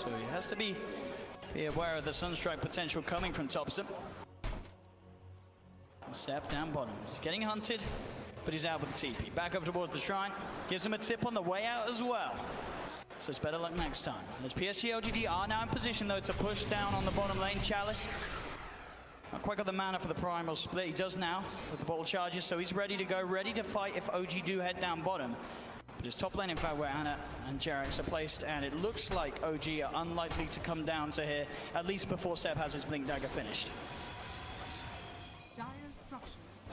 so he has to be aware of the Sunstrike potential coming from Thompson. Seb down bottom. He's getting hunted, but he's out with the TP. Back up towards the shrine. Gives him a tip on the way out as well. So it's better luck next time. As PSG LGD are now in position, though, to push down on the bottom lane. Chalice not quite got the mana for the primal split. He does now with the bottle charges, so he's ready to go, ready to fight if OG do head down bottom. But it's top lane, in fact, where Ana and Jerax are placed, and it looks like OG are unlikely to come down to here, at least before Seb has his Blink Dagger finished.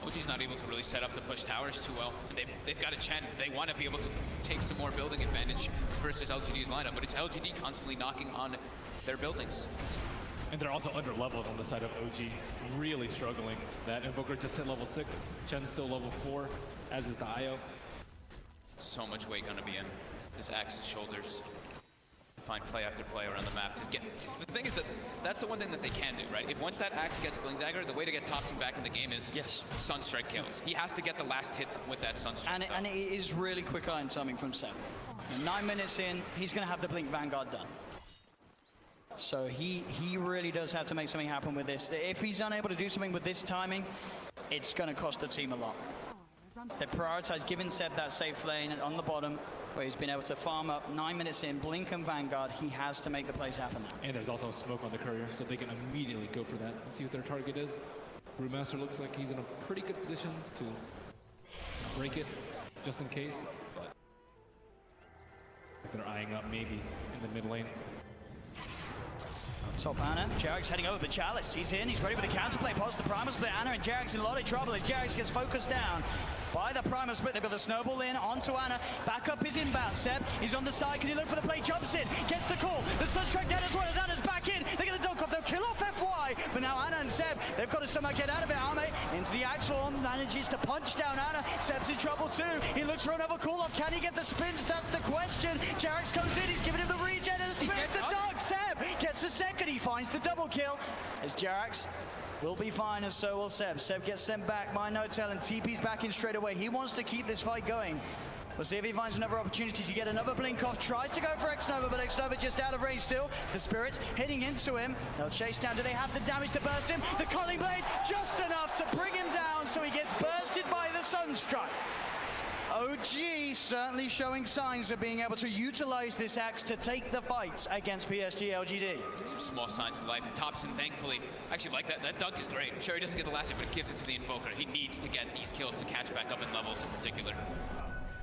OG's not able to really set up to push towers too well. They've got a Chen. They want to be able to take some more building advantage versus LGD's lineup, but it's LGD constantly knocking on their buildings. And they're also under-leveled on the side of OG, really struggling. That Invoker just hit level 6, Chen's still level 4, as is the IO. So much weight gonna be in his Axe's shoulders. Find play after play around the map to get. The thing is that that's the one thing that they can do, right? If once that Axe gets Blink Dagger, the way to get Thompson back in the game is Sunstrike kills. He has to get the last hits with that Sunstrike. And it is really quick iron timing from Seb. 9 minutes in, he's going to have the Blink Vanguard done. So he really does have to make something happen with this. If he's unable to do something with this timing, it's going to cost the team a lot. They prioritize giving Seb that safe lane on the bottom, where he's been able to farm up 9 minutes in, Blink and Vanguard. He has to make the plays happen now. And there's also a smoke on the courier, so they can immediately go for that and see what their target is. Brewmaster looks like he's in a pretty good position to break it, just in case, but they're eyeing up maybe in the mid lane. Top Ana, Jerax heading over, but Chalice, he's in, he's ready with the counterplay, past the primal split. Ana and Jerax in a lot of trouble as Jerax gets focused down by the primal split. They've got the snowball in, onto Ana, back up his inbound. Seb, he's on the side, can he look for the play, jumps in, gets the call, the Sunstrike down as well as Ana's back in, they get the dunk off, they'll kill off FY, but now Ana and Seb, they've got to somehow get out of it. Ame into the axe form, manages to punch down Ana, Seb's in trouble too, he looks for another call off, can he get the spins, that's the question. Jerax comes in, he's giving him the regen and the spins, the dunk, Seb gets the second, he finds the double kill, as Jerax will be fine, and so will Seb. Seb gets sent back by No-Tail, and TP's back in straight away. He wants to keep this fight going. We'll see if he finds another opportunity to get another blink off. Tries to go for X-Nova, but X-Nova just out of range still. The Spirits hitting into him. They'll chase down. Do they have the damage to burst him? The Culling Blade just enough to bring him down, so he gets bursted by the Sunstrike. OG certainly showing signs of being able to utilize this axe to take the fight against PSG LGD. Some small signs of life. Thompson, thankfully, actually like that. That dunk is great. Sure, he doesn't get the last hit, but it gives it to the Invoker. He needs to get these kills to catch back up in levels in particular.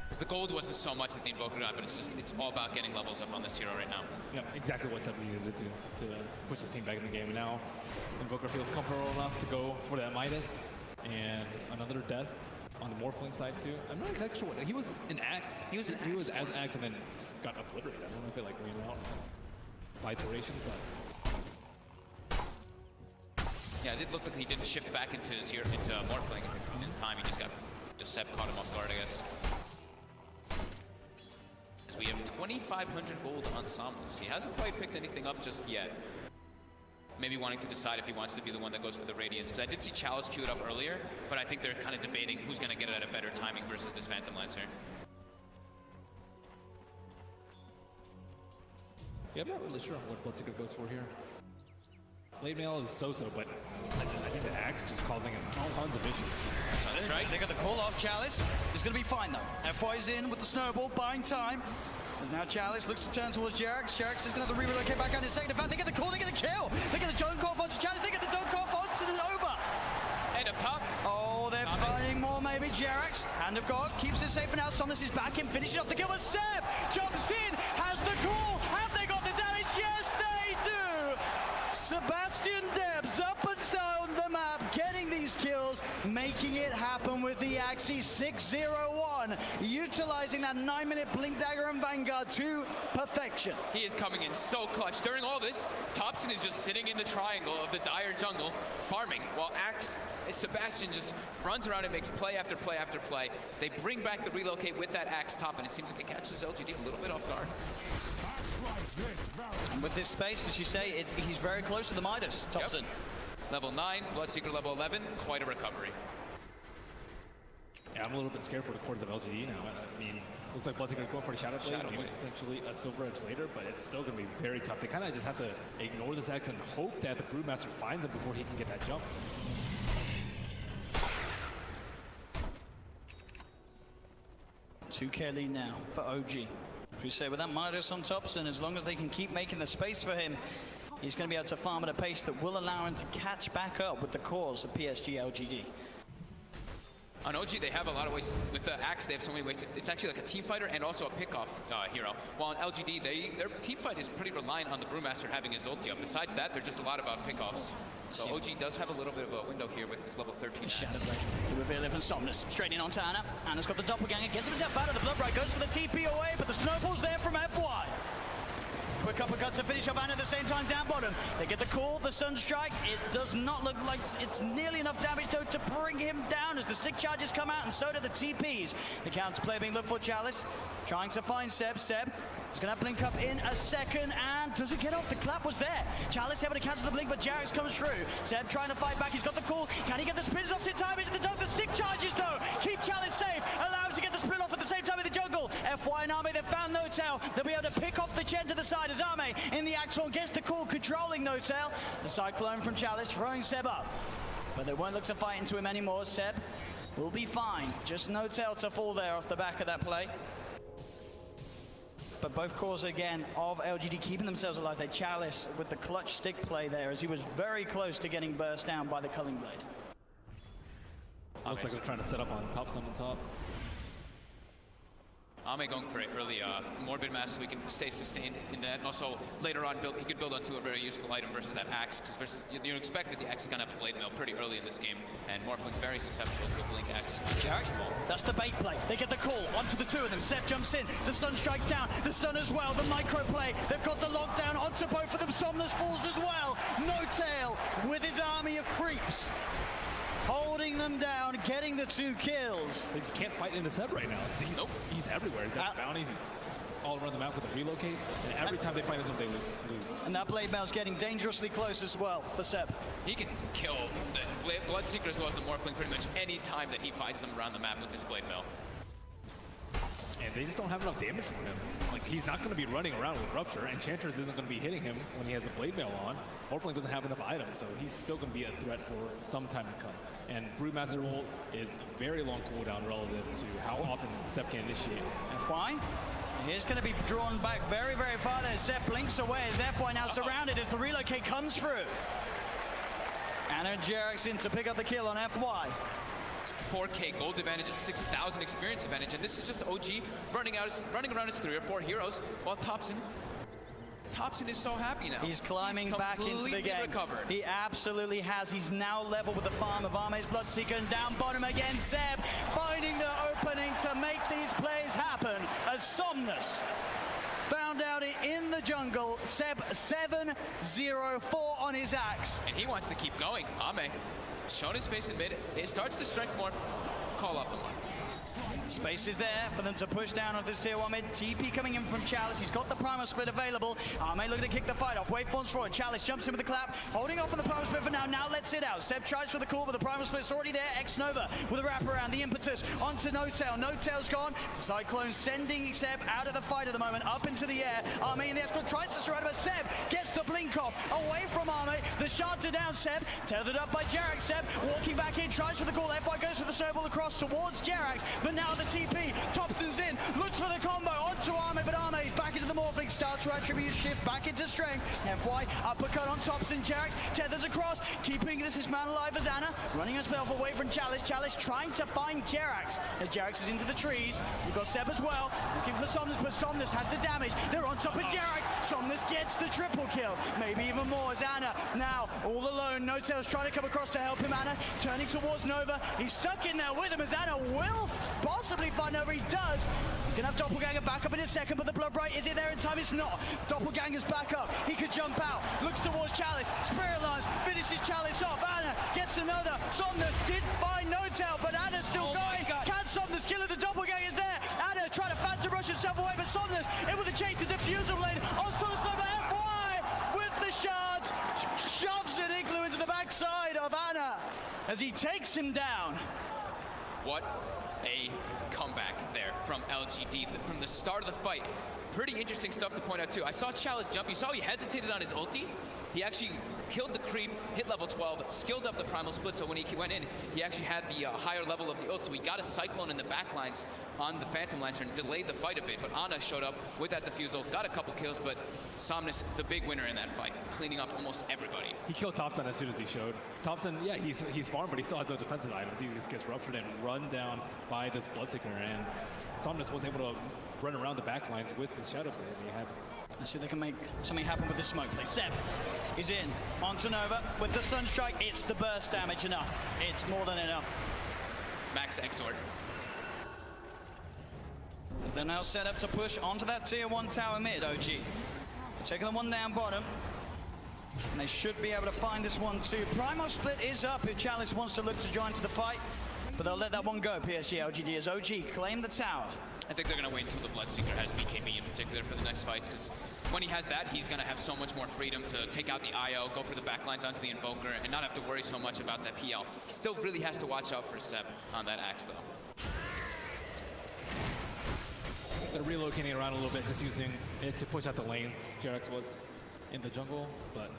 Because the gold wasn't so much that the Invoker got, but it's all about getting levels up on this hero right now. Yeah, exactly what Seb needed to do to push his team back in the game. And now Invoker feels comfortable enough to go for that Midas and another death on the Morphling side too. I'm not exactly sure what he was an axe. He was as axe and then just got obliterated. I don't know if it like ran out by duration, but yeah, it did look like he didn't shift back into his into Morphling in time. He just Seb caught him off guard, I guess. As we have 2,500 gold on Somnus. He hasn't quite picked anything up just yet. Maybe wanting to decide if he wants to be the one that goes for the Radiance. Because I did see Chalice queued up earlier, but I think they're kind of debating who's going to get it at a better timing versus this Phantom Lancer. Yeah, I'm not really sure what Bloodseeker goes for here. Blade Mail is so-so, but I think the axe is just causing him tons of issues. That's right. They got the call off. Chalice is going to be fine though. FY's in with the snowball, buying time. As now Chalice looks to turn towards Jerax. Jerax is going to have to re-relocate back out in a second. In fact, they get the call, they get the kill. They get the dunk off onto Chalice, they get the dunk off onto Nova. And up top. Oh, they're finding more maybe. Jerax, Hand of God, keeps it safe for now. Somnus is back in, finishing off the kill. But Seb jumps in, has the call. Have they got the damage? Yes, they do. Sebastian Debs up and down the map, getting these kills, making it happen with the Axie 601, utilizing that 9-minute Blink Dagger and Vanguard to perfection. He is coming in so clutch. During all this, Thompson is just sitting in the triangle of the dire jungle, farming, while Sebastian just runs around and makes play after play after play. They bring back the relocate with that axe top, and it seems like it catches LGD a little bit off guard. And with this space, as you say, he's very close to the Midas, Thompson. Yep. Level 9, Bloodseeker level 11, quite a recovery. Yeah, I'm a little bit scared for the cores of LGD now. I mean, looks like Bloodsecret going for the Shadow Blade, maybe potentially a Silver Edge later, but it's still going to be very tough. They kind of just have to ignore this X and hope that the Brewmaster finds him before he can get that jump. $2K lead now for OG. As we say, with that Midas on Thompson, as long as they can keep making the space for him, he's going to be able to farm at a pace that will allow him to catch back up with the cores of PSG LGD. On OG, they have a lot of ways. With the Axe, they have so many ways. It's actually like a team fighter and also a pickoff hero. While in LGD, their team fight is pretty reliant on the Brewmaster having his ulti up. Besides that, they're just a lot about pickoffs. So OG does have a little bit of a window here with this level 13 Shadow Blade. The reveal of Insomnus. Straight in onto Ana. Ana's got the doppelganger. Gets himself out of the blood right. Goes for the TP away, but the snowball's there from FY. Quick uppercut to finish off Ana at the same time down bottom. They get the call, the Sunstrike. It does not look like it's nearly enough damage though to bring him down as the stick charges come out, and so do the TPs. The counterplay being looked for Chalice. Trying to find Seb. Seb is going to blink up in a second, and does it get off? The clap was there. Chalice able to cancel the blink, but Jarex comes through. Seb trying to fight back. He's got the call. Can he get the sprint off in time into the dog? The stick charges though. Keep Chalice safe. Allow him to get the sprint off at the same time in the jungle. FY and Ame, they've found No-Tail. They'll be able to pick off the Chen to the side as Ame in the Axon gets the call, controlling No-Tail. The Cyclone from Chalice throwing Seb up. But they won't look to fight into him anymore. Seb will be fine. Just No-Tail to fall there off the back of that play. But both cores again of LGD keeping themselves alive. They Chalice with the clutch stick play there as he was very close to getting burst down by the Culling Blade. Looks like they're trying to set up on top, some on top. Ame going for it early, Morbid Mass, so he can stay sustained in that. And also, later on, he could build onto a very useful item versus that Axe. Because you expect that the Axe is going to have a Blade Mail pretty early in this game, and Morphling very susceptible to a Blink Axe. Jarex, that's the bait play. They get the call onto the two of them. Seb jumps in, the stun strikes down, the stun as well, the micro play. They've got the lockdown onto both of them. Somnus falls as well. No-Tail with his army of creeps, holding them down, getting the 2 kills. They just can't fight into Seb right now. He's everywhere. He's at bounties. He's all around the map with a relocate. And every time they fight him, they lose. And that Blade Mail's getting dangerously close as well for Seb. He can kill the Bloodseeker as well as the Morphling pretty much any time that he fights them around the map with his Blade Mail. And they just don't have enough damage for him. Like, he's not going to be running around with Rupture, and Enchantress isn't going to be hitting him when he has a Blade Mail on. Morphling doesn't have enough items, so he's still going to be a threat for some time to come. And Brewmaster ult is very long cooldown relative to how often Seb can initiate. FY, he's going to be drawn back very, very far there. Seb blinks away as FY now surrounded as the relocate comes through. Ana and Jarex in to pick up the kill on FY. 4K gold advantage, a 6,000 experience advantage, and this is just OG running around his 3 or 4 heroes, while Thompson is so happy now. He's climbing back into the game. Recovered. He absolutely has. He's now level with the farm of Ame's Bloodseeker, and down bottom again, Seb finding the opening to make these plays happen as Somnus found out it in the jungle. Seb 7-0-4 on his Axe. And he wants to keep going. Ame shown his face in mid. It starts to strength more. Call off the mark. Space is there for them to push down on this tier 1 mid. TP coming in from Chalice. He's got the Primal Split available. Ame looking to kick the fight off. Waveforms forward. Chalice jumps in with the clap. Holding off on the Primal Split for now. Now lets it out. Seb tries for the call, but the Primal Split's already there. X-Nova with a wraparound. The impetus onto No-Tail. No-Tail's gone. The Cyclone sending Seb out of the fight at the moment. Up into the air. Ame in the Escort tries to surround, but Seb gets the blink off. Away from Ame. The shards are down. Seb tethered up by Jarex. Seb walking back in. Tries for the call. FY goes for the snowball across towards Jarex. But now the TP. Thompson's in, looks for the combo onto Ame, but Ame's back into the Morphling, starts to attribute shift back into strength. FY uppercut on Thompson, Jarex tethers across, keeping this man alive as Ana, running himself away from Chalice. Chalice trying to find Jarex as Jarex is into the trees. We've got Seb as well, looking for Somnus, but Somnus has the damage. They're on top of Jarex. Somnus gets the triple kill, maybe even more as Ana now all alone. No-Tail's trying to come across to help him. Ana turning towards Nova. He's stuck in there with him as Ana will possibly find Nova. He does. He's going to have Doppelganger back up in a second, but the Blood Bright, is it there in time? It's not. Doppelganger's back up. He could jump out. Looks towards Chalice. Spirit Lines finishes Chalice off. Ana gets another. Somnus did find No-Tail, but Ana's still going. Can Somnus kill it? The Doppelganger's there. Ana trying to phantom rush himself away, but Somnus able to chase the diffuser blade on Somnus. FY with the shards shoves an igloo into the backside of Ana as he takes him down. What a comeback there from LGD from the start of the fight. Pretty interesting stuff to point out too. I saw Chalice jump. You saw he hesitated on his ulti. He actually killed the creep, hit level 12, skilled up the primal split, so when he went in, he actually had the higher level of the ult, so he got a Cyclone in the backlines on the Phantom Lantern, delayed the fight a bit, but Ana showed up with that defusal, got a couple kills, but Somnus, the big winner in that fight, cleaning up almost everybody. He killed Thompson as soon as he showed. Thompson, yeah, he's farmed, but he still has no defensive items. He just gets ruptured and run down by this Bloodseeker, and Somnus wasn't able to run around the backlines with the Shadow Blade. He had Let's see if they can make something happen with this smoke play. Seb is in onto Nova with the Sunstrike. It's the burst damage enough. It's more than enough. Max Exort. As they're now set up to push onto that tier 1 tower mid, OG. Taking the one down bottom. And they should be able to find this one too. Primal split is up if Chalice wants to look to join to the fight. But they'll let that one go, PSG LGD, as OG claim the tower. I think they're going to wait until the Bloodseeker has BKB in particular for the next fights, because when he has that, he's going to have so much more freedom to take out the IO, go for the backlines onto the Invoker, and not have to worry so much about that PL. He still really has to watch out for Seb on that Axe, though. They're relocating around a little bit, just using it to push out the lanes. JerAx was in the jungle, but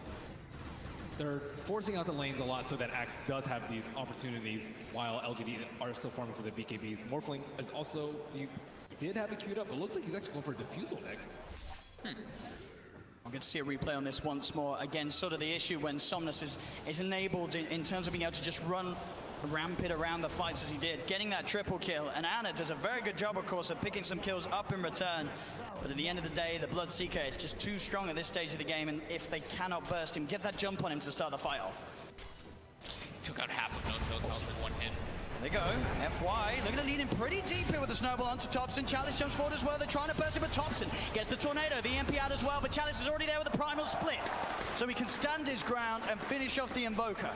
they're forcing out the lanes a lot so that Axe does have these opportunities while LGD are still farming for the BKBs. Morphling is also, he did have it queued up, but it looks like he's actually going for a defusal next. I'm going to see a replay on this once more. Again, sort of the issue when Somnus is enabled in terms of being able to just run rampant around the fights as he did, getting that triple kill. And Ana does a very good job, of course, of picking some kills up in return. But at the end of the day, the Bloodseeker is just too strong at this stage of the game, and if they cannot burst him, get that jump on him to start the fight off. He took out half of No Kills health with one hit. There they go. FY looking to lead him pretty deep here with the snowball onto Thompson. Chalice jumps forward as well. They're trying to burst him, but Thompson gets the tornado, the MP out as well. But Chalice is already there with the primal split, so he can stand his ground and finish off the Invoker.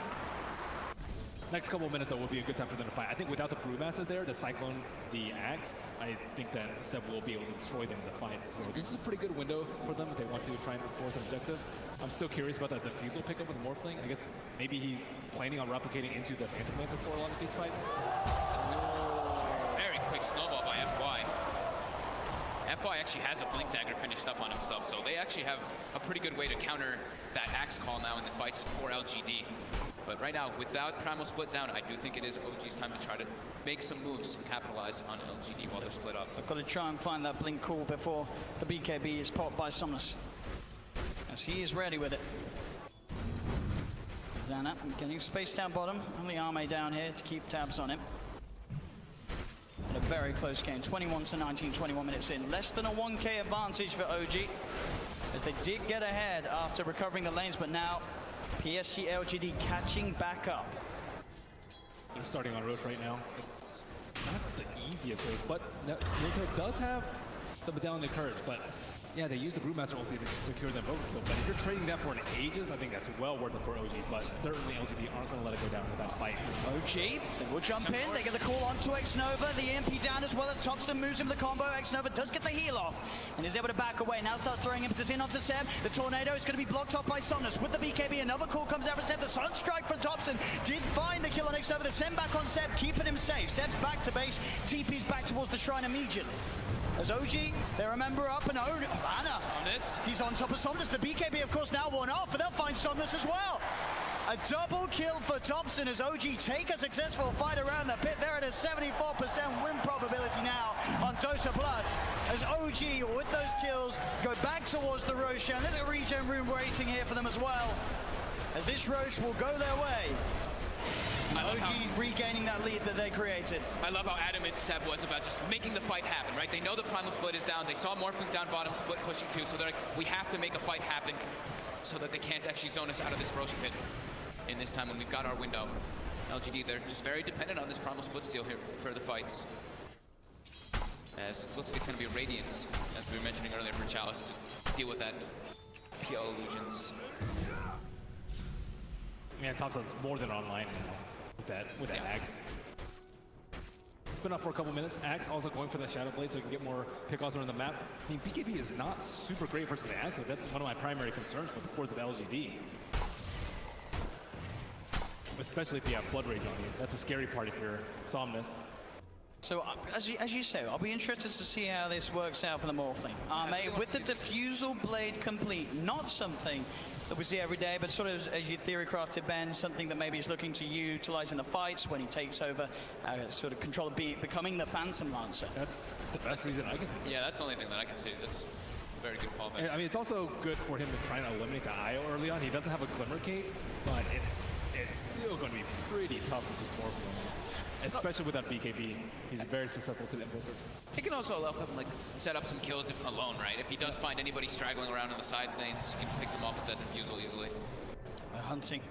Next couple of minutes, though, will be a good time for them to fight. I think without the Brewmaster there, the Cyclone, the Axe, I think that Seb will be able to destroy them in the fights. So this is a pretty good window for them if they want to try and force an objective. I'm still curious about that defusal pickup with Morphling. I guess maybe he's planning on replicating into the Phantom Lancer for a lot of these fights. Very quick snowball by FY. FY actually has a Blink Dagger finished up on himself, so they actually have a pretty good way to counter that Axe call now in the fights for LGD. But right now, without Primal split down, I do think it is OG's time to try to make some moves and capitalize on LGD while they're split up. I've got to try and find that Blink call before the BKB is popped by Somnus, as he is ready with it. Zana getting space down bottom, only Arme down here to keep tabs on him. And a very close game, 21-19, 21 minutes in. Less than a 1K advantage for OG, as they did get ahead after recovering the lanes, but now PSG LGD catching back up. They're starting on Roche right now. It's not the easiest way, but Naruto does have the Medallion of Courage, but yeah, they use the Brewmaster ulti to secure the Invoker kill, but if you're trading that for an Aegis, I think that's well worth it for OG, but certainly LGD aren't going to let it go down with that fight. OG, they will jump in, they get the call onto X-Nova, the EMP down as well as Thompson moves him the combo. X-Nova does get the heal off and is able to back away. Now starts throwing impetus in onto Seb. The tornado is going to be blocked off by Somnus. With the BKB, another call comes out from Seb. The Sunstrike from Thompson did find the kill on X-Nova. The send back on Seb, keeping him safe. Seb's back to base, TP's back towards the shrine immediately. As OG, they remember up and Ana. Somnus. He's on top of Somnus. The BKB, of course, now worn off, but they'll find Somnus as well. A double kill for Thompson as OG take a successful fight around the pit. They're at a 74% win probability now on Dota Plus. As OG, with those kills, go back towards the Roshan. There's a regen room waiting here for them as well, as this Roche will go their way. OG regaining that lead that they created. I love how adamant Seb was about just making the fight happen, right? They know the Primal split is down. They saw Morphling down bottom, split pushing too, so they're like, we have to make a fight happen so that they can't actually zone us out of this Roche pit in this time when we've got our window. LGD, they're just very dependent on this Primal split steal here for the fights. As it looks like it's going to be Radiance, as we were mentioning earlier, for Chalice to deal with that PL illusions. Yeah, Thompson's more than online with that Axe. It's been up for a couple minutes. Axe also going for that Shadow Blade so he can get more pickoffs around the map. I mean, BKB is not super great versus the Axe, so that's one of my primary concerns for the cores of LGD. Especially if you have Blood Rage on you. That's a scary part if you're Somnus. So, as you say, I'll be interested to see how this works out for the Morphling. With the diffusal blade complete, not something that we see every day, but sort of, as you theory crafted, Ben, something that maybe he's looking to utilize in the fights when he takes over, sort of control of becoming the Phantom Lancer. That's the best reason I can think. Yeah, that's the only thing that I can see. That's a very good call, Ben. I mean, it's also good for him to try and eliminate the IO early on. He doesn't have a Glimmer Cape, but it's still going to be pretty tough with this Morphling. Especially with that BKB. He's very susceptible to the Invoker. It can also help him like set up some kills alone, right? If he does find anybody straggling around in the side lanes, he can pick them off with that defusal easily. They're hunting.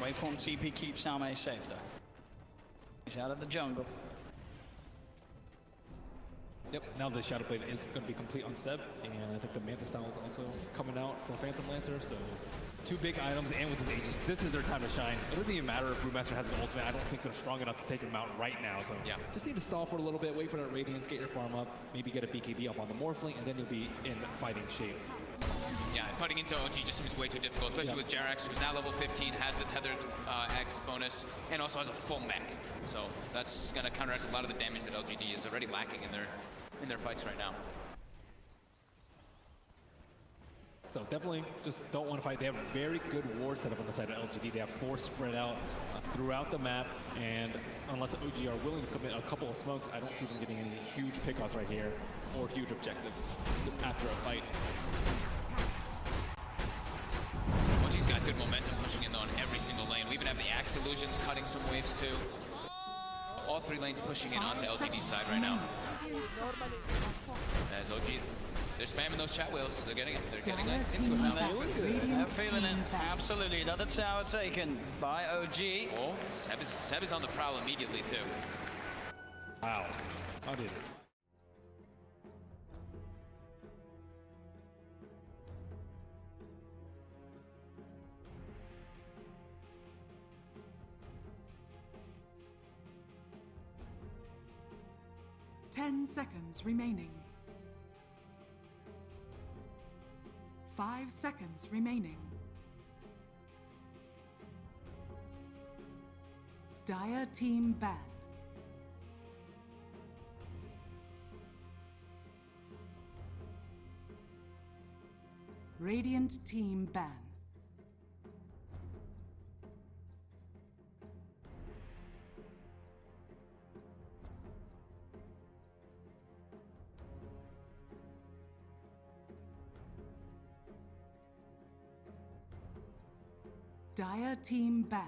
Waveform TP keeps Salme safe though. He's out of the jungle. Yep, now the Shadow Blade is going to be complete on Seb, and I think the Manta Style is also coming out for Phantom Lancer, so two big items, and with his Aegis, this is their time to shine. It doesn't even matter if Brewmaster has an ultimate. I don't think they're strong enough to take him out right now, so yeah, just need to stall for a little bit, wait for that Radiance, get your farm up, maybe get a BKB up on the Morphling, and then you'll be in fighting shape. Yeah, fighting into OG just seems way too difficult, especially with Jerax, who's now level 15, has the tethered X bonus, and also has a full mech. So that's going to counteract a lot of the damage that LGD is already lacking in their fights right now. So definitely just don't want to fight. They have a very good ward setup on the side of LGD. They have 4 spread out throughout the map, and unless OG are willing to commit a couple of smokes, I don't see them getting any huge pickoffs right here or huge objectives after a fight. OG's got good momentum pushing in on every single lane. We even have the Axe Illusions cutting some waves too. All 3 lanes pushing in onto LGD's side right now. As OG, they're spamming those chat wheels. They're getting it. They're getting into it now. They're feeling it. Absolutely. Another tower taken by OG. Oh, Seb is on the prowl immediately too. Wow. How did it? Ten seconds remaining. 5 seconds remaining. Dire team ban. Radiant team ban. Dire team ban.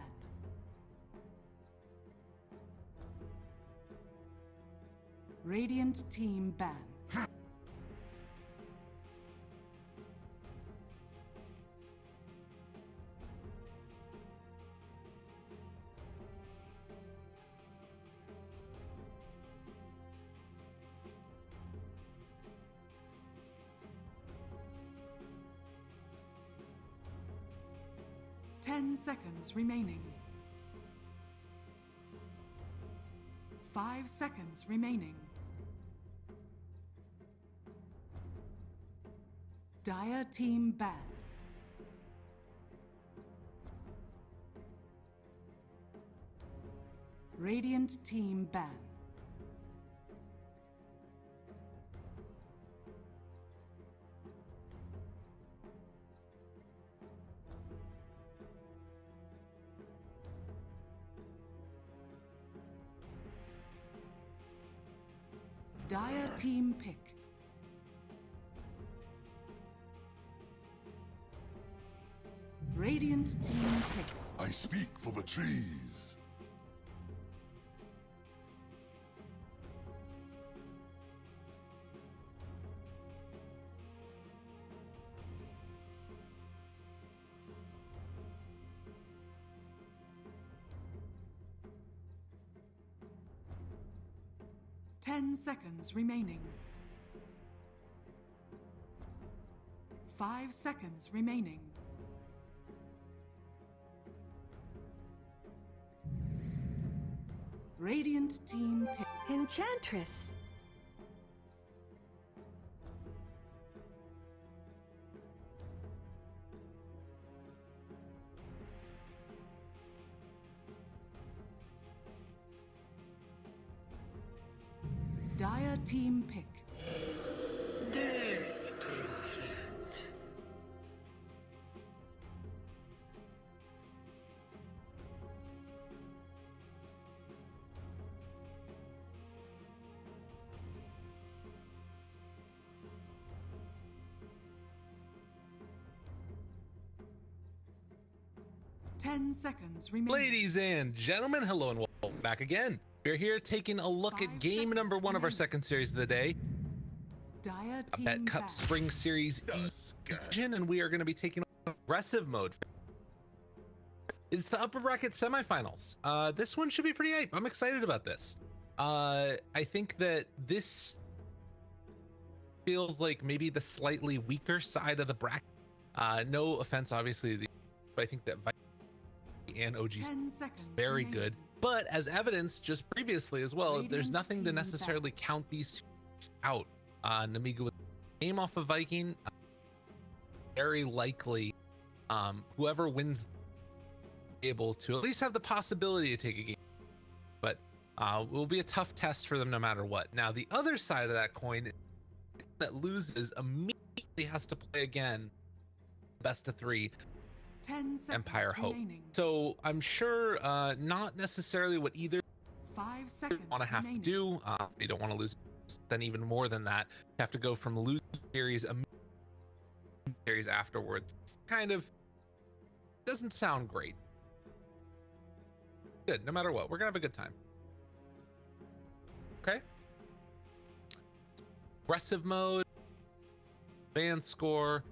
Radiant team ban. Ten seconds remaining. 5 seconds remaining. Dire team ban. Radiant team ban. Dire team pick. Radiant team pick. I speak for the trees. Ten seconds remaining. 5 seconds remaining. Radiant team pick. Enchantress. team pick. Ten seconds remaining. Ladies and gentlemen, hello and welcome back again. We're here taking a look at game number 1 of our second series of the day, Dire a team Bet Cup back. Spring Series Edition, and we are going to be taking aggressive mode. It's the upper bracket semifinals. This one should be pretty hype. I'm excited about this. I think that this feels like maybe the slightly weaker side of the bracket. No offense, obviously, but I think that and OG 10 seconds very remaining. good, but as evidenced just previously as well, there's Radiant nothing to team necessarily count these two out. Namiga with aim off of Viking, very likely whoever wins able to at least have the possibility to take a game, but will be a tough test for them no matter what. Now the other side of that coin that loses immediately has to play again best of 3 10 seconds Empire Hope. remaining. So I'm sure not necessarily what either 5 seconds want to have to remaining. do. They don't want to lose. Then even more than that, have to go from losing series series afterwards. Kind of doesn't sound great. Good. No matter what, we're gonna have a good time. Okay. Aggressive mode. Band score.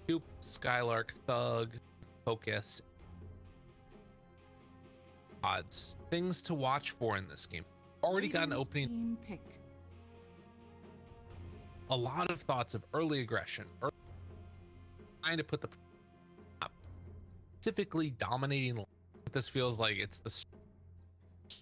Coop, Skylark, Thug, Focus. Odds. Things to watch for in this game. Already got an Radiant opening. team pick. A lot of thoughts of early aggression. Trying to put the specifically dominating. This feels like it's the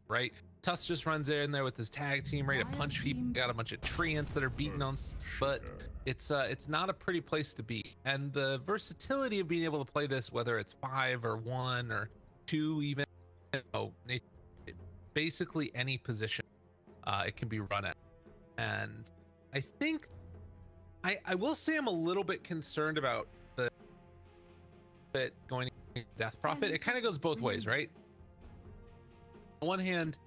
right. Tuss just runs in there with his tag team, ready to punch people. Got a bunch of treants that are beating on, but it's not a pretty place to be. And the versatility of being able to play this, whether it's 5 or 1 or 2, even basically any position it can be run at. And I think I will say I'm a little bit concerned about the bit going to Death Prophet. It kind of goes both ways, right? On one hand,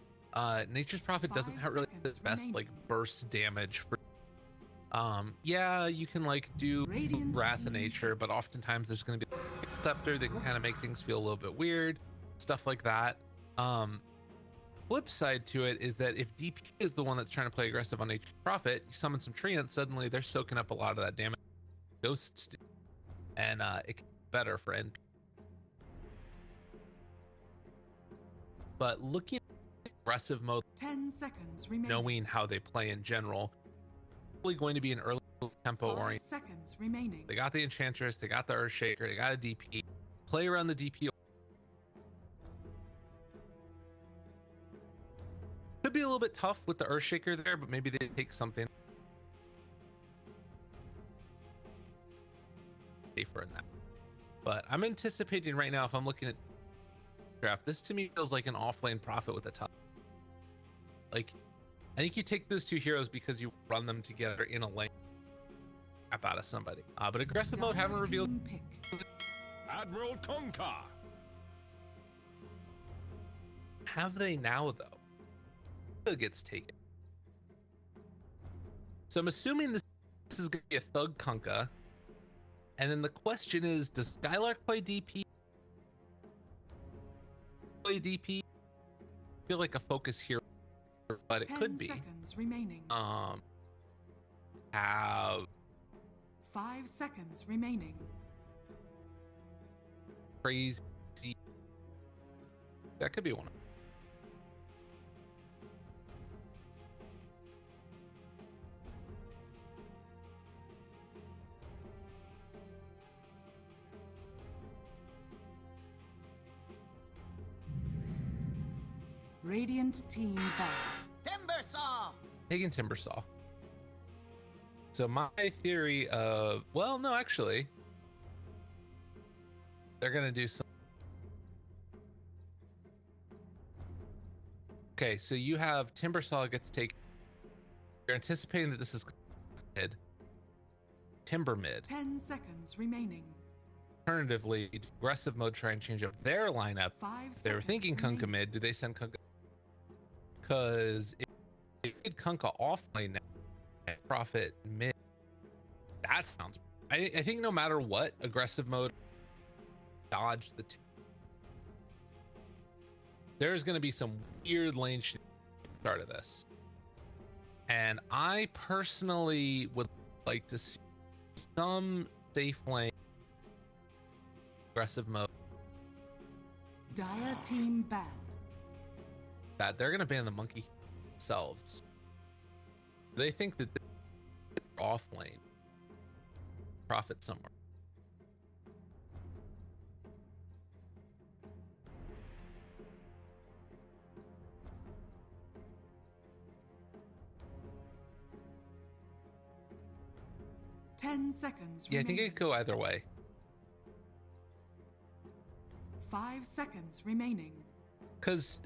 Nature's Prophet doesn't 5 have really the seconds best remaining. like burst damage for yeah, you can like do Radiant Wrath of team Nature, but oftentimes there's going to be a scepter that can kind of make things feel a little bit weird, stuff like that. Flip side to it is that if DP is the one that's trying to play aggressive on Nature's Prophet, you summon some treants, suddenly they're soaking up a lot of that damage ghosts do, and it can be better for NP. But looking at aggressive mode, 10 seconds remaining. knowing how they play in general, probably going to be an early tempo 5 orient. seconds remaining. They got the Enchantress, they got the Earthshaker, they got a DP. Play around the DP. Could be a little bit tough with the Earthshaker there, but maybe they take something safer in that. But I'm anticipating right now, if I'm looking at draft, this to me feels like an offlane Prophet with a top. Like, I think you take those two heroes because you run them together in a lane. Crap out of somebody. But aggressive mode Dire haven't revealed. team pick. Admiral Conka. Have they now though? Who gets taken? So I'm assuming this is gonna be a Thug Kunkka. And then the question is, does Skylark play DP? Play DP? I feel like a focus here, but it 10 could be. seconds remaining. Have 5 seconds remaining. crazy. That could be one. Radiant team back. Timbersaw! Taking Timbersaw. So my theory of, well, no, actually, they're gonna do some. Okay, so you have Timbersaw gets taken. You're anticipating that this is mid. Timber mid. 10 seconds remaining. Alternatively, aggressive mode try and change up their lineup. 5 They were seconds thinking Kunkka remaining. mid. Do they send Kunkka? Because if they did Kunkka off lane now, Prophet mid, that sounds. I think no matter what, aggressive mode, dodge the. There's going to be some weird lane shit at the start of this. And I personally would like to see some safe lane aggressive mode. Dire team ban. That they're going to ban the monkey themselves. They think that they're off lane. Profit somewhere. Ten seconds Yeah, I remaining. think it could go either way. 5 seconds remaining. Because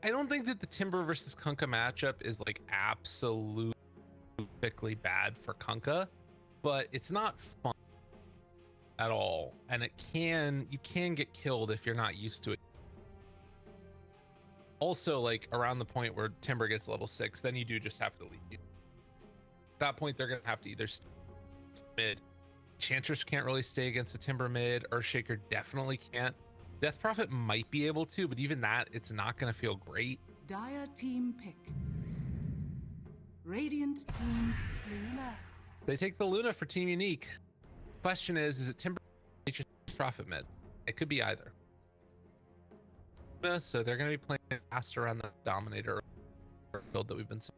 I don't think that the Timber versus Kunkka matchup is like absolutely bad for Kunkka, but it's not fun at all. And you can get killed if you're not used to it. Also, like around the point where Timber gets level 6, then you do just have to leave. At that point, they're going to have to either stay mid. Chantress can't really stay against the Timber mid. Earthshaker definitely can't. Death Prophet might be able to, but even that, it's not going to feel great. Dire team pick. Radiant team Luna. They take the Luna for Team Unique. Question is it Timber Prophet mid? It could be either. So they're going to be playing faster on the Dominator build that we've been seeing.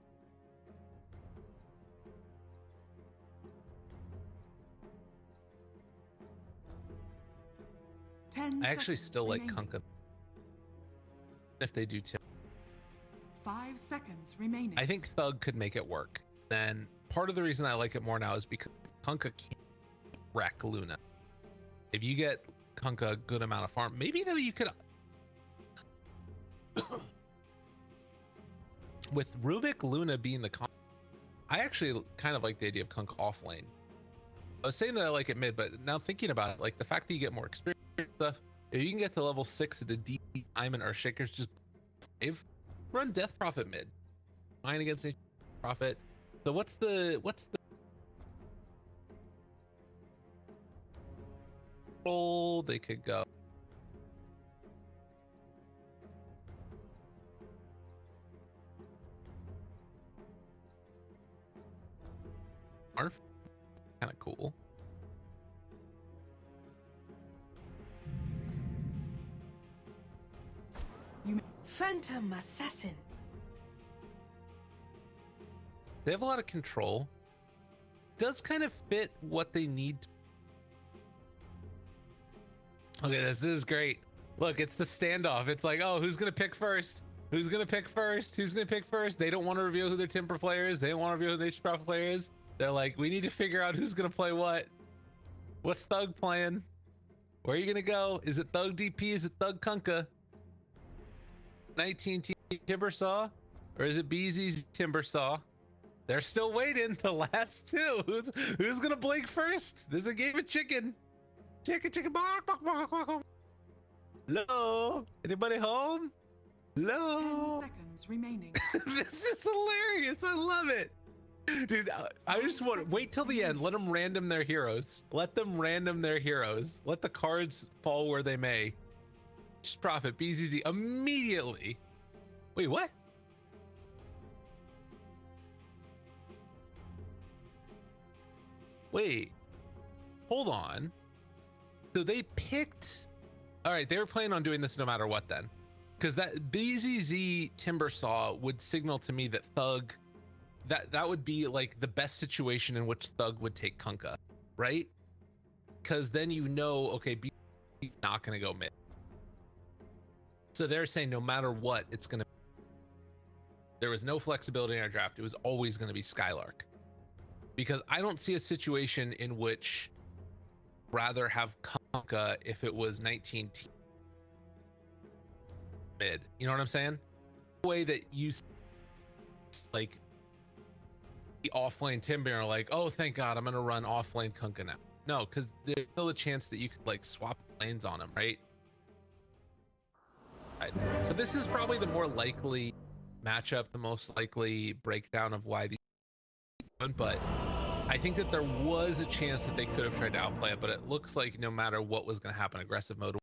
10 I actually seconds still like remaining. Kunkka if they do too. 5 seconds remaining. I think Thug could make it work. Then part of the reason I like it more now is because Kunkka can't wreck Luna. If you get Kunkka a good amount of farm, maybe though you could. With Rubik Luna being the I actually kind of like the idea of Kunkka off lane. I was saying that I like it mid, but now thinking about it, like the fact that you get more experience stuff, if you can get to level 6 at a deep time and Earthshaker's just run Death Prophet mid. Fine against Prophet. So what's the role they could go? Arf, kind of cool. Phantom Assassin. They have a lot of control. Does kind of fit what they need. Okay, this is great. Look, it's the standoff. It's like, oh, who's gonna pick first? Who's gonna pick first? Who's gonna pick first? They don't want to reveal who their Timber player is. They don't want to reveal who their Prophet player is. They're like, we need to figure out who's gonna play what. What's Thug playing? Where are you gonna go? Is it Thug DP? Is it Thug Kunkka? 19 Team Timbersaw? Or is it BZ's Timbersaw? They're still waiting. The last two. Who's gonna blink first? This is a game of chicken. Chicken, bark, bark, bark, bark, bark. Hello? Anybody home? 10 Hello? seconds remaining. This is hilarious. I love it. Dude, I just want wait till the end. Let them random their heroes. Let them random their heroes. Let the cards fall where they may. Just Prophet, BZZ immediately. Wait, what? Wait, hold on. So they picked. All right, they were planning on doing this no matter what then. Because that BZZ Timbersaw would signal to me that Thug, that would be like the best situation in which Thug would take Kunkka, right? Because then you know, okay, BZZ not going to go mid. So they're saying no matter what, it's going to. There was no flexibility in our draft. It was always going to be Skylark. Because I don't see a situation in which rather have Kunkka if it was 19 mid. You know what I'm saying? way that you like the offlane Timber are like, oh, thank God, I'm gonna run offlane Kunkka now. No, because there's still a chance that you could like swap lanes on him, right? So this is probably the more likely matchup, the most likely breakdown of why these, but I think that there was a chance that they could have tried to outplay it, but it looks like no matter what was going to happen, aggressive mode.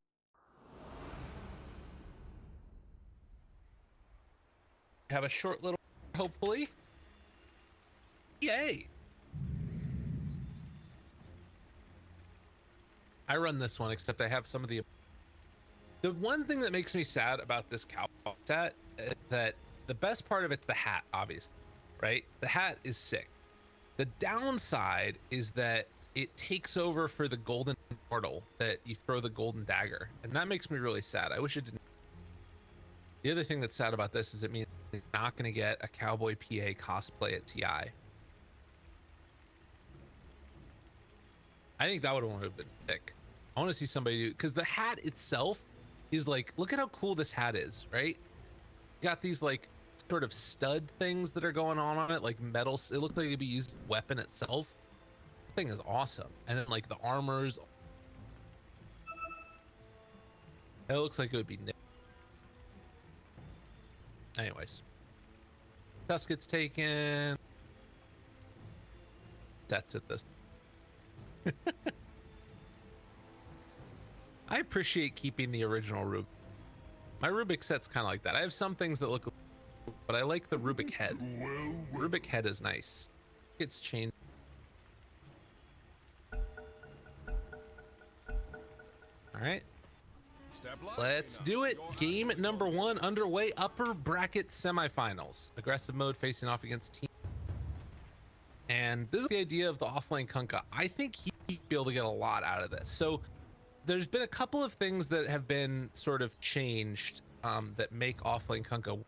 Have a short little, hopefully. Yay! I run this one, except I have some of the one thing that makes me sad about this cow set is that the best part of it's the hat, obviously, right? The hat is sick. The downside is that it takes over for the golden portal that you throw the golden dagger, and that makes me really sad. I wish it didn't. The other thing that's sad about this is it means they're not going to get a Cowboy PA cosplay at TI. I think that would have been sick. I want to see somebody do, because the hat itself is like, look at how cool this hat is, right? You got these like sort of stud things that are going on it, like metal. It looked like it'd be used as a weapon itself. The thing is awesome. And then like the armors, it looks like it would be nice. Anyways, Tusk gets taken. That's at this. I appreciate keeping the original Rubik. My Rubik set's kind of like that. I have some things that look, but I like the Rubik head. Rubik head is nice. It's changed. All right. Let's do it. Game number 1 underway. Upper bracket semifinals. Aggressive mode facing off against team. And this is the idea of the offlane Kunkka. I think he'd be able to get a lot out of this. So there's been a couple of things that have been sort of changed that make offlane Kunkka.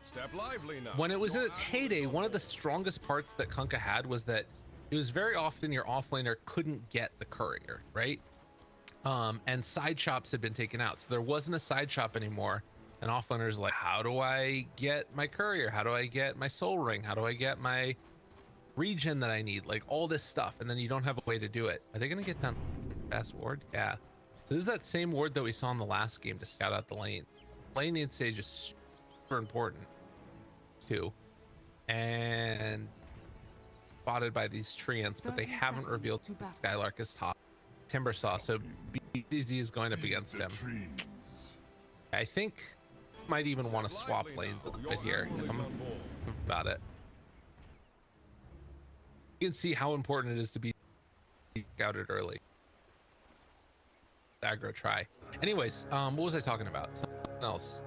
Step lively now. When it was in its heyday, one of the strongest parts that Kunkka had was that it was very often your offlaner couldn't get the courier, right? And side shops had been taken out, so there wasn't a side shop anymore. And offlaners like, how do I get my courier? How do I get my soul ring? How do I get my regen that I need? Like all this stuff, and then you don't have a way to do it. Are they gonna get down fast ward? Yeah. So this is that same ward that we saw in the last game to scout out the lane. Laning stage is super important too, and spotted by these treants, but they haven't revealed Skylark as top. Timber saw, so BZZ is going up against him. I think might even want to swap lanes a little bit here if I'm about it. You can see how important it is to be scouted early. Aggro try. Anyways, what was I talking about? Something else.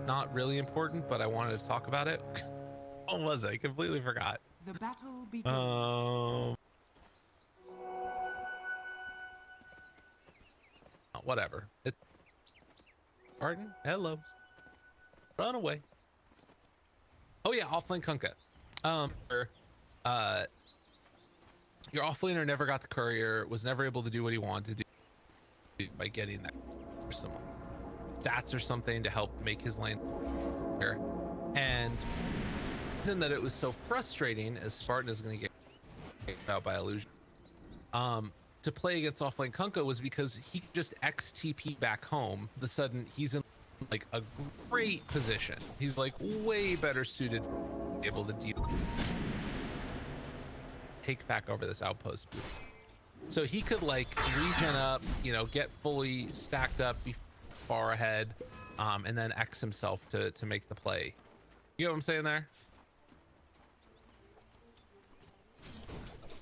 Not really important, but I wanted to talk about it. What was I? Completely forgot. The battle begins. Whatever. Pardon? Hello. Run away. Oh yeah, offlane Kunkka. Your offlaner never got the courier, was never able to do what he wanted to do by getting that or some stats or something to help make his lane there. And the reason that it was so frustrating as Spartan is going to get kicked out by illusion to play against offlane Kunkka was because he could just XTP back home. The sudden he's in like a great position. He's like way better suited to be able to deal, take back over this outpost booth. So he could like regen up, you know, get fully stacked up, be far ahead, and then X himself to make the play. You know what I'm saying there?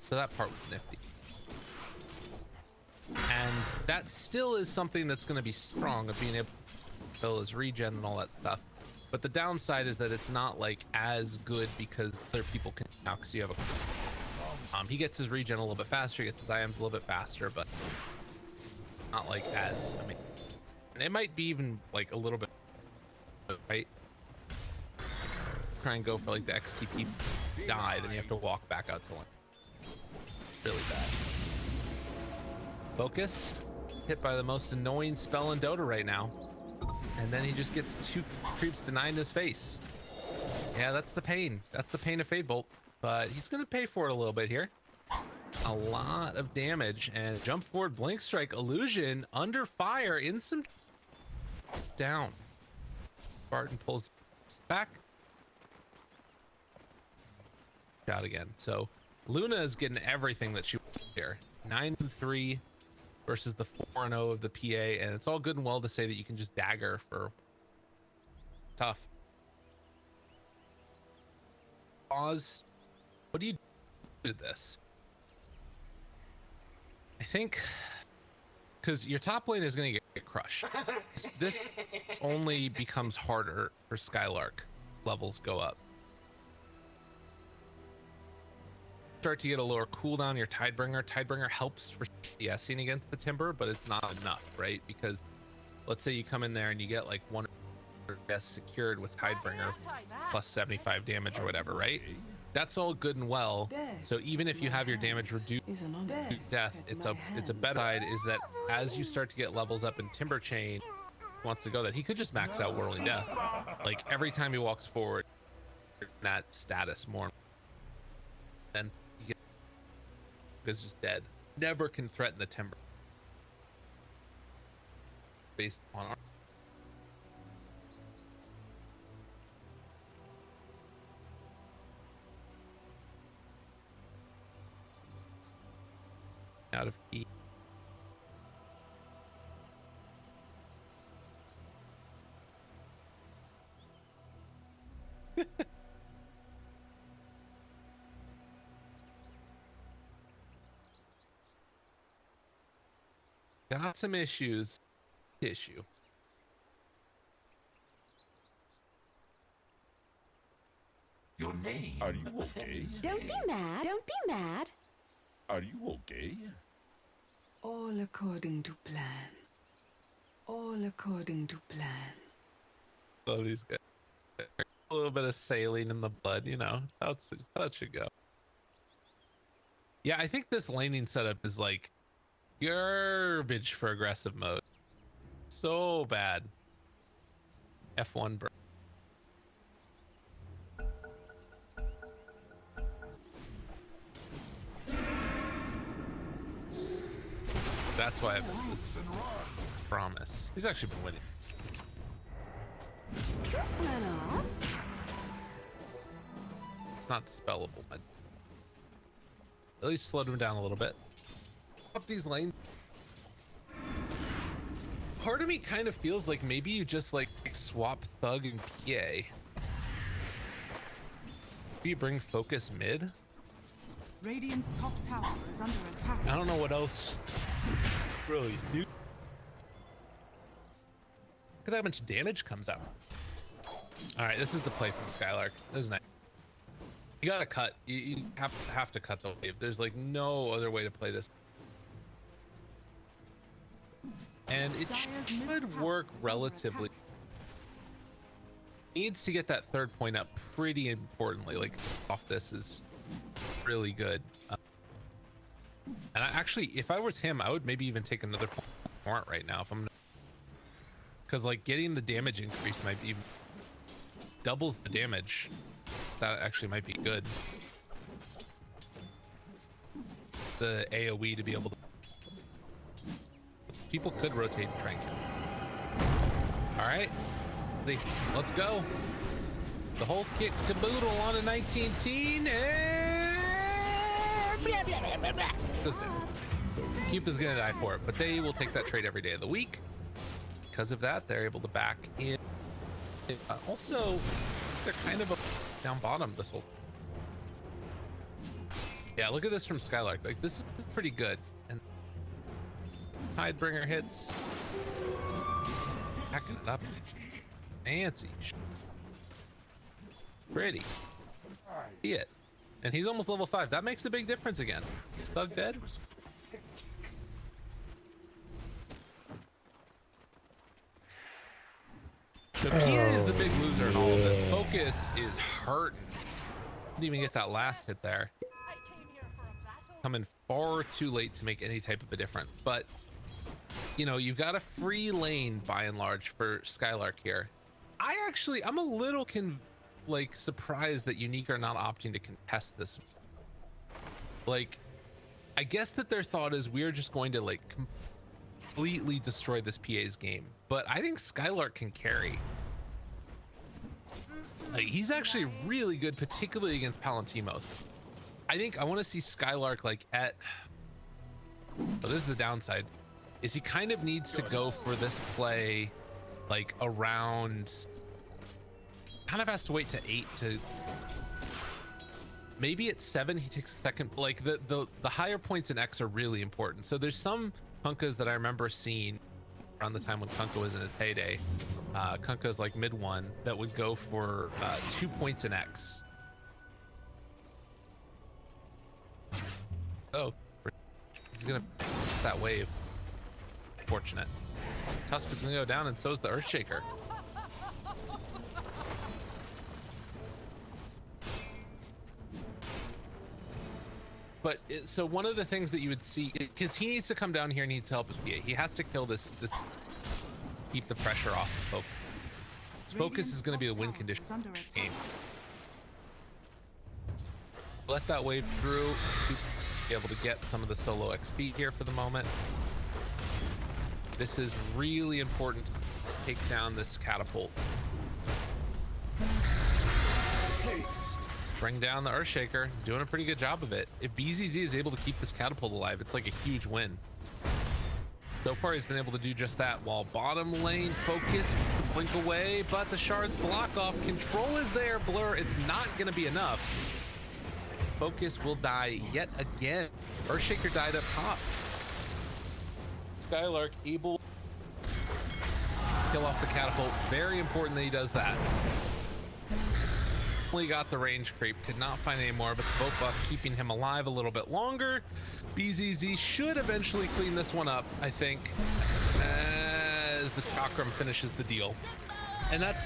So that part was nifty. And that still is something that's going to be strong of being able to fill his regen and all that stuff. But the downside is that it's not like as good because other people can now because you have a he gets his regen a little bit faster, he gets his IMs a little bit faster, but not like as, I mean, and it might be even like a little bit, right? Try and go for like the XTP die, then you have to walk back out to lane. Really bad. Focus, hit by the most annoying spell in Dota right now. And then he just gets 2 creeps denied in his face. Yeah, that's the pain. That's the pain of Fade Bolt. But he's going to pay for it a little bit here. A lot of damage. And jump forward, blink strike, illusion, under fire, in some down. Barton pulls back. Out again. So Luna is getting everything that she wants here. 9-3 versus the 4-0 of the PA, and it's all good and well to say that you can just dagger for tough. Oz, what do you do with this? I think because your top lane is going to get crushed. This only becomes harder for Skylark. Levels go up. Start to get a lower cooldown. Your Tidebringer helps for DSing against the Timber, but it's not enough, right? Because let's say you come in there and you get like 1 DS secured with Tidebringer plus 75 damage or whatever, right? That's all good and well. So even if you have your damage reduced to death, it's a better side is that as you start to get levels up in Timber Chain, wants to go that he could just max out Whirling Death. Like every time he walks forward, that status more, then is just dead. Never can threaten the Timber based on our out of E. Got some issues. Issue. Your name. Are you okay? Don't be mad. Don't be mad. Are you okay? All according to plan. All according to plan. Love these guys. A little bit of saline in the blood, you know. That's how it should go. Yeah, I think this laning setup is like garbage for aggressive mode. So bad. F1 bro. That's why I've been promise. He's actually been winning. It's not dispellable, but at least slowed him down a little bit. Up these lanes. Part of me kind of feels like maybe you just like swap Thug and PA. Maybe you bring Focus mid. Radiant's top tower is under attack. I don't know what else really do. Look at how much damage comes out. All right, this is the play from Skylark. This is nice. You gotta cut. You have to cut the wave. There's like no other way to play this. And it should work relatively. Needs to get that third point up pretty importantly. Like off this is really good. And I actually, if I was him, I would maybe even take another point right now if I'm, because like getting the damage increase might be doubles the damage. That actually might be good. The AoE to be able to. People could rotate and try and kill. All right, let's go. The whole kit caboodle on a 19-teen and blah, blah, blah, blah, blah. Goes down. Cube is gonna die for it, but they will take that trade every day of the week. Because of that, they're able to back in. Also, they're kind of down bottom this whole. Yeah, look at this from Skylark. Like this is pretty good. And Tidebringer hits. Backing it up. Fancy. Pretty. See it. And he's almost level 5. That makes a big difference again. Is Thug dead? So Kia is the big loser in all of this. Focus is hurting. Didn't even get that last hit there. Coming far too late to make any type of a difference. But you know, you've got a free lane by and large for Skylark here. I'm a little surprised that Unique are not opting to contest this. Like, I guess that their thought is we're just going to like completely destroy this PA's game, but I think Skylark can carry. Like, he's actually really good, particularly against Palantimos. I think I want to see Skylark like at, so this is the downside, is he kind of needs to go for this play like around, kind of has to wait to 8 to, maybe at 7 he takes second. Like the higher points in X are really important. So there's some Kunkas that I remember seeing around the time when Kunka was in his heyday, Kunka's like mid 1, that would go for 2 points in X. Oh, he's gonna that wave. Fortunate. Tusk is gonna go down, and so is the Earthshaker. But so one of the things that you would see, because he needs to come down here and needs help with PA. He has to kill this, keep the pressure off of Focus. Focus is going to be the win condition game. Let that wave through. Be able to get some of the solo XP here for the moment. This is really important to take down this catapult. Bring down the Earthshaker, doing a pretty good job of it. If BZZ is able to keep this catapult alive, it's like a huge win. So far, he's been able to do just that, while bottom lane Focus blink away, but the shards block off. Control is there, Blur. It's not going to be enough. Focus will die yet again. Earthshaker died up top. Skylark able to kill off the catapult. Very important that he does that. Only got the range creep, could not find any more, but the boat buff keeping him alive a little bit longer. BZZ should eventually clean this one up, I think, as the Chakram finishes the deal. And that's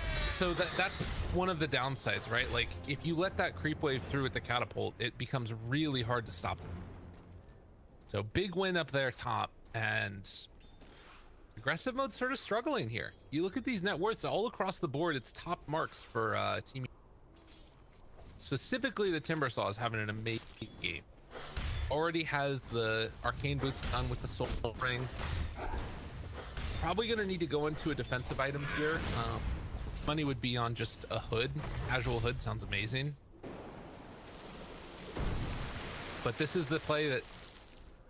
one of the downsides, right? Like, if you let that creep wave through with the catapult, it becomes really hard to stop them. So big win up there top, and aggressive mode sort of struggling here. You look at these net worths all across the board, it's top marks for Team. Specifically, the Timbersaw is having an amazing game. Already has the arcane boots done with the soul ring. Probably gonna need to go into a defensive item here. Money would be on just a hood. Casual hood sounds amazing. But this is the play that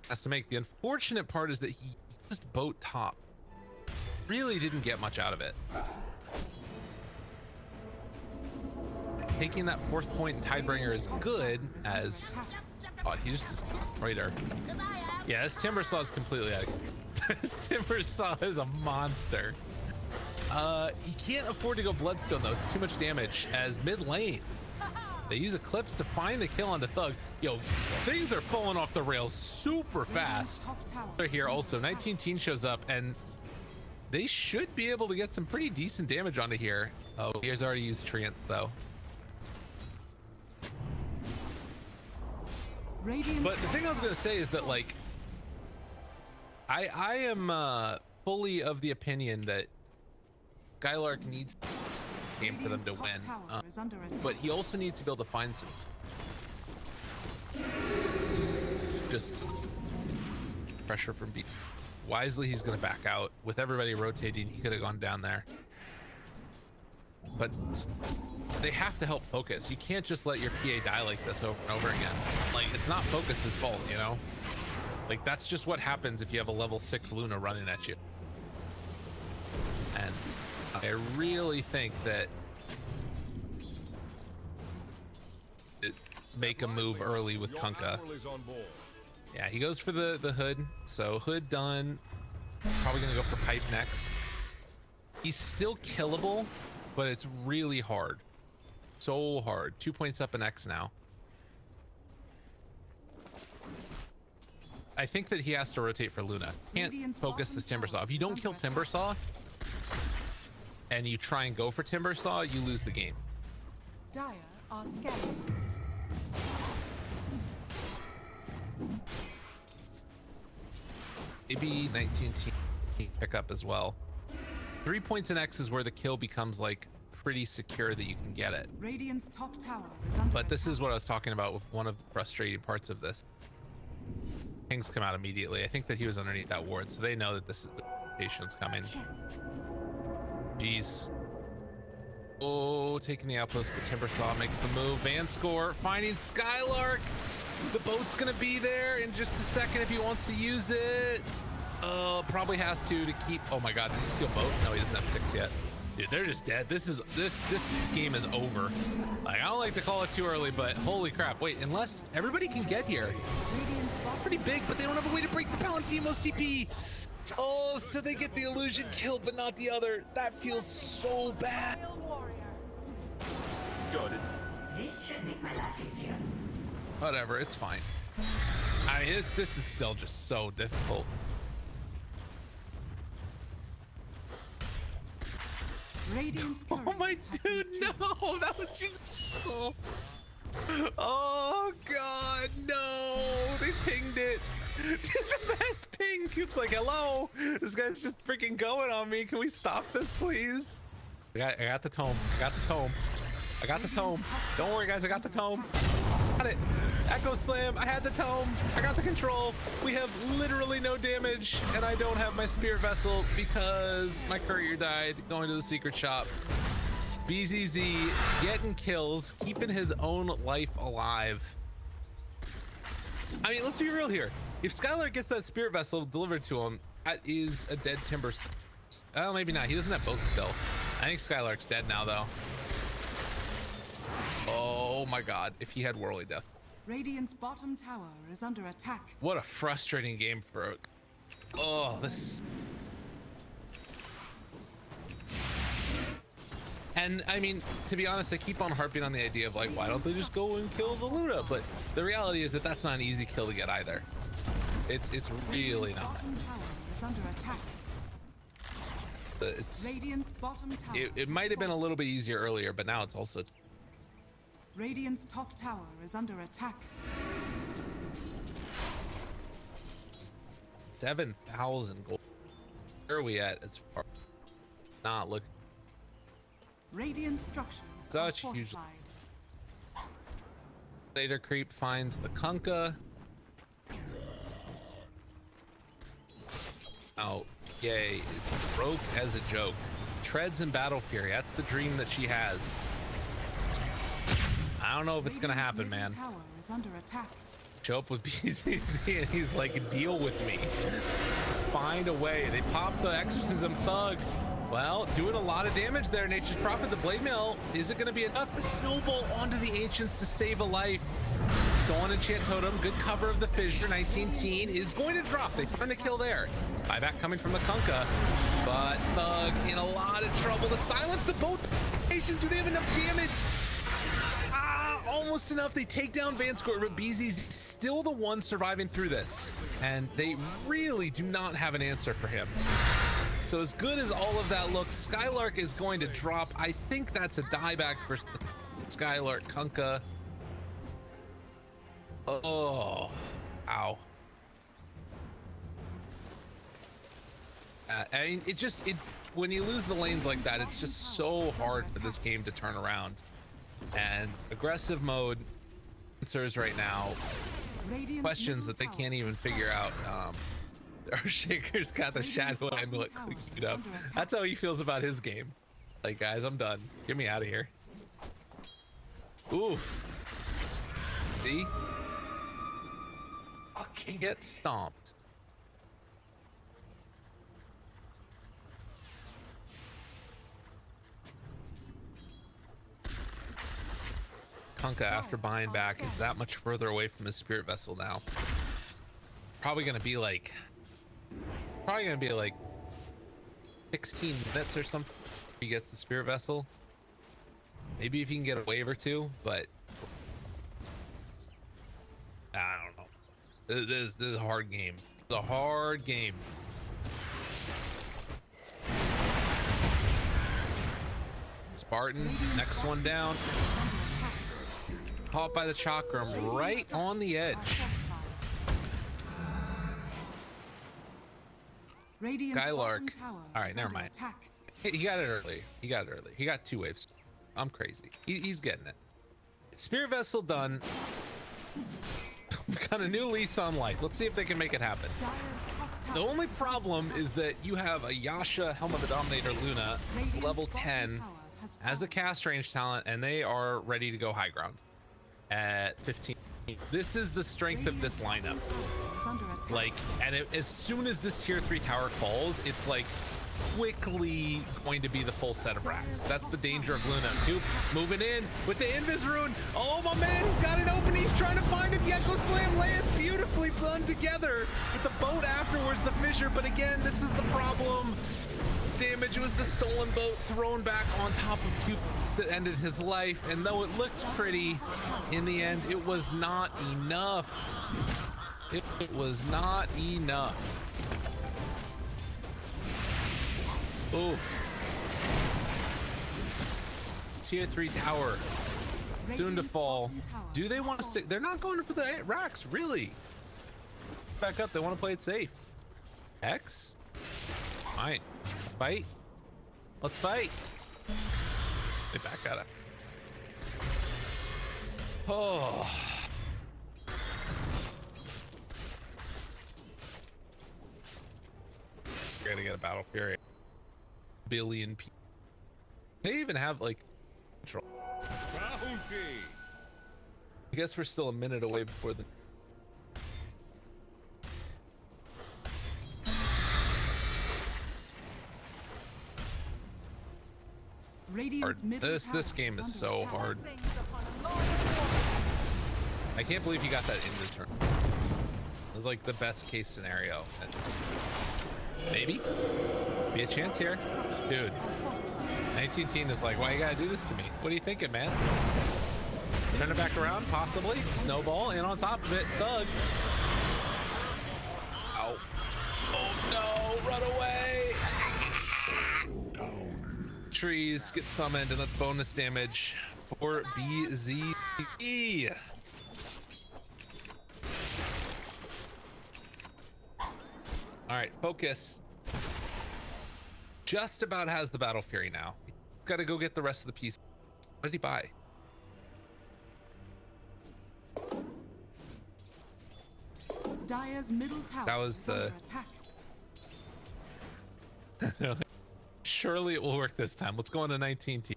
has to make. The unfortunate part is that he just boat top. Really didn't get much out of it. Taking that 4th point in Tidebringer is good, as he just destroyed her. Yeah, this Timbersaw is completely out of control. This Timbersaw is a monster. He can't afford to go Bloodstone though, it's too much damage. As mid lane, they use Eclipse to find the kill onto Thug. Yo, things are falling off the rails super fast. They're here also. 19 Teen shows up, and they should be able to get some pretty decent damage onto here. Oh, he has already used Treant though. But the thing I was gonna say is that, like, I am fully of the opinion that Skylark needs a game for them to win, but he also needs to be able to find some just pressure from B. Wisely, he's gonna back out. With everybody rotating, he could have gone down there, but they have to help Focus. You can't just let your PA die like this over and over again. Like, it's not Focus's fault, you know? Like, that's just what happens if you have a level 6 Luna running at you. And I really think that make a move early with Kunkka. Yeah, he goes for the hood. So hood done. Probably gonna go for pipe next. He's still killable, but it's really hard. So hard. 2 points up in X now. I think that he has to rotate for Luna. Can't focus this Timbersaw. If you don't kill Timbersaw and you try and go for Timbersaw, you lose the game. Dire are scanning. Maybe 19 team pickup as well. 3 points in X is where the kill becomes like pretty secure that you can get it. Radiant's top tower is under But this attack. is what I was talking about with one of the frustrating parts of this. Pings come out immediately. I think that he was underneath that ward, so they know that this is patient's coming. Jeez. Oh, taking the outpost, but Timbersaw makes the move. Van score, finding Skylark. The boat's gonna be there in just a second if he wants to use it. Probably has to keep. Oh my God, did you steal boat? No, he doesn't have 6 yet. Dude, they're just dead. This game is over. Like, I don't like to call it too early, but holy crap. Wait, unless everybody can get here. Pretty big, but they don't have a way to break the Palantino's TP. Oh, so they get the illusion kill, but not the other. That feels so bad. Got it. This should make my life easier. Whatever, it's fine. I mean, this is still just so difficult. Radiant's Oh courier my has dude, been killed. no, that was just so. Oh God, no! They pinged it. The best ping. Cube's like, hello. This guy's just freaking going on me. Can we stop this, please? I got the tome. I got the tome. I got the tome. Don't worry, guys. I got the tome. Got it. Echo Slam. I had the tome. I got the control. We have literally no damage, and I don't have my spirit vessel because my courier died going to the secret shop. BZZ getting kills, keeping his own life alive. I mean, let's be real here. If Skylar gets that spirit vessel delivered to him, that is a dead Timber. Oh, maybe not. He doesn't have both still. I think Skylark's dead now, though. Oh my God, if he had Whirly Death. Radiant's bottom tower is under attack. What a frustrating game for. Oh, this. And I mean, to be honest, I keep on harping on the idea of like, why don't they just go and kill the Luna? But the reality is that that's not an easy kill to get either. It's really Radiant's not. bottom tower is under attack. It's Radiant's bottom tower. it might have been a little bit easier earlier, but now it's also. Radiant's top tower is under attack. 7,000 gold. Where are we at as far? Not look. Radiant structures Such are huge- fortified. Later creep finds the Kunkka. Oh, yay. It's broke as a joke. Treads in Battle Fury. That's the dream that she has. I don't know if it's gonna Radiant's happen, middle man. tower is under attack. Show up with BCC and he's like, deal with me. Find a way. They pop the Exorcism Thug. Well, doing a lot of damage there. Nature's Prophet, the Blade Mail. Is it going to be enough to snowball onto the Ancients to save a life? Stolen Enchant Totem. Good cover of the Fissure. 19 teen is going to drop. They find the kill there. Buyback coming from the Kunkka. But Thug in a lot of trouble to silence the boat. Do they have enough damage? Almost enough. They take down Vanscore, but BZ's still the one surviving through this. And they really do not have an answer for him. So as good as all of that looks, Skylark is going to drop. I think that's a dieback for Skylark. Kunkka. Oh, ow. I mean, when you lose the lanes like that, it's just so hard for this game to turn around. And aggressive mode answers right now Radiant's questions middle that they tower can't even is figure out. Earthshaker's got the Shadow Amulet queued up. That's how he feels about his game. Like, guys, I'm done. Get me out of here. Oof. See? Get stomped. Kunkka, after buying back, is that much further away from his spirit vessel now. Probably gonna be like 16 minutes or something if he gets the spirit vessel. Maybe if he can get a wave or two, but I don't know. This is a hard game. It's a hard game. Spartan, next one down. Caught by the Chakram right on the edge. Radiant's bottom Skylark. tower All right, is never under mind. attack. He got it early. He got it early. He got 2 waves. I'm crazy. He's getting it. Spirit Vessel done. Got a new lease on life. Let's see if they can make it happen. Dire's top tower The only problem is that you have a Yasha, Helm of the Dominator, Luna, Radiant's level bottom 10, tower has as the fallen. cast range talent, and they are ready to go high ground at 15. This is the strength of this lineup. Radiant's bottom tower is under attack. Like, and as soon as this tier 3 tower falls, it's like quickly going to be the full set of racks. That's the danger of Luna. Duke moving in with the Invis rune. Oh, my man, he's got it open. He's trying to find it. Gecko Slam lands beautifully done together with the boat afterwards, the fissure. But again, this is the problem. Damage was the stolen boat thrown back on top of Cupid that ended his life. And though it looked pretty, in the end, it was not enough. It was not enough. Oh. Tier 3 tower. Soon to fall. Do they want to stick? They're not going for the racks, really. Back up. They want to play it safe. X? Fine. Fight. Let's fight. They back at it. Oh. We're gonna get a Battle Fury. Billion people. They even have like control. Bounty. I guess we're still a minute away before the Radiant's middle this tower game is under so attack. hard. I can't believe he got that in this turn. It was like the best case scenario. Maybe be a chance here, dude. 19 teen is like, why you gotta do this to me? What are you thinking, man? Turn it back around, possibly. Snowball, and on top of it, Thug. Ow. Oh no, run away. Trees get summoned, and that's bonus damage for BZE. All right, focus. Just about has the Battle Fury now. Got to go get the rest of the pieces. What did he buy? Dire's middle tower That was is the- under attack. Surely it will work this time. Let's go on to 19T.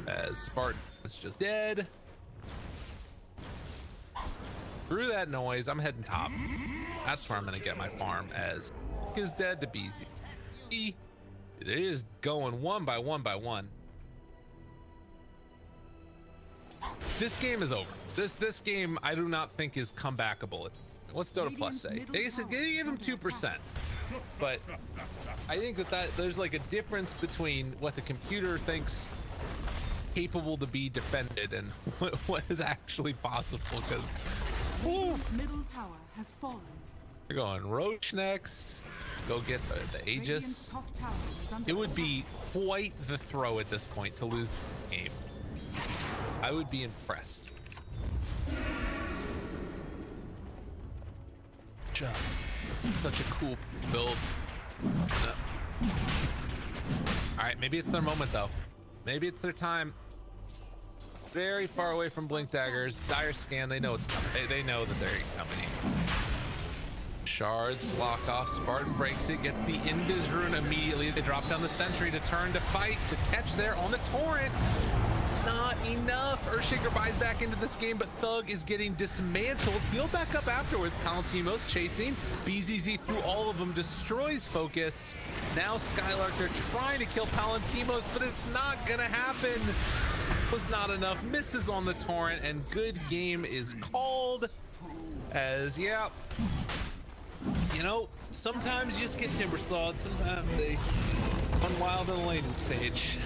As Spartan is just dead. Through that noise, I'm heading top. That's where I'm gonna get my farm, as is dead to BZ. It is going one by one by one. This game is over. This game I do not think is comebackable. What's Dota Plus say? They gave him 2%, but I think that there's like a difference between what the computer thinks capable to be defended and what is actually possible. Because Radiant's middle tower has fallen. you're going Roach next. Go get the Radiant's Aegis. top tower is under It would attack. be quite the throw at this point to lose the game. I would be impressed. Such a cool build. No. All right, maybe it's their moment though. Maybe it's their time. Very far away from Blink Daggers. Dire Scan, they know it's coming. They know that they're coming in. Shards block off. Spartan breaks it, gets the Invis rune immediately. They drop down the sentry to turn to fight, to catch there on the torrent. Not enough. Earthshaker buys back into this game, but Thug is getting dismantled. He'll back up afterwards. Palantimos chasing. BZZ through all of them, destroys Focus. Now Skylark, they're trying to kill Palantimos, but it's not gonna happen. Was not enough. Misses on the torrent, and good game is called. As, yeah, you know, sometimes you just get Timbersawed. Sometimes they run wild in the laning stage.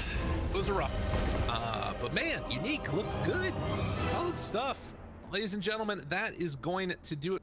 It was a rough one. But man, Unique looked good. Solid stuff. Ladies and gentlemen, that is going to do it.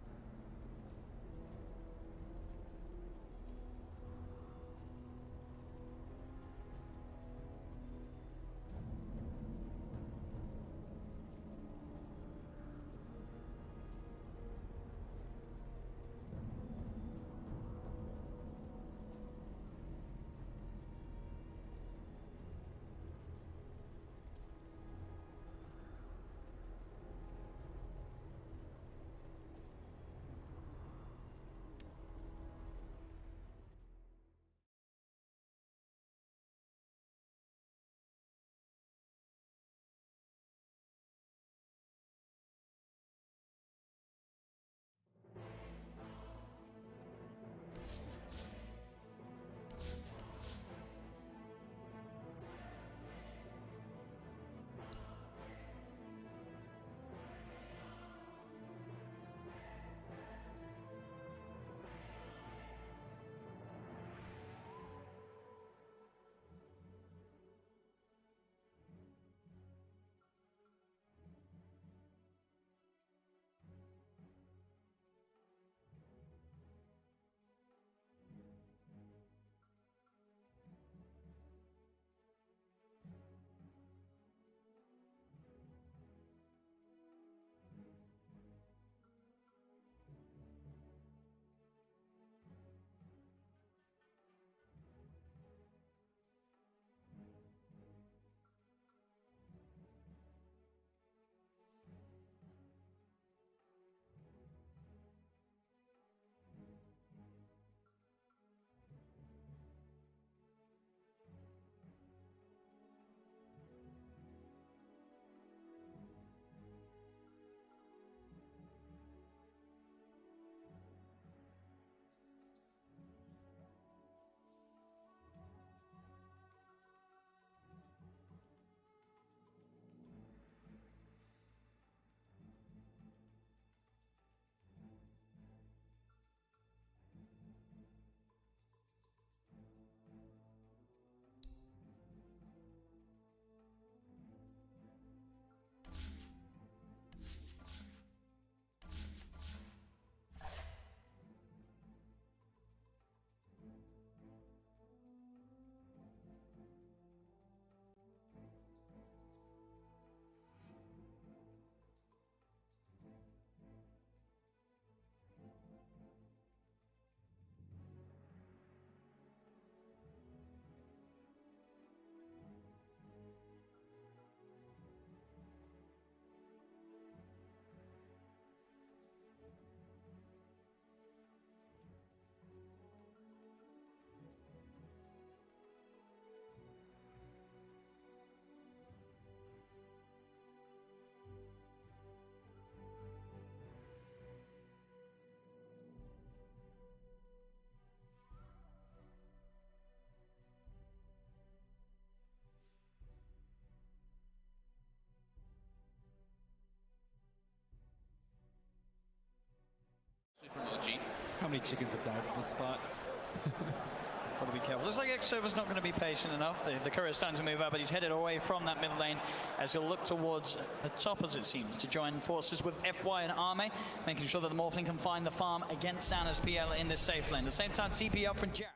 many chickens have died at this spot? Got to be careful. Looks like Xnova's not going to be patient enough. The courier's starting to move out, but he's headed away from that mid lane as he'll look towards the top, as it seems, to join forces with FY and Arme, making sure that the Morphling can find the farm against Anna's PL in this safe lane. At the same time, TP up from Jack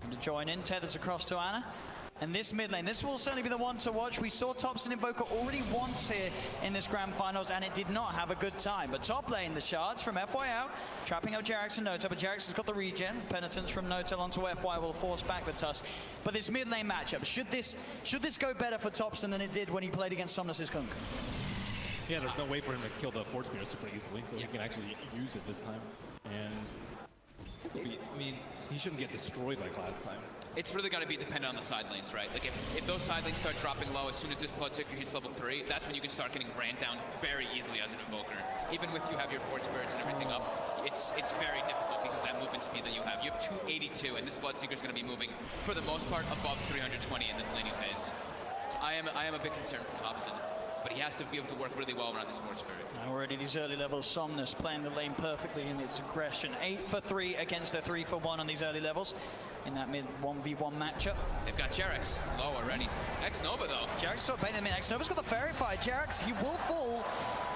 to join in, tethers across to Anna. And this mid lane, this will certainly be the one to watch. We saw Topson Invoker already once here in this grand finals, and it did not have a good time. But top lane, the shards from FY out, trapping up Jerax and Notel, but Jerax has got the regen. Penitence from Notel onto FY will force back the Tusk. But this mid lane matchup, should this go better for Topson than it did when he played against Somnus' Kunkka? Yeah, there's no way for him to kill the Fort Spear super easily, so he can actually use it this time. And I mean, he shouldn't get destroyed like last time. It's really going to be dependent on the side lanes, right? Like if those side lanes start dropping low as soon as this Bloodseeker hits level 3, that's when you can start getting ran down very easily as an Invoker. Even with you have your Fort Spirits and everything up, it's very difficult because of that movement speed that you have. You have 282, and this Bloodseeker is going to be moving, for the most part, above 320 in this laning phase. I am a bit concerned for Topson, but he has to be able to work really well around this Fort Spirit. Already these early levels, Somnus playing the lane perfectly in its aggression. 8 for 3 against the 3 for 1 on these early levels in that mid 1v1 matchup. They've got Jerax low already. Xnova though. Jerax sort of baiting them in. Xnova's got the Fairy Fire. Jerax, he will fall,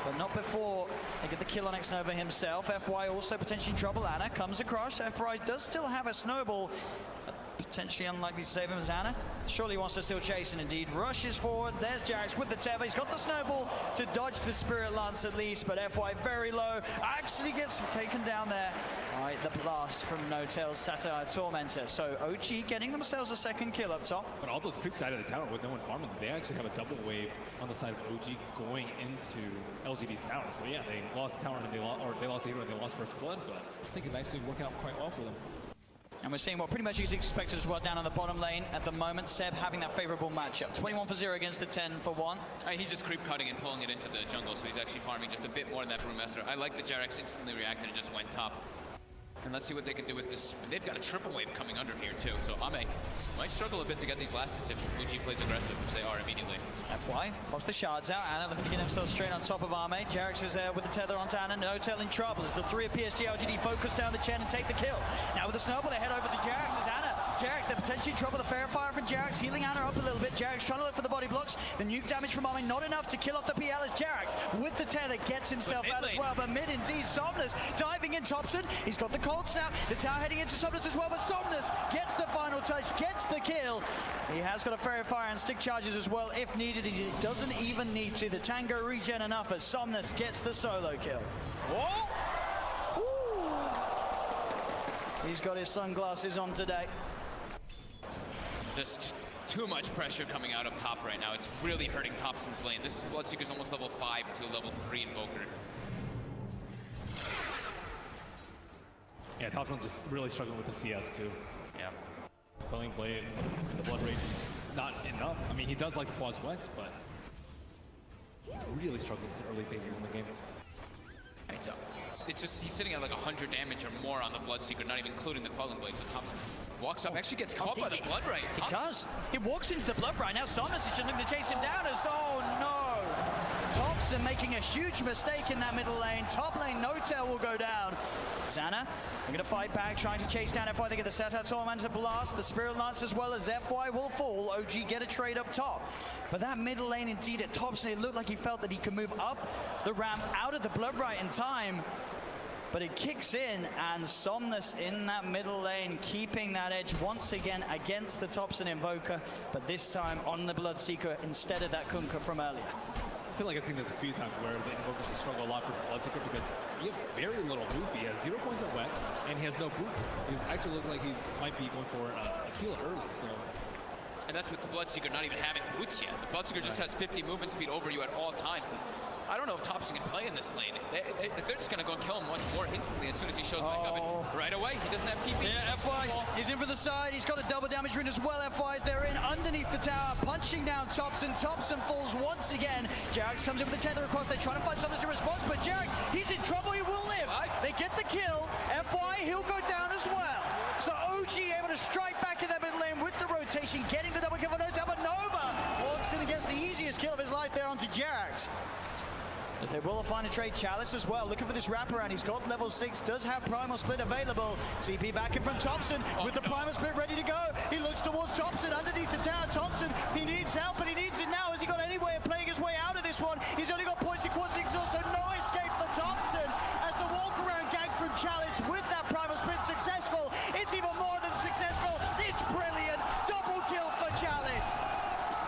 but not before they get the kill on Xnova himself. FY also potentially trouble Anna. Comes across. FY does still have a snowball. Potentially unlikely to save him as Anna surely wants to still chase, and indeed rushes forward. There's Jerax with the tether. He's got the snowball to dodge the Spirit Lance at least, but FY very low. Actually gets taken down there. All right, the blast from Notel's Satire Tormentor. So OG getting themselves a second kill up top. But all those creeps out of the tower with no one farming, they actually have a double wave on the side of OG going into LGD's tower. So yeah, they lost tower and they lost the hero and they lost first blood, but I think it's actually working out quite well for them. And we're seeing what pretty much is expected as well down on the bottom lane at the moment. Seb having that favorable matchup. 21 for 0 against the 10 for 1. He's just creep cutting and pulling it into the jungle, so he's actually farming just a bit more than that Brewmaster. I like that Jerax instantly reacted and just went top. And let's see what they can do with this. They've got a triple wave coming under here too, so Ame might struggle a bit to get these last hits if Uji plays aggressive, which they are immediately. FY pops the shards out. Anna looking to get himself straight on top of Ame. Jerax is there with the tether onto Anna. Notel in trouble as the 3 of PSG LGD focus down the chain and take the kill. Now with the snowball, they head over to Jerax as Anna. Jerax, they're potentially in trouble. The Fair Fire from Jerax, healing Anna up a little bit. Jerax trying to look for the body blocks. The nuke damage from Ame, not enough to kill off the PL as Jerax with the tether gets himself out as well. But mid indeed, Somnus diving in Topson. He's got the cold snap. The tower heading into Somnus as well, but Somnus gets the final touch, gets the kill. He has got a Fairy Fire and stick charges as well if needed. He doesn't even need to. The Tango regen enough as Somnus gets the solo kill. Whoa! Ooh. He's got his sunglasses on today. Just too much pressure coming out up top right now. It's really hurting Topson's lane. This Bloodseeker's almost level 5 to a level 3 Invoker. Yeah, Topson's just really struggling with the CS too. Yeah. Quelling Blade and the Blood Rage is not enough. I mean, he does like the pause wets, but really struggling with the early phases in the game. It's just, he's sitting at like 100 damage or more on the Bloodseeker, not even including the Quelling Blade. So Topson walks up, actually gets caught by the Blood Right. He does. He walks into the Blood Right. Now Somnus is just looking to chase him down as, oh no! Topson making a huge mistake in that middle lane. Top lane, Notel will go down. Xana, they're gonna fight back, trying to chase down FY. They get the Satire Tormentor blast, the Spirit Lance as well as FY will fall. OG get a trade up top. But that middle lane indeed at Topson, it looked like he felt that he could move up the ramp out of the Blood Right in time. But it kicks in, and Somnus in that middle lane, keeping that edge once again against the Topson Invoker, but this time on the Bloodseeker instead of that Kunkka from earlier. I feel like I've seen this a few times where the Invokers just struggle a lot versus Bloodseeker because he has very little boost. He has 0 points at Wex, and he has no boost. He's actually looking like he might be going for a kill early, so. And that's with the Bloodseeker not even having boots yet. The Bloodseeker just has 50 movement speed over you at all times. And I don't know if Topson can play in this lane. They're just gonna go kill him once more instantly as soon as he shows back up. And right away, he doesn't have TP. Yeah, FY is in for the side. He's got a double damage ring as well. FY is there in underneath the tower, punching down Topson. Topson falls once again. Jerax comes in with the tether across. They're trying to find something to respond, but Jerax, he's in trouble. He will live. They get the kill. FY, he'll go down as well. So OG able to strike back in that mid lane with the rotation, getting the double kill for Notel, but Nova walks in and gets the easiest kill of his life there onto Jerax. As They will find a trade Chalice as well. Looking for this wraparound. He's got level 6, does have Primal Split available. CP back in from Thompson with the Primal Split ready to go. He looks towards Thompson underneath the tower. Thompson, he needs help, but he needs it now. Has he got any way of playing his way out of this one? He's only got points equals exhaust, so no escape for Thompson. As the walk around gang from Chalice with that Primal Split successful. It's even more than successful. It's brilliant. Double kill for Chalice.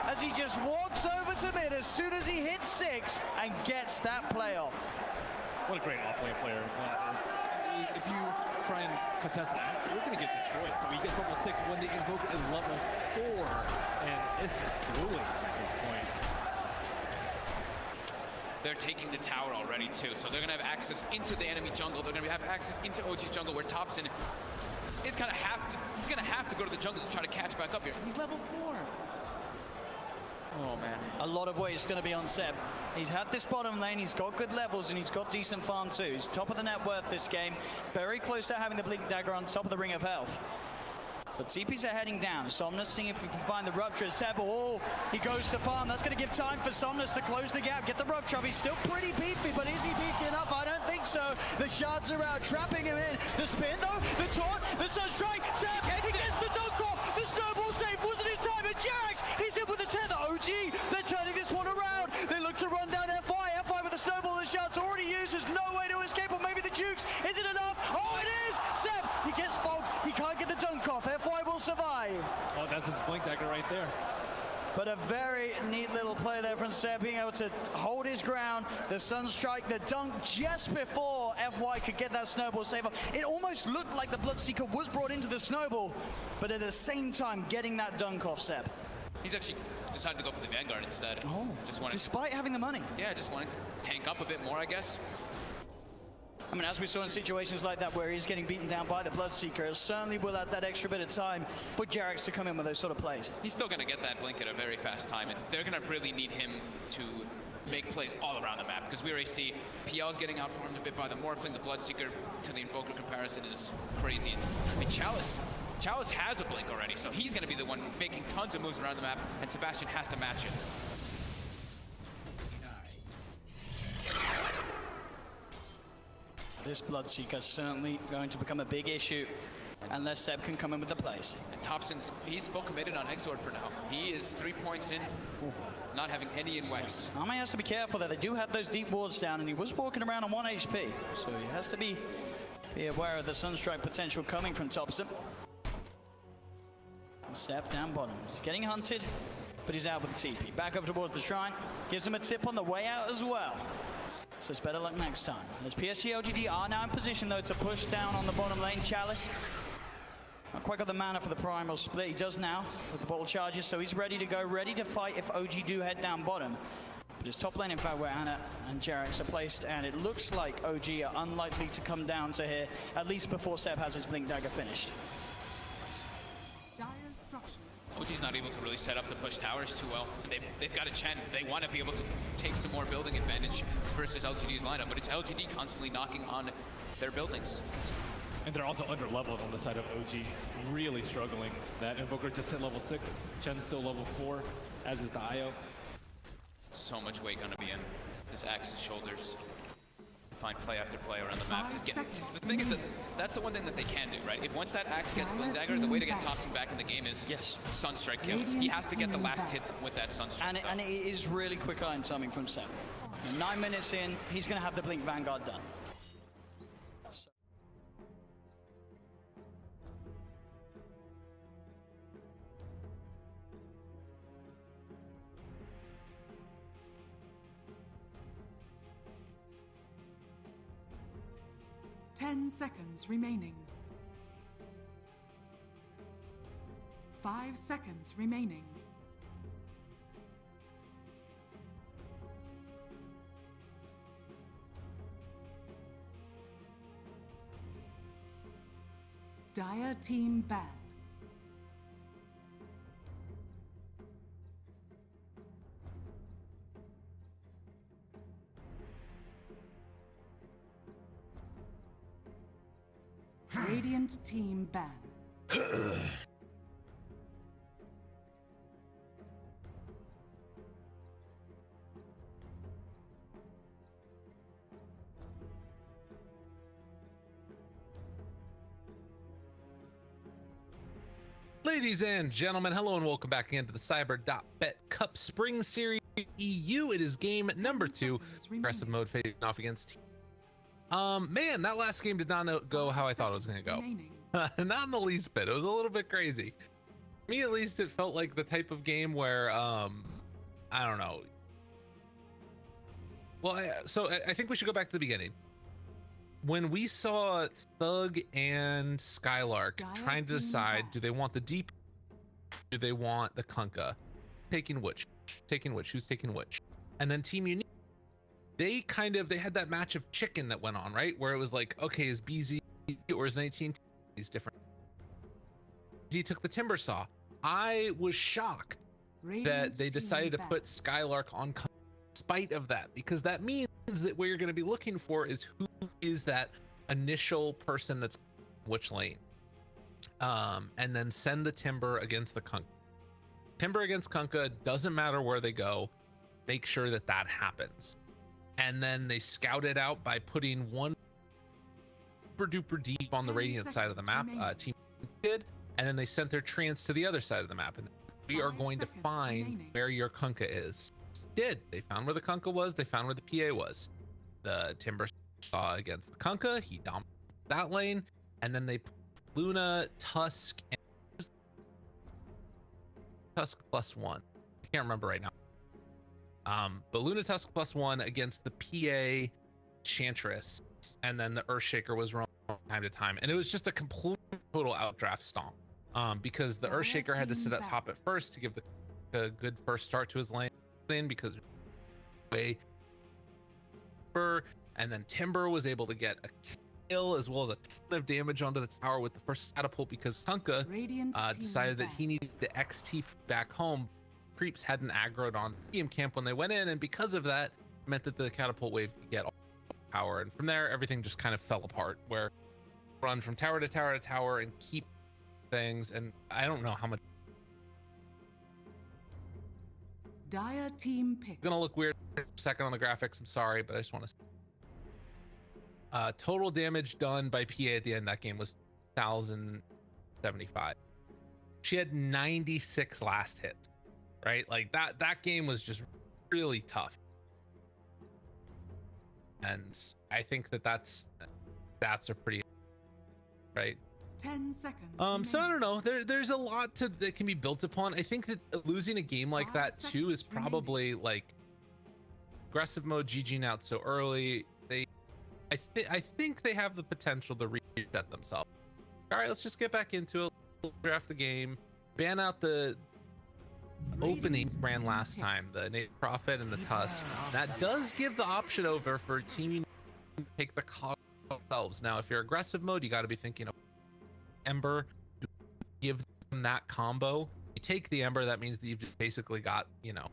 As he just walks over to mid as soon as he hits 6 and gets that playoff. What a great off-lane player that is. If you try and contest the axe, you're going to get destroyed. So he gets level 6 when the Invoker is level 4. And it's just grueling at this point. They're taking the tower already too, so they're going to have access into the enemy jungle. They're going to have access into OG's jungle, where Thompson is going to have to go to the jungle to try to catch back up here. He's level 4. Oh man. A lot of weight is going to be on Seb. He's had this bottom lane, he's got good levels, and he's got decent farm too. He's top of the net worth this game, very close to having the Blink Dagger on top of the Ring of Health. But TPs are heading down. Somnus seeing if we can find the Rupture. Seb, oh, he goes to farm. That's going to give time for Somnus to close the gap, get the Rupture. He's still pretty beefy, but is he beefy enough? I don't think so. The shards are out, trapping him in. The spin though, the taunt, the Sunstrike. Seb, he gets the dunk off. The snowball save wasn't in time. And Jerax, he's in with the tether. OG, they're turning this one around. They look to run down FI. FI with the snowball. The shards already used. There's no way to escape, or maybe the Jukes. Is it enough? Oh, it is. Seb, he gets fogged. He can't get the dunk off. FI will survive. Oh, that's his Blink Dagger right there. But a very neat little play there from Seb, being able to hold his ground. The Sunstrike, the dunk just before FY could get that snowball save off. It almost looked like the Bloodseeker was brought into the snowball, but at the same time getting that dunk off Seb. He's actually decided to go for the Vanguard instead. Oh, despite having the money. Yeah, just wanting to tank up a bit more, I guess. I mean, as we saw in situations like that where he's getting beaten down by the Bloodseeker, it certainly will add that extra bit of time for Jerax to come in with those sort of plays. He's still going to get that blink at a very fast time, and they're going to really need him to make plays all around the map, because we already see PL's getting outformed a bit by the Morphling. The Bloodseeker to the Invoker comparison is crazy. And Chalice has a blink already, so he's going to be the one making tons of moves around the map, and Sebastian has to match it. This Bloodseeker is certainly going to become a big issue unless Seb can come in with the plays. And Thompson's, he's full committed on Exord for now. He is 3 points in, not having any in Wex. Arme has to be careful there. They do have those deep wards down, and he was walking around on 1 HP, so he has to be aware of the Sunstrike potential coming from Thompson. And Seb down bottom. He's getting hunted, but he's out with the TP. Back over towards the shrine. Gives him a tip on the way out as well. So it's better luck next time. As PSG LGD are now in position though to push down on the bottom lane. Chalice not quite got the mana for the primal split. He does now with the bottle charges, so he's ready to go, ready to fight if OG do head down bottom. But his top lane, in fact, where Anna and Jerax are placed, and it looks like OG are unlikely to come down to here, at least before Seb has his Blink Dagger finished. Dire structures. OG's not able to really set up to push towers too well. And they've got a Chen. They want to be able to take some more building advantage versus LGD's lineup, but it's LGD constantly knocking on their buildings. And they're also under-leveled on the side of OG, really struggling. That Invoker just hit level 6, Chen's still level 4, as is the IO. So much weight gonna be in his Axe's shoulders. Find play after play around the map. The thing is that that's the one thing that they can do, right? If once that Axe gets Blink Dagger, the way to get Thompson back in the game is Sunstrike kills. He has to get the last hits with that Sunstrike. And it is really quick iron timing from Seb. 9 minutes in, he's going to have the Blink Vanguard done. So. Ten seconds remaining. 5 seconds remaining. Dire team ban. Radiant team ban. Ladies and gentlemen, hello and welcome back into the Cyber.bet Cup Spring Series EU. It is game number 2, aggressive mode facing off against man, that last game did not go how I thought it was going to go. Not in the least bit. It was a little bit crazy. Me, at least, it felt like the type of game where I don't know. Well, I think we should go back to the beginning. When we saw Thug and Skylark trying to decide, do they want the deep, do they want the Kunkka, taking which, who's taking which, and then Team Unique, they had that match of chicken that went on, right, where it was like, okay, is BZ or is 19 is different. Z took the Timber Saw. I was shocked that they decided to put Skylark on Kunkka in spite of that, because that means that what you're going to be looking for is who is that initial person that's which lane, and then send the Timber against the Kunkka. Timber against Kunkka, doesn't matter where they go, make sure that that happens. And then they scout it out by putting one super duper deep on the Radiant side of the map, Team did, and then they sent their Treants to the other side of the map, and we are going to find where your Kunkka is. They found where the Kunkka was, they found where the PA was. The Timber saw against the Kunkka, he dominated that lane, and then they put Luna, Tusk, and Tusk +1. I can't remember right now. But Luna Tusk +1 against the PA Chantress, and then the Earthshaker was run from time to time, and it was just a complete total outdraft stomp. Because the Earthshaker had to sit up top at first to give the good first start to his lane, because way, and then Timber was able to get a kill as well as a ton of damage onto the tower with the first catapult, because Kunkka decided that he needed to XT back home. Creeps hadn't aggroed on medium camp when they went in, and because of that, it meant that the catapult wave could get all power, and from there everything just kind of fell apart, where run from tower to tower to tower and keep things. And I don't know how much Dire team pick. gonna look weird for a second on the graphics, I'm sorry, but I just want to total damage done by PA at the end of that game was 1,075. She had 96 last hits, right? Like that game was just really tough, and I think that's a pretty right. 10 seconds. So I don't know. There's a lot that can be built upon. I think that losing a game like that too is probably like aggressive mode GGing out so early. I think they have the potential to reset themselves. All right, let's just get back into it. We'll draft the game, ban out the opening ran last time, the Native Prophet and the Tusk. That does give the option over for teaming to take the call themselves. Now, if you're aggressive mode, you got to be thinking of Ember, give them that combo. You take the Ember, that means that you've just basically got, you know,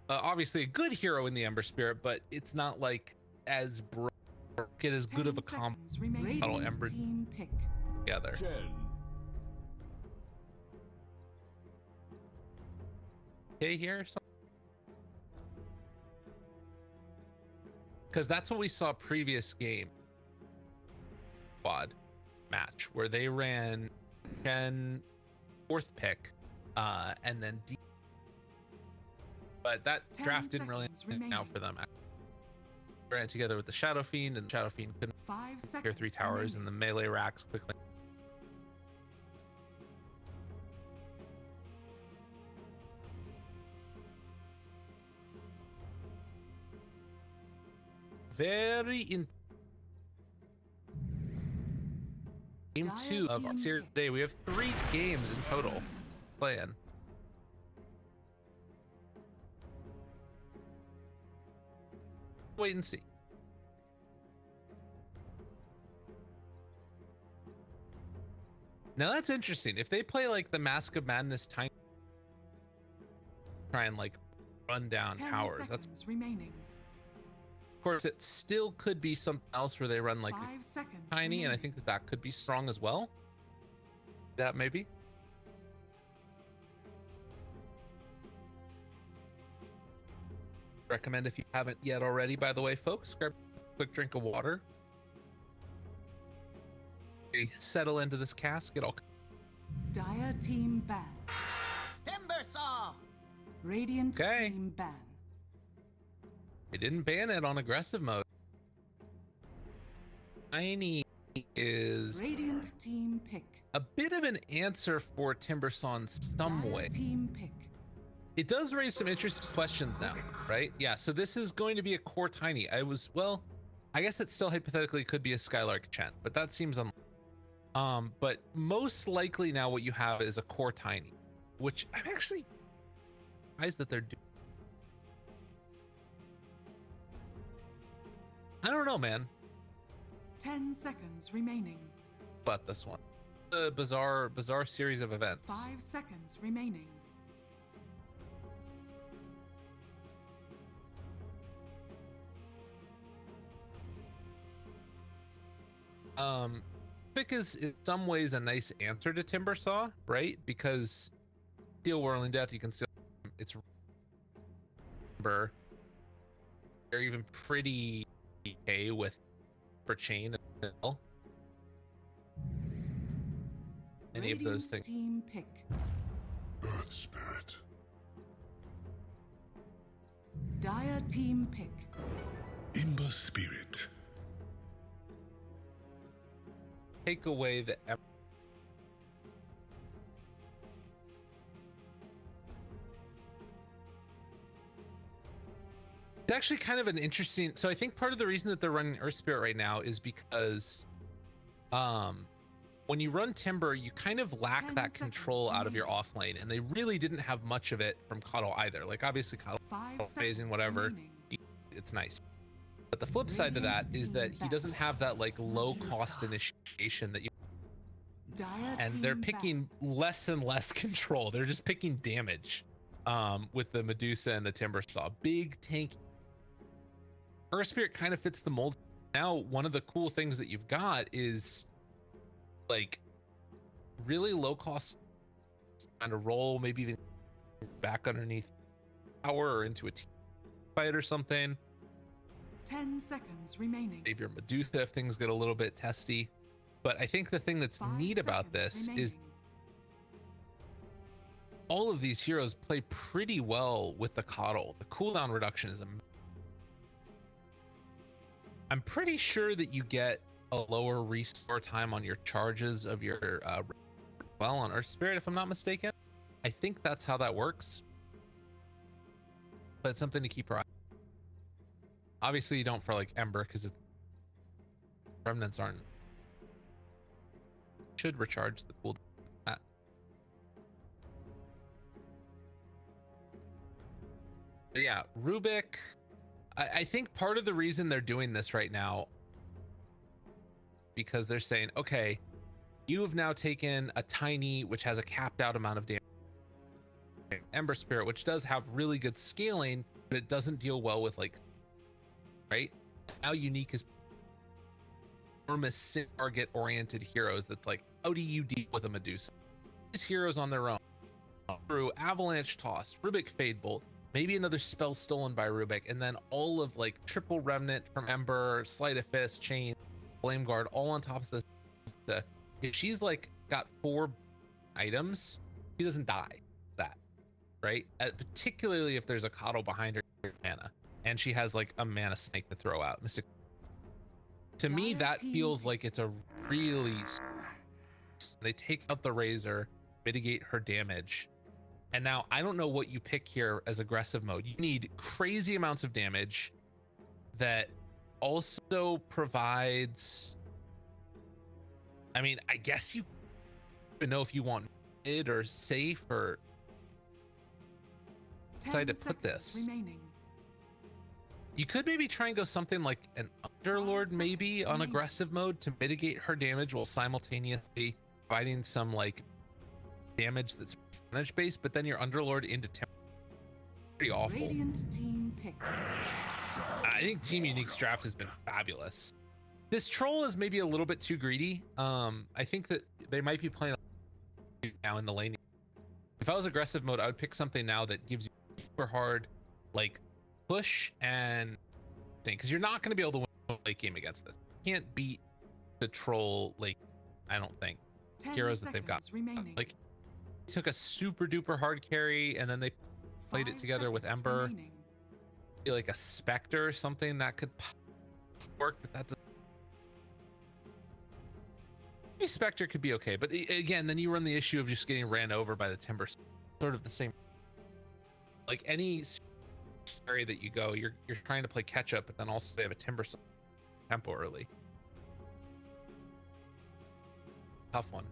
obviously a good hero in the Ember Spirit, but it's not like as get as good of a combo Ember together. 10, Okay, here, because that's what we saw previous game quad match, where they ran 10 4th pick and then D, but that draft didn't really out for them. Ran it together with the Shadow Fiend, and Shadow Fiend couldn't clear 3 towers, and the melee racks quickly. Very in game 2 of our series today. We have 3 games in total playing. Wait and see. Now that's interesting. If they play like the Mask of Madness time, try and like run down towers. That's remaining. Of course, it still could be something else where they run like tiny, and I think that could be strong as well. That maybe. Recommend, if you haven't yet already, by the way, folks, grab a quick drink of water. Settle into this cast, get all Dire team ban. Timber saw. Radiant Okay. team ban. They didn't ban it on aggressive mode. Tiny is Radiant team pick. a bit of an answer for Timbersaw in some Dire way. team pick. It does raise some interesting questions now, right? Yeah, so this is going to be a core Tiny. Well, I guess it still hypothetically could be a Skylark Chen, but that seems unlikely. But most likely now what you have is a core Tiny, which I'm actually surprised that they're doing. I don't know, man. 10 seconds remaining. But this one, a bizarre series of events. 5 seconds remaining. Pick is in some ways a nice answer to Timbersaw, right? Because Steel Whirling Death, you can still it's Timber. They're even pretty okay with for chain as well. Any of those things. Team pick. Earth Spirit. Dire team pick. Ember Spirit. Take away the it's actually kind of an interesting, so I think part of the reason that they're running Earth Spirit right now is because when you run Timber, you kind of lack 10 that seconds control out of your remaining. off lane, and they really didn't have much of it from Coddle either. Like obviously Coddle 5 phasing, seconds whatever, remaining. it's nice. But the flip side to that is that he doesn't have that like low cost initiation that you, Dire and they're team picking less and less control. They're just picking damage with the Medusa and the Timbersaw. Big tank. Earth Spirit kind of fits the mold. Now, one of the cool things that you've got is like really low cost kind of roll, maybe even back underneath tower or into a team fight or something. 10 seconds remaining. Save your Medusa if things get a little bit testy. But I think the thing that's 5 neat about seconds this is remaining. all of these heroes play pretty well with the Coddle. The cooldown reduction is amazing. I'm pretty sure that you get a lower restore time on your charges of your well on Earth Spirit, if I'm not mistaken. I think that's how that works. But it's something to keep your eye. Obviously you don't for like Ember because it's remnants aren't should recharge the cooldown. But yeah, Rubik. I think part of the reason they're doing this right now because they're saying, okay, you have now taken a Tiny, which has a capped out amount of damage, Ember Spirit, which does have really good scaling, but it doesn't deal well with like, right? Now Unique is enormous target oriented heroes. That's like, how do you deal with a Medusa? These heroes on their own through Avalanche Toss, Rubik Fade Bolt, maybe another spell stolen by Rubik, and then all of like triple Remnant from Ember, Sleight of Fist, Chain, Flame Guard, all on top of the if she's like got 4 items, she doesn't die that, right? Particularly if there's a Coddle behind her mana and she has like a mana snake to throw out. Mystic. To me, that feels like it's a really, they take out the Razor, mitigate her damage. And now I don't know what you pick here as aggressive mode. You need crazy amounts of damage that also provides, I mean, I guess you don't know if you want mid or safe or decide to put this. Remaining. You could maybe try and go something like an Underlord maybe on aggressive mode to mitigate her damage while simultaneously providing some like damage that's percentage based, but then your Underlord into temp pretty awful. Radiant team pick. I think Team Unique's draft has been fabulous. This troll is maybe a little bit too greedy. I think that they might be playing now in the lane. If I was aggressive mode, I would pick something now that gives you super hard like push and thing, because you're not going to be able to win a late game against this. You can't beat the troll like, I don't think. 10 heroes that they've got. seconds remaining. Like, they took a super duper hard carry and then they played it 5 together with seconds Ember. remaining. Like a Spectre or something that could work, but that doesn't. Maybe Spectre could be okay, but again, then you run the issue of just getting ran over by the Timber. Sort of the same. Like any area that you go, you're trying to play catch up, but then also they have a Timber tempo early. Tough one.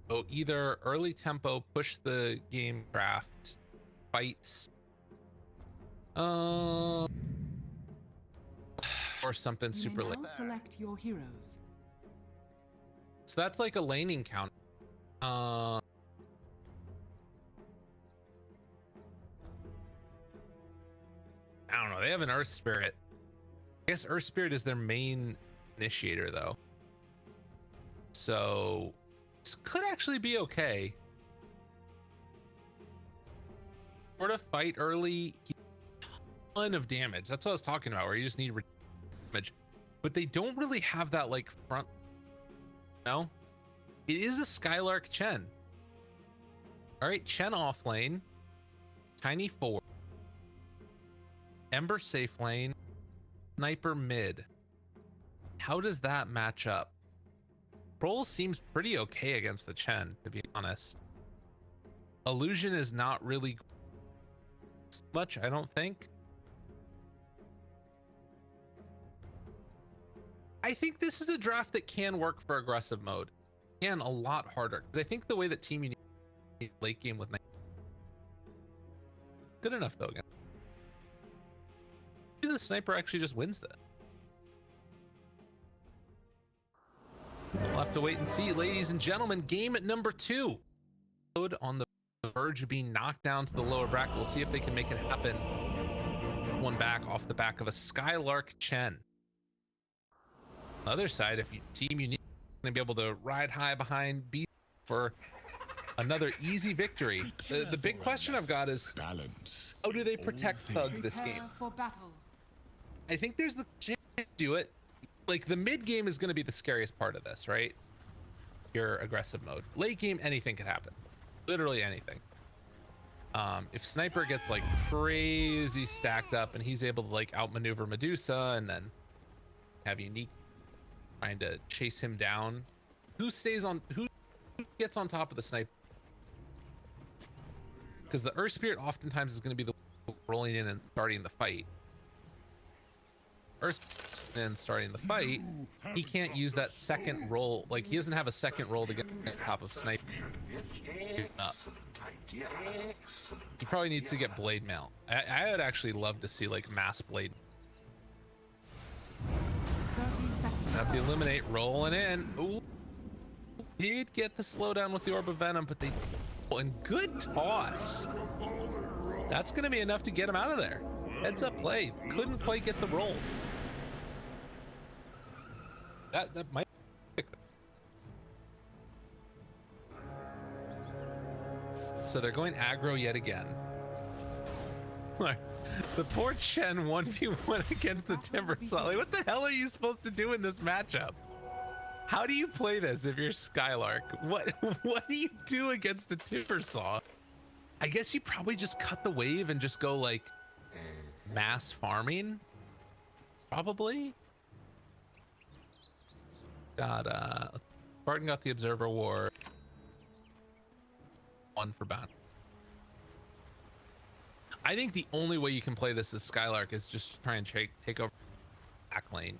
So either early tempo, push the game draft, fights, or something super You may late. now select your heroes. So that's like a laning count. I don't know. They have an Earth Spirit. I guess Earth Spirit is their main initiator, though. So this could actually be okay. Sort of fight early. Ton of damage. That's what I was talking about, where you just need damage. But they don't really have that like front. No, it is a Skylark Chen. All right, Chen off lane. Tiny 4. Ember safe lane. Sniper mid. How does that match up? Troll seems pretty okay against the Chen, to be honest. Illusion is not really much, I don't think. I think this is a draft that can work for aggressive mode. And a lot harder. Because I think the way that Team Unique late game with good enough though again. Maybe the sniper actually just wins that. We'll have to wait and see, ladies and gentlemen. Game at number 2. On the verge of being knocked down to the lower bracket. We'll see if they can make it happen. One back off the back of a Skylark Chen. On the other side, if you Team Unique going to be able to ride high behind B for another easy victory. The big question I've got is, how do they protect Thug this game? For battle. I think there's the chance to do it. Like the mid game is going to be the scariest part of this, right? Your aggressive mode. Late game, anything could happen. Literally anything. If Sniper gets like crazy stacked up and he's able to like outmaneuver Medusa and then have Unique trying to chase him down, who gets on top of the Sniper? Because the Earth Spirit oftentimes is going to be the one rolling in and starting the fight. Earth and starting the fight, he can't use that second roll. Like he doesn't have a second roll to get on top of Sniper. He probably needs to get Blade Mail. I would actually love to see like mass Blade. 30 seconds. That's the eliminate rolling in. Ooh, did get the slowdown with the Orb of Venom, but they and good toss. That's gonna be enough to get him out of there. Heads up play. Couldn't quite get the roll. That might. So they're going aggro yet again. The poor Chen 1v1 against the Timbersaw. Like, what the hell are you supposed to do in this matchup? How do you play this if you're Skylark? What do you do against a Timbersaw? I guess you probably just cut the wave and just go like mass farming. Probably. Got Spartan got the Observer War. 1 for bound. I think the only way you can play this as Skylark is just try and take over back lane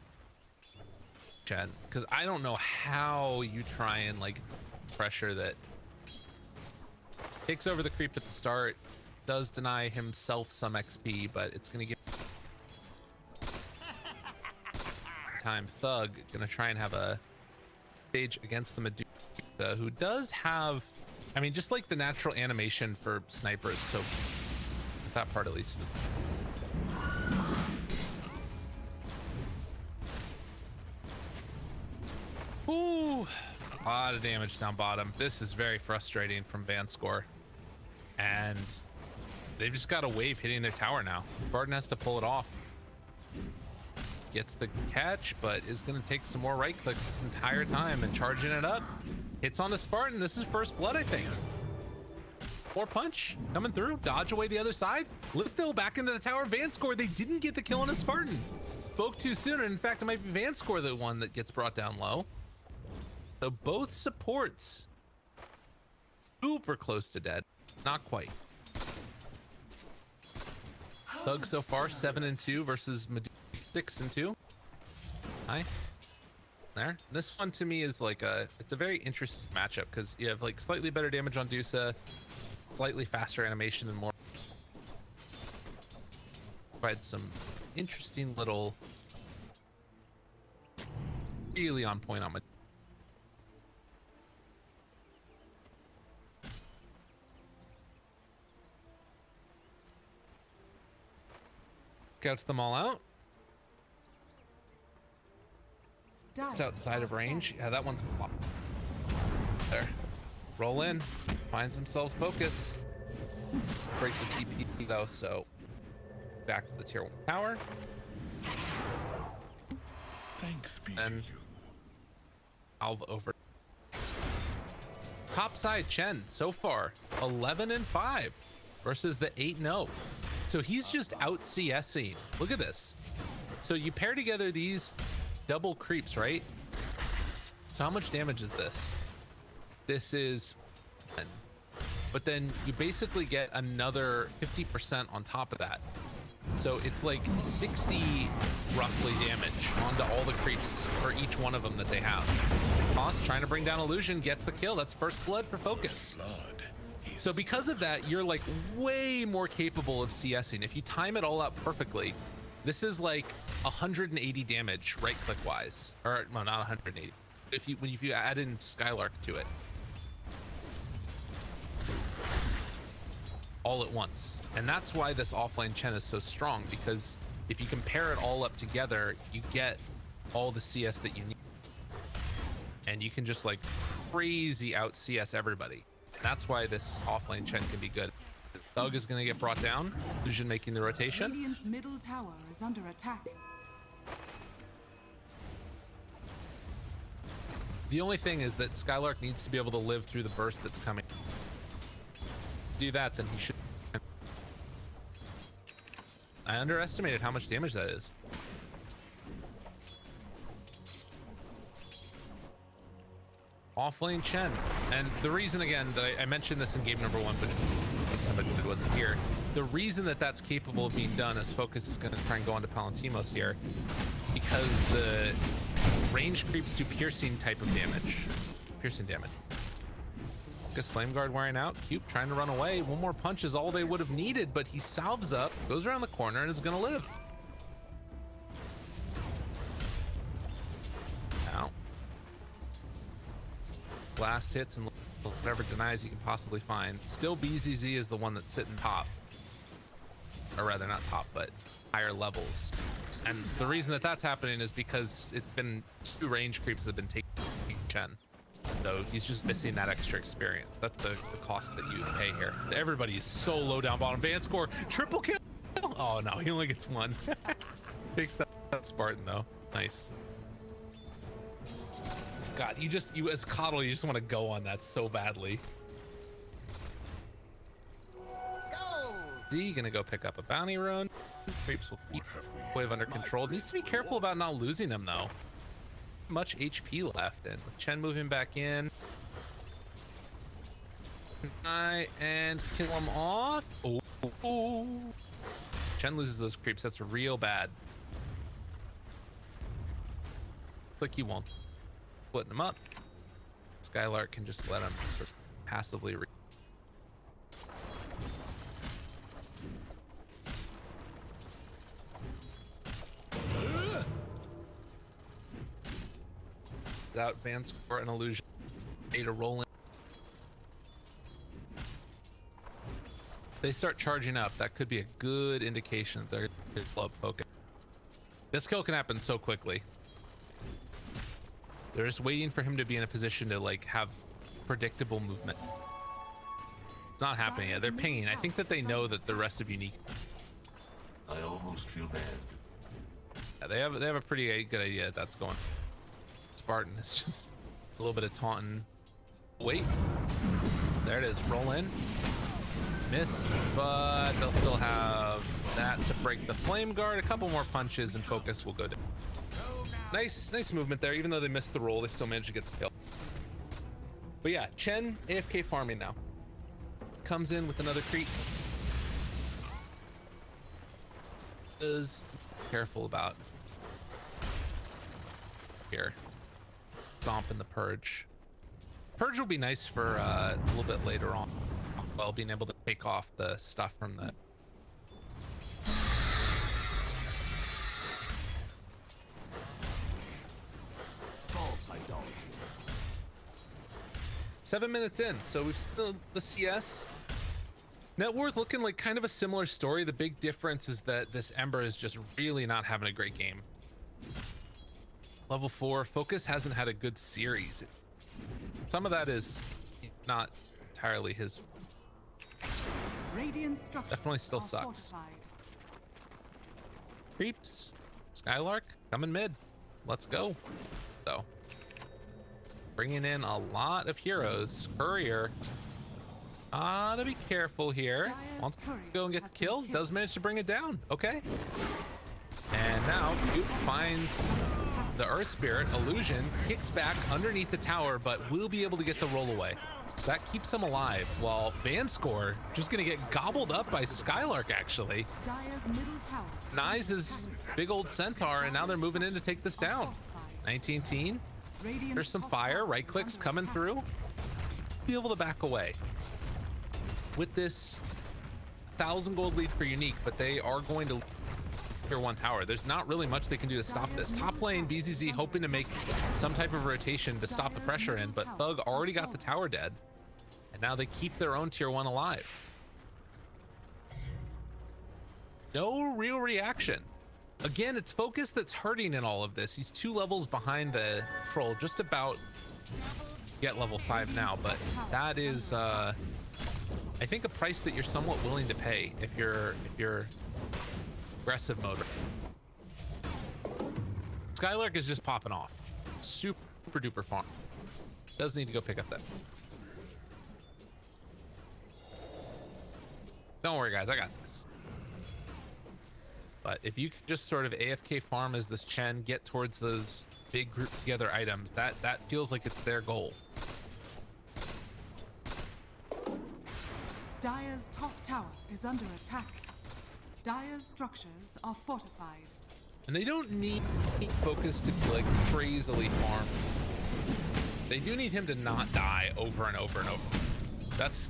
Chen, because I don't know how you try and like pressure that takes over the creep at the start, does deny himself some XP, but it's gonna give time. Thug gonna try and have a stage against the Medusa, who does have, I mean, just like the natural animation for snipers, so that part at least. Ooh, a lot of damage down bottom. This is very frustrating from Vanscore, and they've just got a wave hitting their tower now. Spartan has to pull it off. Gets the catch, but is going to take some more right clicks this entire time and charging it up. Hits on the Spartan. This is first blood, I think. More punch coming through. Dodge away the other side. Lifthill back into the tower. Vanscore, they didn't get the kill on a Spartan. Spoke too soon, and in fact, it might be Vanscore the one that gets brought down low. So both supports super close to dead. Not quite. Thug so far 7-2 versus Medusa 6-2. Hi. There. This one to me is like it's a very interesting matchup because you have like slightly better damage on Dusa, slightly faster animation and more. Provide some interesting little, really on point on my. Scouts them all out. It's outside of range. Yeah, that one's there. Roll in, finds themselves focus. Break the TP though, so back to the tier 1 tower. Thanks be And to you. Alv over. Top side Chen so far 11-5 versus the 8-0. So he's just out CSing. Look at this. So you pair together these double creeps, right? So how much damage is this? This is 10. But then you basically get another 50% on top of that. So it's like 60 roughly damage onto all the creeps for each one of them that they have. Toss trying to bring down Illusion, gets the kill. That's first blood for Focus. So because of that, you're like way more capable of CSing. If you time it all up perfectly, this is like 180 damage right click wise, or well, not 180. If you add in Skylark to it, all at once. And that's why this offlane Chen is so strong, because if you compare it all up together, you get all the CS that you need, and you can just like crazy out CS everybody. That's why this offlane Chen can be good. Thug is going to get brought down. Illusion making the rotation. Radiant's middle tower is under attack. The only thing is that Skylark needs to be able to live through the burst that's coming. Do that, then he should. I underestimated how much damage that is. Offlane Chen. And the reason, again, that I mentioned this in game number 1, but somebody that wasn't here, the reason that that's capable of being done is Focus is going to try and go onto Palantimos here, because the range creeps do piercing type of damage. Piercing damage. Focus Flame Guard wearing out. Cube trying to run away. One more punch is all they would have needed, but he salves up, goes around the corner, and is going to live. Now. Blast hits and whatever denies you can possibly find. Still BZZ is the one that's sitting top. Or rather, not top, but higher levels. And the reason that that's happening is because it's been 2 range creeps that have been taking Chen. So he's just missing that extra experience. That's the cost that you pay here. Everybody is so low down bottom. Vanscore, triple kill. Oh no, he only gets 1. Takes that Spartan though. Nice. God, you as Coddle, you just want to go on that so badly. Go! D gonna go pick up a bounty rune. Creeps will keep wave under control. Needs to be careful about not losing them though. Much HP left, and Chen moving back in. And kill him off. Oh. Chen loses those creeps. That's real bad. Like he won't. Splitting them up. Skylark can just let him sort of passively out Vanscore and Illusion. To roll in. They start charging up. That could be a good indication that they're going to club focus. This kill can happen so quickly. They're just waiting for him to be in a position to like have predictable movement. It's not happening yet. They're pinging. I think that they know that the rest of Unique. I almost feel bad. Yeah, they have a pretty good idea that that's going. Spartan is just a little bit of taunting. Wait, there it is. Roll in. Missed, but they'll still have that to break the flame guard. A couple more punches and focus will go down. Nice movement there. Even though they missed the roll, they still managed to get the kill. But yeah, Chen AFK farming now. Comes in with another creep. Is careful about here. Stomping the purge. Purge will be nice for a little bit later on. Well, being able to take off the stuff from the. False idolatry. 7 minutes in, so we've still the CS. Net worth looking like kind of a similar story. The big difference is that this Ember is just really not having a great game. Level 4, Focus hasn't had a good series. Some of that is not entirely his. Radiant structures Definitely still are sucks. fortified. Creeps, Skylark coming mid. Let's go. So bringing in a lot of heroes. Courier. To be careful here. Wants to go and get killed. Does manage to bring it down. Okay. And now Duke finds the Earth Spirit. Illusion kicks back underneath the tower, but will be able to get the roll away. So that keeps him alive, while Vanscore just gonna get gobbled up by Skylark actually. Dire's middle tower. Nyes is big old centaur, and now they're moving in to take this down. 19 teen. There's some fire. Right clicks coming through. Be able to back away. With this 1,000 gold lead for Unique, but they are going to tier 1 tower. There's not really much they can do to stop this. Top lane, BZZ hoping to make some type of rotation to stop the pressure in, but Thug already got the tower dead, and now they keep their own tier 1 alive. No real reaction. Again, it's Focus that's hurting in all of this. He's 2 levels behind the troll, just about get level 5 now, but that is I think a price that you're somewhat willing to pay if you're aggressive mode. Skylark is just popping off. Super duper farm. Does need to go pick up that. Don't worry guys, I got this. But if you could just sort of AFK farm as this Chen, get towards those big group together items, that feels like it's their goal. Dire's top tower is under attack. Dire's structures are fortified. And they don't need Focus to like crazily farm. They do need him to not die over and over and over. That's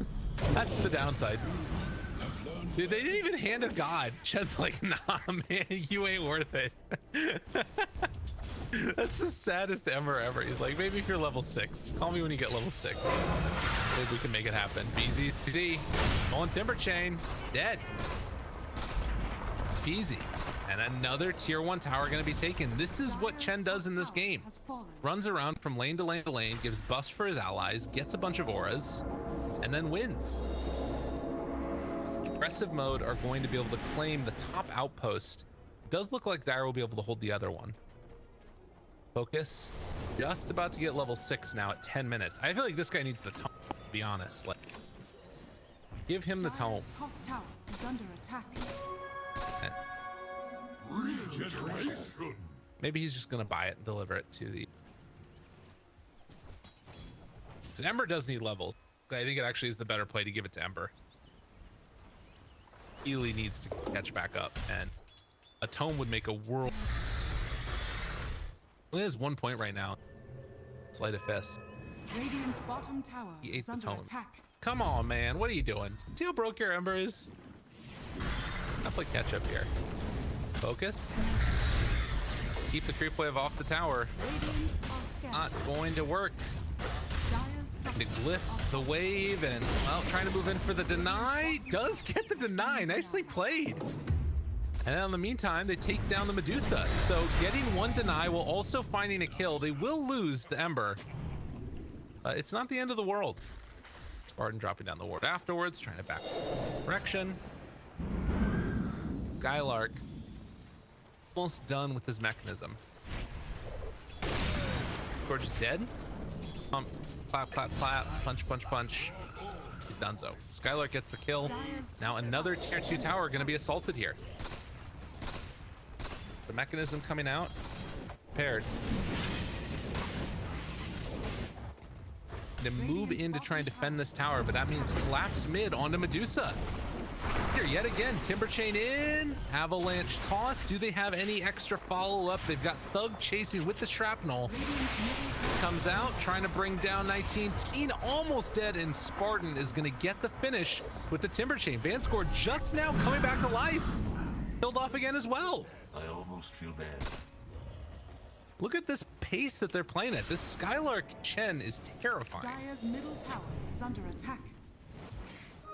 the downside. Dude, they didn't even hand a god. Chen's like, nah, man, you ain't worth it. That's the saddest Ember ever. He's like, maybe if you're level 6, call me when you get level 6. Maybe we can make it happen. BZZ, going Timber Chain, dead. Easy. And another tier 1 tower gonna be taken. This is what Chen does in this game. Runs around from lane to lane to lane, gives buffs for his allies, gets a bunch of auras, and then wins. Aggressive mode are going to be able to claim the top outpost. Does look like Dire will be able to hold the other one. Focus, just about to get level 6 now at 10 minutes. I feel like this guy needs the tome, to be honest. Like, give him the tome. Top tower is under attack. Regeneration. Maybe he's just gonna buy it and deliver it to the. Ember does need levels. I think it actually is the better play to give it to Ember. Ely needs to catch back up, and a tome would make a world. He has 1 point right now. Sleight of fist. Radiant's bottom tower He ate is the under tome. attack. Come on, man. What are you doing? See how broke your Ember is? I'll play catch up here. Focus. Keep the creep wave off the tower. Radiant are scared. Not going to work. Dire's To structures glyph the wave and, well, trying to move in for the deny. Does get the deny. Nicely played. And then in the meantime, they take down the Medusa. So getting 1 deny while also finding a kill. They will lose the Ember. It's not the end of the world. Spartan dropping down the ward afterwards, trying to back direction. Skylark almost done with his mechanism. Gorge is dead. Clap, clap, clap, punch, punch, punch. He's donezo. Skylark gets the kill. Now another tier 2 tower going to be assaulted here. The mechanism coming out. Prepared. To move in to try and defend this tower, but that means collapse mid onto Medusa. Here yet again, Timber Chain in, Avalanche toss. Do they have any extra follow-up? They've got Thug chasing with the shrapnel. Comes out, trying to bring down 19. Teen almost dead, and Spartan is gonna get the finish with the Timber Chain. Vanscore just now coming back to life. Killed off again as well. I almost feel bad. Look at this pace that they're playing at. This Skylark Chen is terrifying. Dire's middle tower is under attack.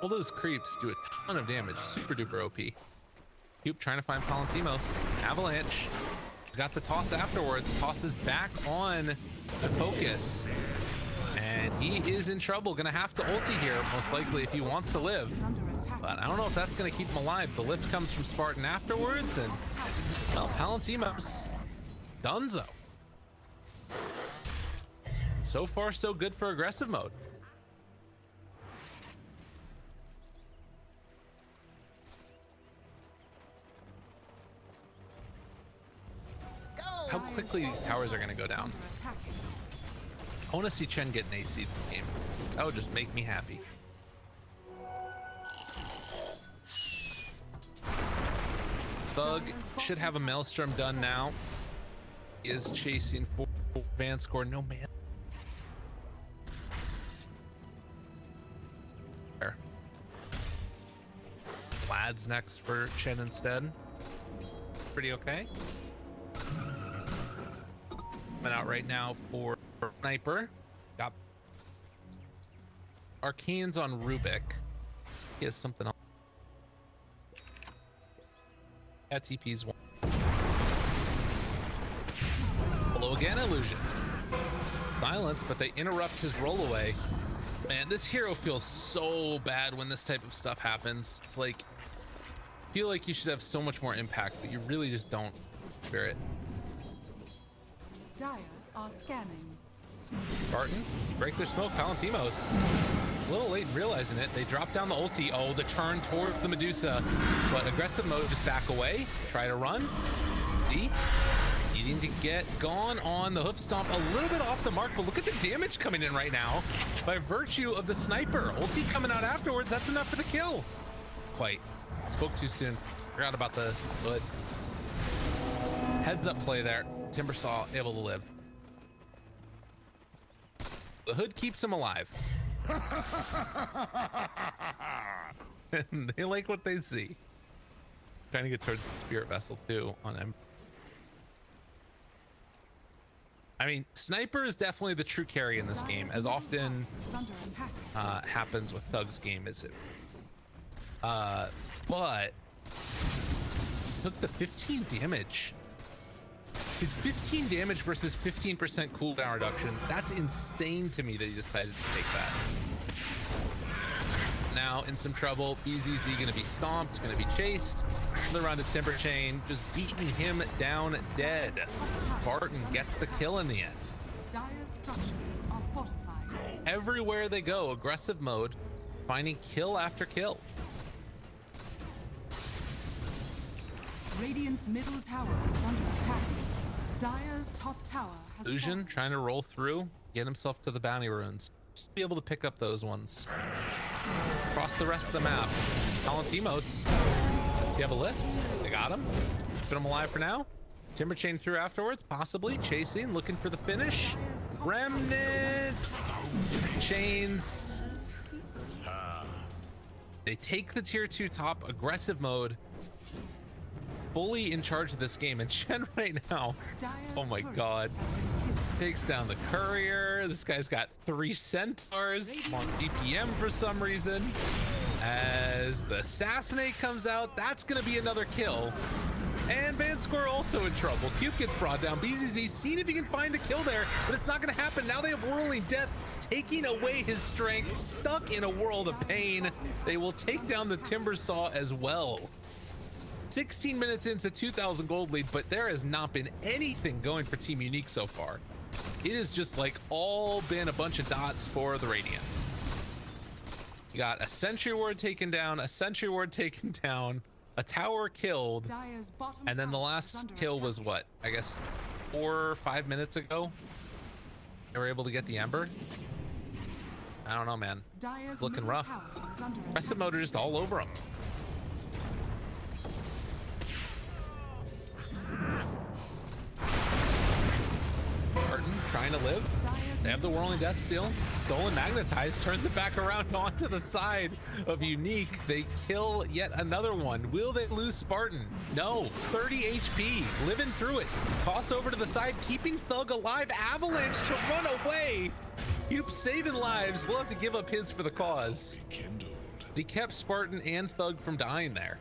All those creeps do a ton of damage. Super duper OP. Cube trying to find Palantimos. Avalanche got the toss afterwards. Tosses back on the focus. And he is in trouble. Gonna have to ulti here, most likely, if he wants to live. But I don't know if that's gonna keep him alive. The lift comes from Spartan afterwards, and well, Palantimos donezo. So far, so good for aggressive mode. How quickly these towers are going to go down. I want to see Chen get an AC game. That would just make me happy. Thug should have a Maelstrom done now. He is chasing for Vanscore. No man. There. Vlad's next for Chen instead. Pretty okay. Coming out right now for Sniper. Got Arcanes on Rubik. He has something else. Yeah, TP's one. Hello again, Illusion. Silence, but they interrupt his roll away. Man, this hero feels so bad when this type of stuff happens. It's like, I feel like you should have so much more impact, but you really just don't. Spirit. Dire are scanning. Spartan, break their smoke. Palantimos. A little late in realizing it. They drop down the ulti. Oh, the turn towards the Medusa. But aggressive mode, just back away. Try to run. See? Needing to get gone on the hoof stomp. A little bit off the mark, but look at the damage coming in right now by virtue of the sniper. Ulti coming out afterwards. That's enough for the kill. Quite. Spoke too soon. Forgot about the hood. Heads up play there. Timbersaw able to live. The hood keeps him alive. And they like what they see. Trying to get towards the spirit vessel too on him. I mean, Sniper is definitely the true carry in this game, as often happens with Thug's game, is it? But took the 15 damage. Did 15 damage versus 15% cooldown reduction. That's insane to me that he decided to take that. Now in some trouble. BZZ gonna be stomped, gonna be chased. Another round of Timber Chain, just beating him down dead. Barton gets the kill in the end. Dire structures are fortified. Everywhere they go, aggressive mode, finding kill after kill. Radiant's middle tower is under attack. Dire's top tower has Illusion fallen. trying to roll through, get himself to the bounty runes. Just be able to pick up those ones. Across the rest of the map. Palantimos. Do you have a lift? They got him. Put him alive for now. Timber Chain through afterwards, possibly. Chasing, looking for the finish. Remnant. Chains. They take the tier 2 top, aggressive mode. Fully in charge of this game, and Chen right now, oh my god, takes down the courier. This guy's got 3 centaurs on DPM for some reason. As the assassinate comes out, that's gonna be another kill, And Vanscore also in trouble. Cube gets brought down. BZZ seeing if he can find a kill there, but it's not going to happen. Now they have Whirling Death taking away his strength, stuck in a world of pain. They will take down the Timber Saw as well. 16 minutes into 2,000 gold lead, but there has not been anything going for Team Unique so far. It has just like all been a bunch of dots for the Radiant. You got a Sentry Ward taken down, a Sentry Ward taken down, a tower killed, and then the last kill was what? I guess 4 or 5 minutes ago. They were able to get the Ember. I don't know, man. It's looking rough. Aggressive mode are just all over them. Burton trying to live. They have the Whirling Death still. Stolen Magnetized turns it back around onto the side of Unique. They kill yet another one. Will they lose Spartan? No. 30 HP. Living through it. Toss over to the side, keeping Thug alive. Avalanche to run away. Cube saving lives. We'll have to give up his for the cause. He kept Spartan and Thug from dying there.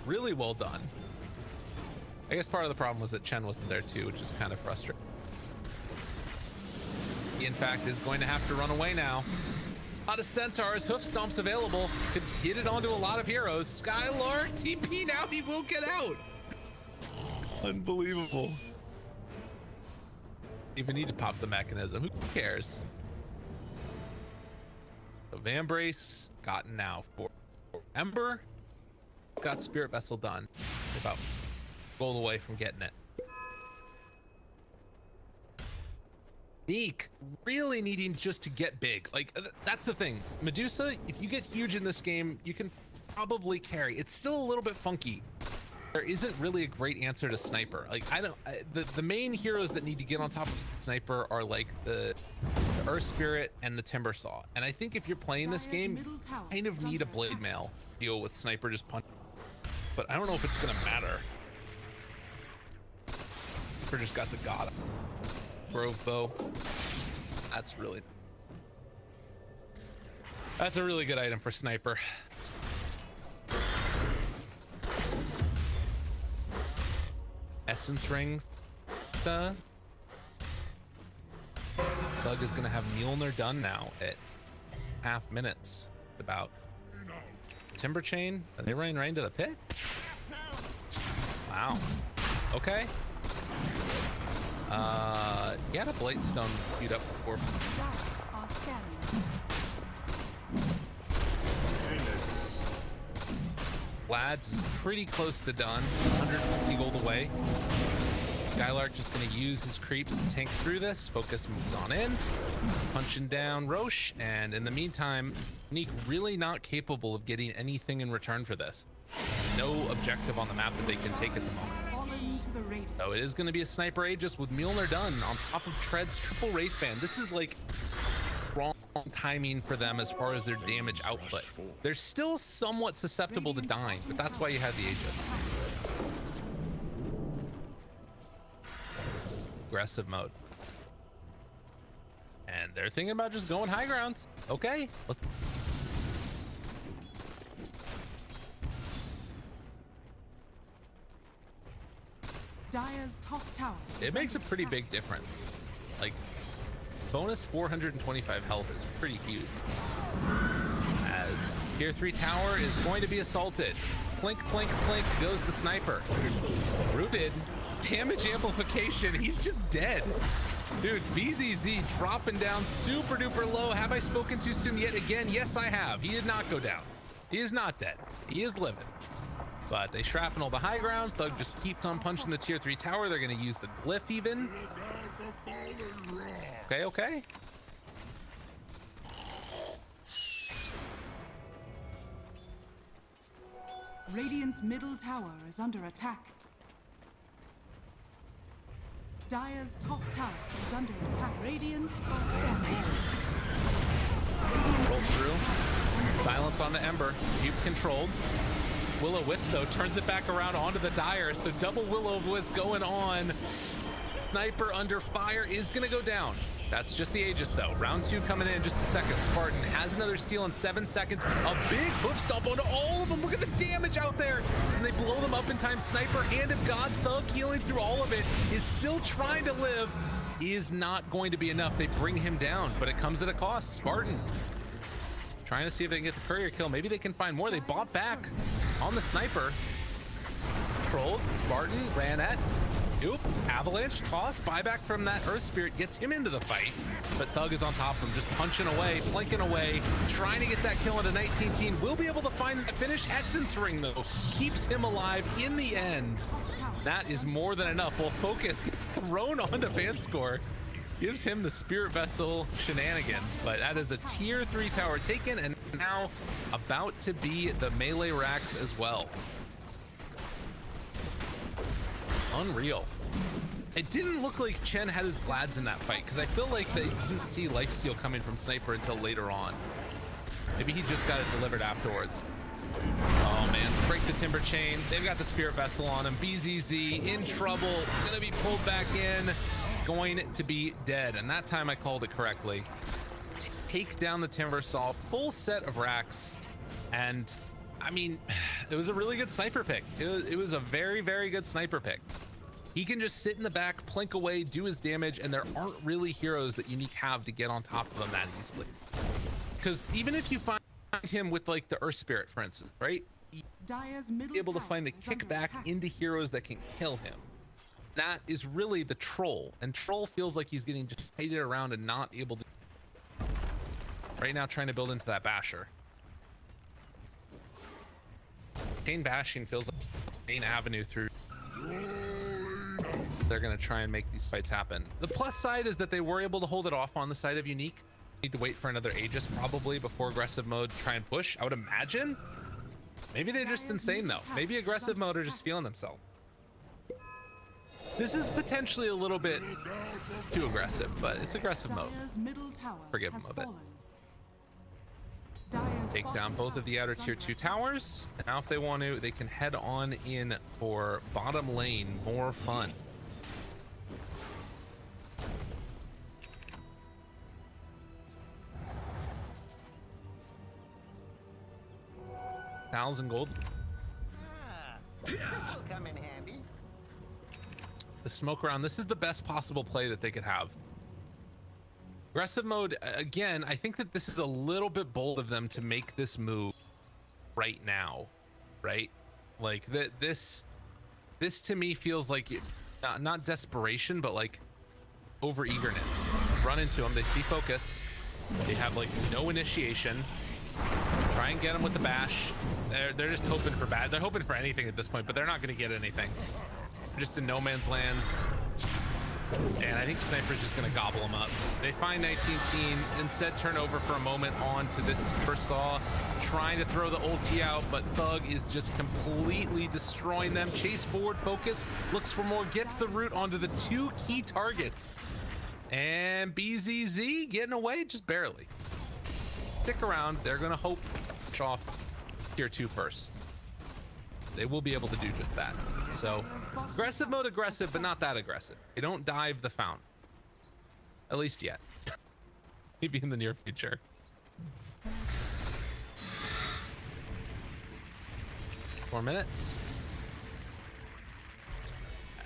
Really well done. I guess part of the problem was that Chen wasn't there too, which is kind of frustrating. He, in fact, is going to have to run away now. A lot of Centaurs, hoof stomps available. Could hit it onto a lot of heroes. Skylark, TP now, he will get out. Unbelievable. Even need to pop the mechanism, who cares? So Vambrace gotten now for Ember. Got Spirit Vessel done. About gold away from getting it. Neek really needing just to get big. Like, that's the thing. Medusa, if you get huge in this game, you can probably carry. It's still a little bit funky. There isn't really a great answer to Sniper. Like, the main heroes that need to get on top of Sniper are like the Earth Spirit and the Timber Saw. And I think if you're playing this game, you kind of need a Blade Mail deal with Sniper just punch. But I don't know if it's gonna matter. Sniper just got the God Grove Bow. That's a really good item for Sniper. Essence Ring. Thug is gonna have Mjolnir done now at half minutes. About Timber Chain. Are they running right into the pit? Wow. Okay. He had a Blight Stone queued up before. Lads is pretty close to done. 150 gold away. Skylark just going to use his creeps to tank through this. Focus moves on in. Punching down Roche. And in the meantime, Neek really not capable of getting anything in return for this. No objective on the map that they can take at the moment. So it is going to be a Sniper Aegis with Mjolnir done on top of Tread's triple Wraith Band. This is like strong timing for them as far as their damage output. They're still somewhat susceptible to dying, but that's why you have the Aegis. Aggressive mode. And they're thinking about just going high ground. Okay. Dire's top tower. It makes a pretty big difference. Like, bonus 425 health is pretty huge. As tier 3 tower is going to be assaulted. Plink, plink, plink goes the Sniper. Rooted. Damage amplification. He's just dead. Dude, BZZ dropping down super duper low. Have I spoken too soon yet again? Yes, I have. He did not go down. He is not dead. He is living. But they shrapnel the high ground. Thug just keeps on punching the tier 3 tower. They're going to use the glyph even. Okay, okay. Radiant's middle tower is under attack. Dire's top tower is under attack. Radiant are scanning. Roll through. Silence on the Ember. Cube controlled. Will-O-Wisp though turns it back around onto the Dire. So double Will-O-Wisp going on. Sniper under fire is gonna go down. That's just the Aegis though. Round 2 coming in just a second. Spartan has another steal in 7 seconds. A big hoof stomp onto all of them. Look at the damage out there. And they blow them up in time. Sniper, Hand of God, Thug healing through all of it, is still trying to live. Is not going to be enough. They bring him down, but it comes at a cost. Spartan trying to see if they can get the courier kill. Maybe they can find more. They bought back on the sniper. Controlled. Spartan ran at. Oop, avalanche toss, buyback from that Earth Spirit gets him into the fight, but Thug is on top of him, just punching away, flanking away, trying to get that kill into 19 team. Will be able to find the finish. Essence Ring though keeps him alive in the end. That is more than enough. Well, Focus gets thrown onto Vanscore, gives him the Spirit Vessel shenanigans, but that is a tier 3 tower taken, and now about to be the melee racks as well. Unreal. It didn't look like Chen had his Vlads in that fight, because I feel like they didn't see lifesteal coming from Sniper until later on. Maybe he just got it delivered afterwards. Oh man, break the Timber Chain. They've got the Spirit Vessel on him. BZZ in trouble, gonna be pulled back in, going to be dead. And that time I called it correctly. Take down the Timber Saw, full set of racks, and I mean, it was a really good sniper pick. It was a very, very good sniper pick. He can just sit in the back, plink away, do his damage, and there aren't really heroes that Unique have to get on top of him that easily. Because even if you find him with like the Earth Spirit, for instance, right? Dire's middle Be able to tower find the is under kickback attack. into heroes that can kill him. That is really the Troll, and Troll feels like he's getting just hated around and not able to. Right now, trying to build into that Basher. Chain bashing feels like the main avenue through. They're gonna try and make these fights happen. The plus side is that they were able to hold it off on the side of Unique. Need to wait for another Aegis probably before aggressive mode try and push, I would imagine. Maybe they're just insane though. Maybe aggressive mode are just feeling themselves. This is potentially a little bit too aggressive, but it's aggressive mode. Dire's middle tower Forgive has him a bit. fallen. Dire's Take bottom down both of the tower outer is tier under 2 attack. towers. And now if they want to, they can head on in for bottom lane. More fun. $1,000 gold. This'll come in handy. The smoke around. This is the best possible play that they could have. Aggressive mode, again, I think that this is a little bit bold of them to make this move right now, right? Like this to me feels like not desperation, but like over eagerness. Run into them, they see focus, they have like no initiation. Try and get them with the bash. They're just hoping for bad. They're hoping for anything at this point, but they're not going to get anything. They're just in no man's land. And I think Sniper's just going to gobble them up. They find 19 team, instead turn over for a moment onto this Timber Saw, trying to throw the ulti out, but Thug is just completely destroying them. Chase forward, focus, looks for more, gets the root onto the 2 key targets. And BZZ getting away just barely. Stick around, they're going to hope off tier 2 first. They will be able to do just that. So aggressive mode, aggressive, but not that aggressive. They don't dive the fountain, at least yet. Maybe in the near future. Four minutes,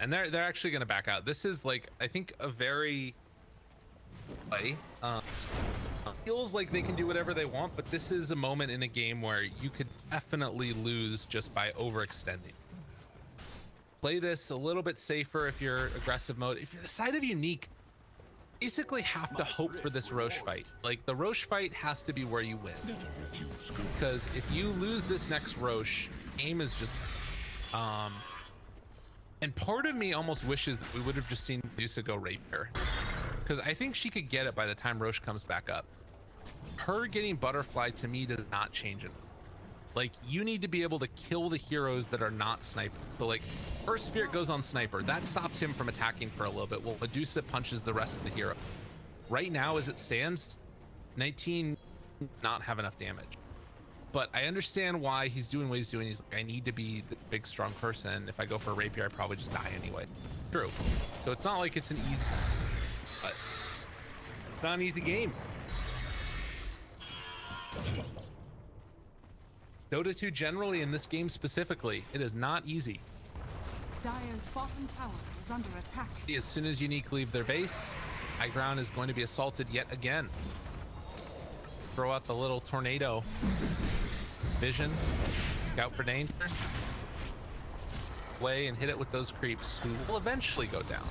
and they're actually going to back out. This is like, I think, a very play. Feels like they can do whatever they want, but this is a moment in a game where you could definitely lose just by overextending. Play this a little bit safer if you're aggressive mode. If you're the side of Unique, basically have to hope for this Roche fight. Like, the Roche fight has to be where you win. Because if you lose this next Roche, aim is just... And part of me almost wishes that we would have just seen Medusa go Rapier. Because I think she could get it by the time Roche comes back up. Her getting Butterfly to me does not change it. Like, you need to be able to kill the heroes that are not Sniper. So like, Earth Spirit goes on Sniper. That stops him from attacking for a little bit. Well, Medusa punches the rest of the hero. Right now, as it stands, 19 not have enough damage. But I understand why he's doing what he's doing. He's like, I need to be the big, strong person. If I go for a Rapier, I probably just die anyway. True. So it's not like it's an easy... But not an easy game. Dota 2 generally, in this game specifically, it is not easy. Dire's bottom tower is under attack. As soon as Unique leave their base, high ground is going to be assaulted yet again. Throw out the little tornado vision, scout for danger, way and hit it with those creeps who will eventually go down.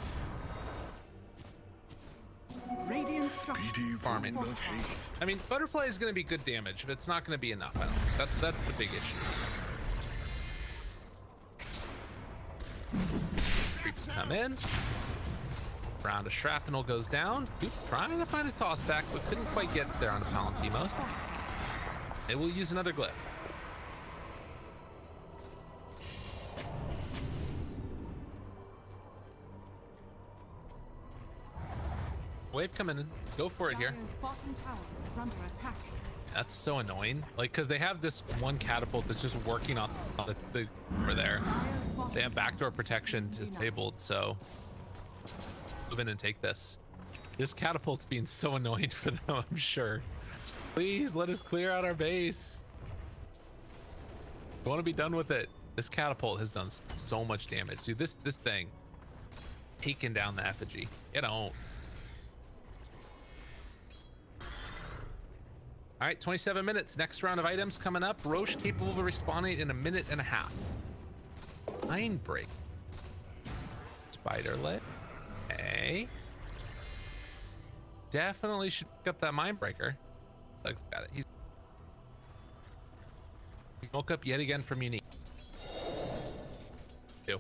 Radiant structures Farming. I mean, butterfly is going to be good damage, but it's not going to be enough. I don't think. That's the big issue. Creeps come in. Round of shrapnel goes down. Duke trying to find a toss back, but couldn't quite get there on the Palantimo. It will use another glyph. Wave coming in. Go for it here. Dire's bottom tower is under attack. That's so annoying. Like, because they have this one catapult that's just working on the over there. They have backdoor protection disabled, so move in and take this. This catapult's being so annoying for them, I'm sure. Please let us clear out our base. I want to be done with it. This catapult has done so much damage. Dude, this thing taking down the effigy. It don't. All right, 27 minutes. Next round of items coming up. Roche capable of respawning in a minute and a half. Mind break. Spider leg. Okay. Definitely should pick up that mind breaker. Look at it. He's woke up yet again from Unique. Two.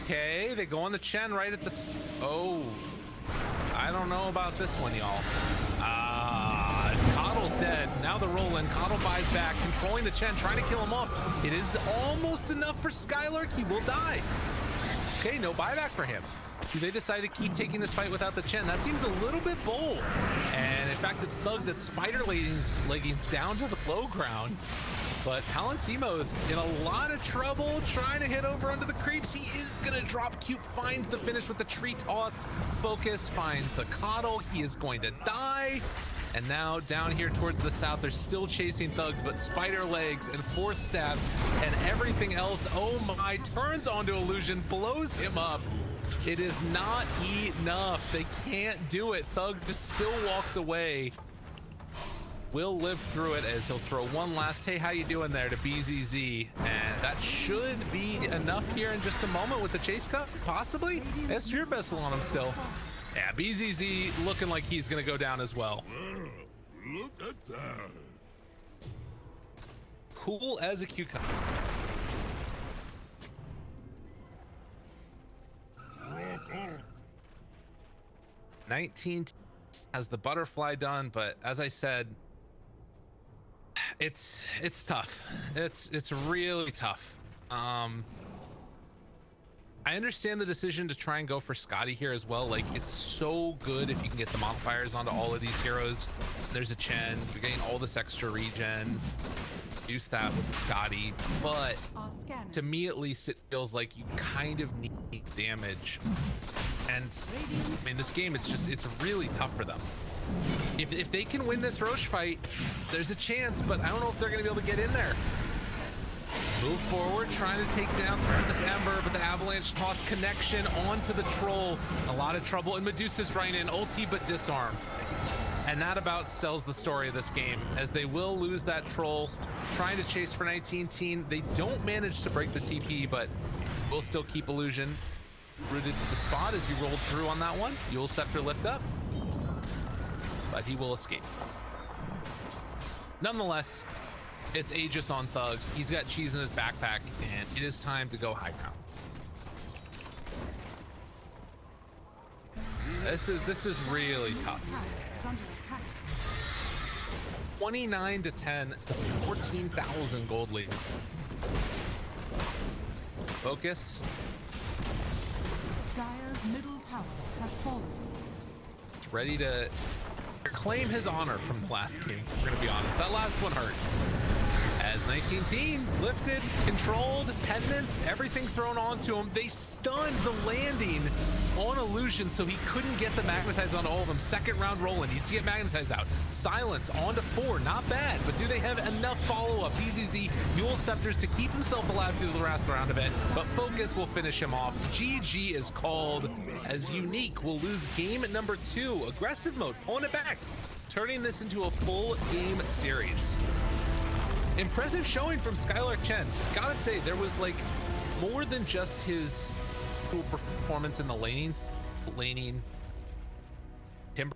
Okay, they go on the Chen right at the. Oh. I don't know about this one, y'all. Coddle's dead. Now the roll-in. Coddle buys back, controlling the Chen, trying to kill him off. It is almost enough for Skylark. He will die. Okay, no buyback for him. Do they decide to keep taking this fight without the Chen? That seems a little bit bold. And in fact, it's Thug that spider leggings down to the low ground. But Palantimo's in a lot of trouble trying to hit over under the creeps. He is going to drop Cute, finds the finish with the tree toss. Focus finds the Coddle. He is going to die. And now down here towards the south, they're still chasing Thug, but spider legs and force stabs and everything else, oh my, turns onto Illusion, blows him up. It is not enough. They can't do it. Thug just still walks away. Will live through it as he'll throw one last, hey, how you doing there, to BZZ. And that should be enough here in just a moment with the chase cut, possibly. Has Spirit Vessel on him still. Yeah, BZZ looking like he's gonna go down as well. Look at that. Cool as a cucumber. 19 has the butterfly done, but as I said, it's tough. It's really tough. I understand the decision to try and go for Scotty here as well. Like, it's so good if you can get the modifiers onto all of these heroes. There's a Chen, you're getting all this extra regen. Use that with Scotty, but to me at least it feels like you kind of need damage. And I mean, this game, it's really tough for them. If they can win this Roche fight, there's a chance, but I don't know if they're gonna be able to get in there. Move forward, trying to take down this Ember, but the Avalanche toss connection onto the Troll. A lot of trouble, and Medusa's right in, ulti but disarmed. And that about tells the story of this game, as they will lose that Troll. Trying to chase for 19 teen. They don't manage to break the TP, but will still keep Illusion rooted to the spot as you rolled through on that one. You'll Scepter lift up, but he will escape. Nonetheless, it's Aegis on Thug. He's got cheese in his backpack, and it is time to go high ground. This is really tough. 29 to 10 to 14,000 gold lead. Focus. Dire's middle tower has fallen. It's ready to claim his honor from the last game. We're gonna be honest. That last one hurt. As 19 Teen lifted, controlled, pendants, everything thrown onto him. They stunned the landing on Illusion, so he couldn't get the magnetize on all of them. Second round rolling, needs to get magnetize out. Silence on to 4, not bad, but do they have enough follow-up? BZZ, Mule Scepters to keep himself alive through the last round of it, but Focus will finish him off. GG is called, as Unique will lose game number 2. Aggressive mode, pulling it back, turning this into a full game series. Impressive showing from Skylark Chen. Gotta say, there was like more than just his cool performance in the laning. Timber.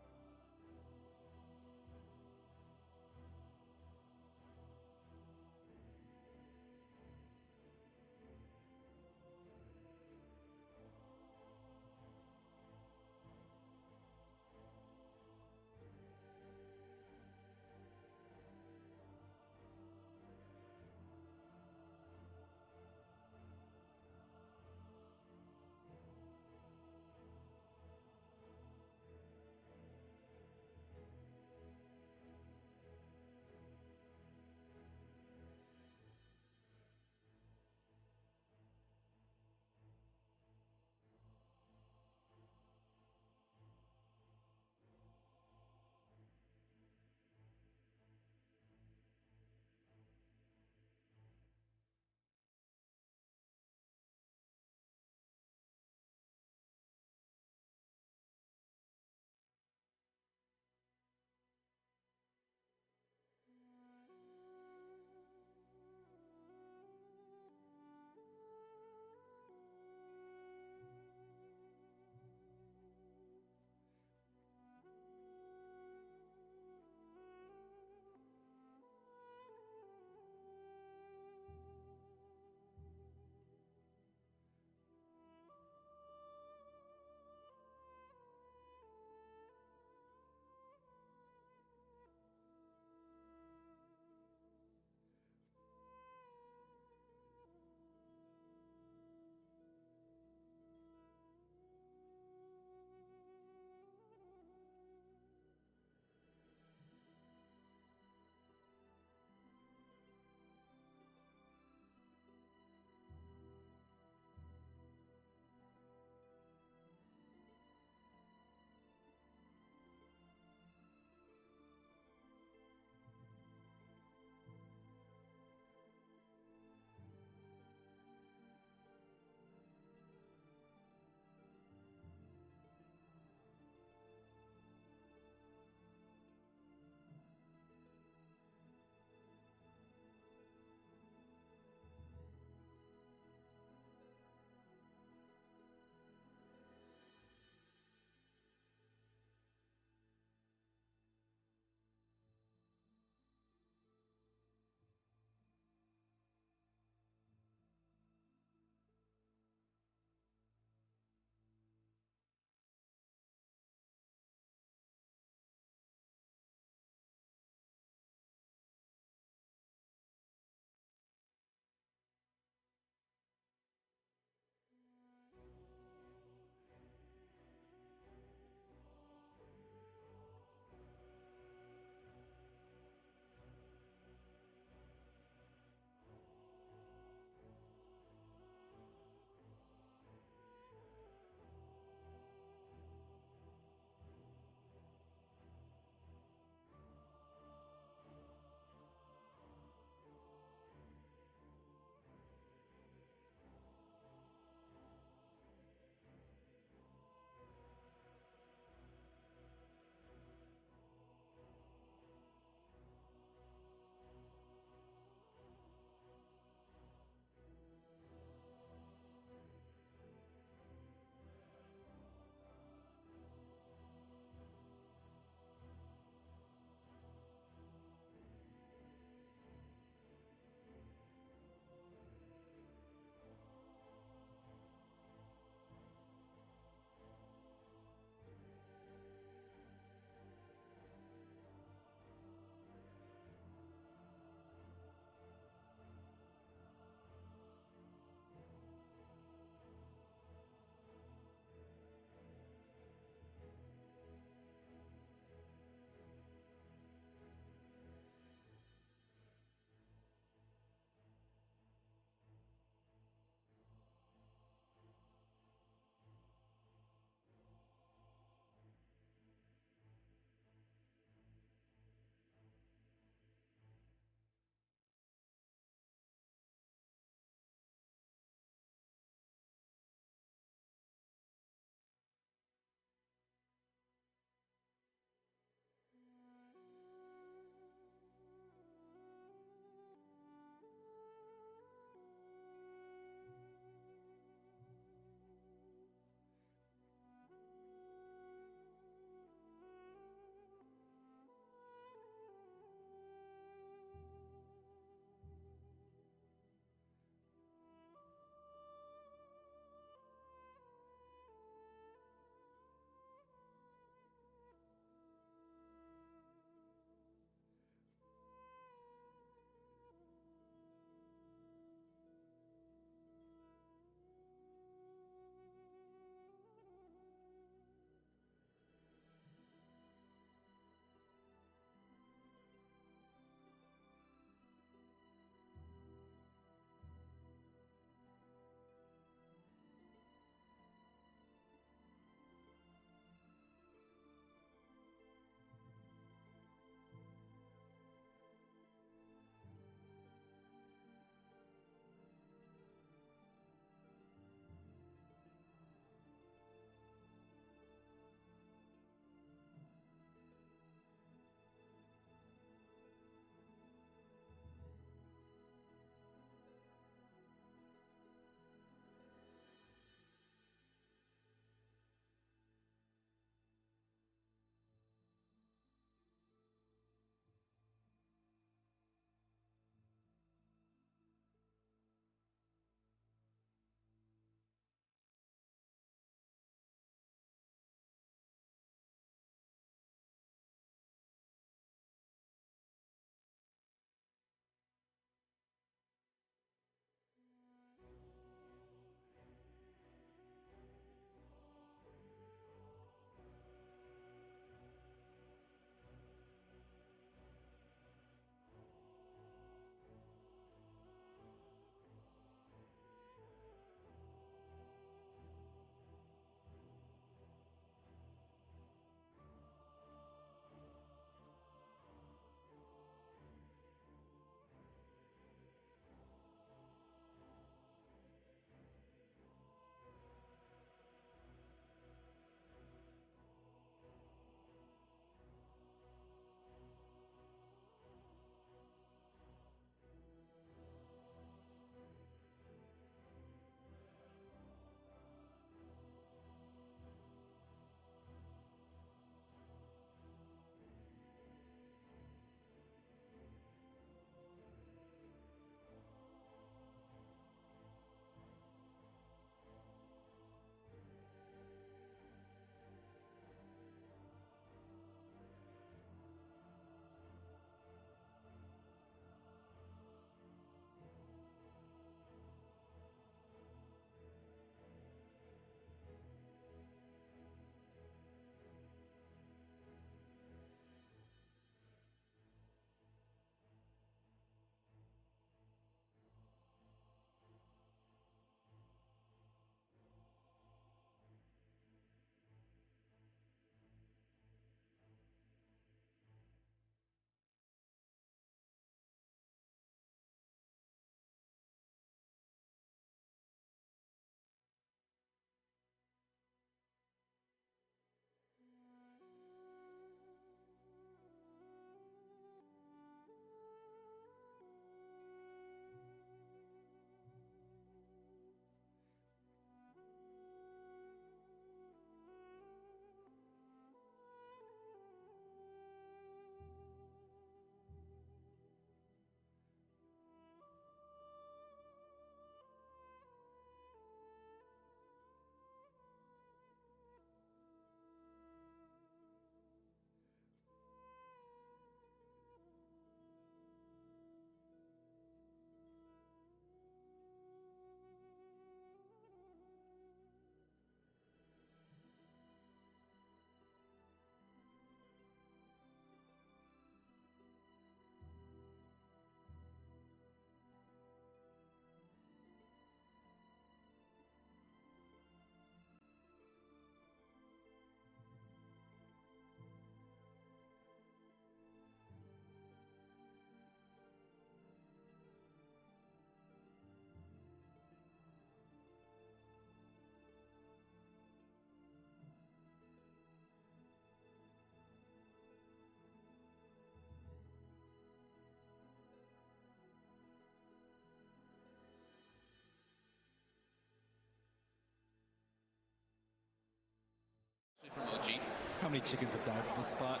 many chickens have died in this spot?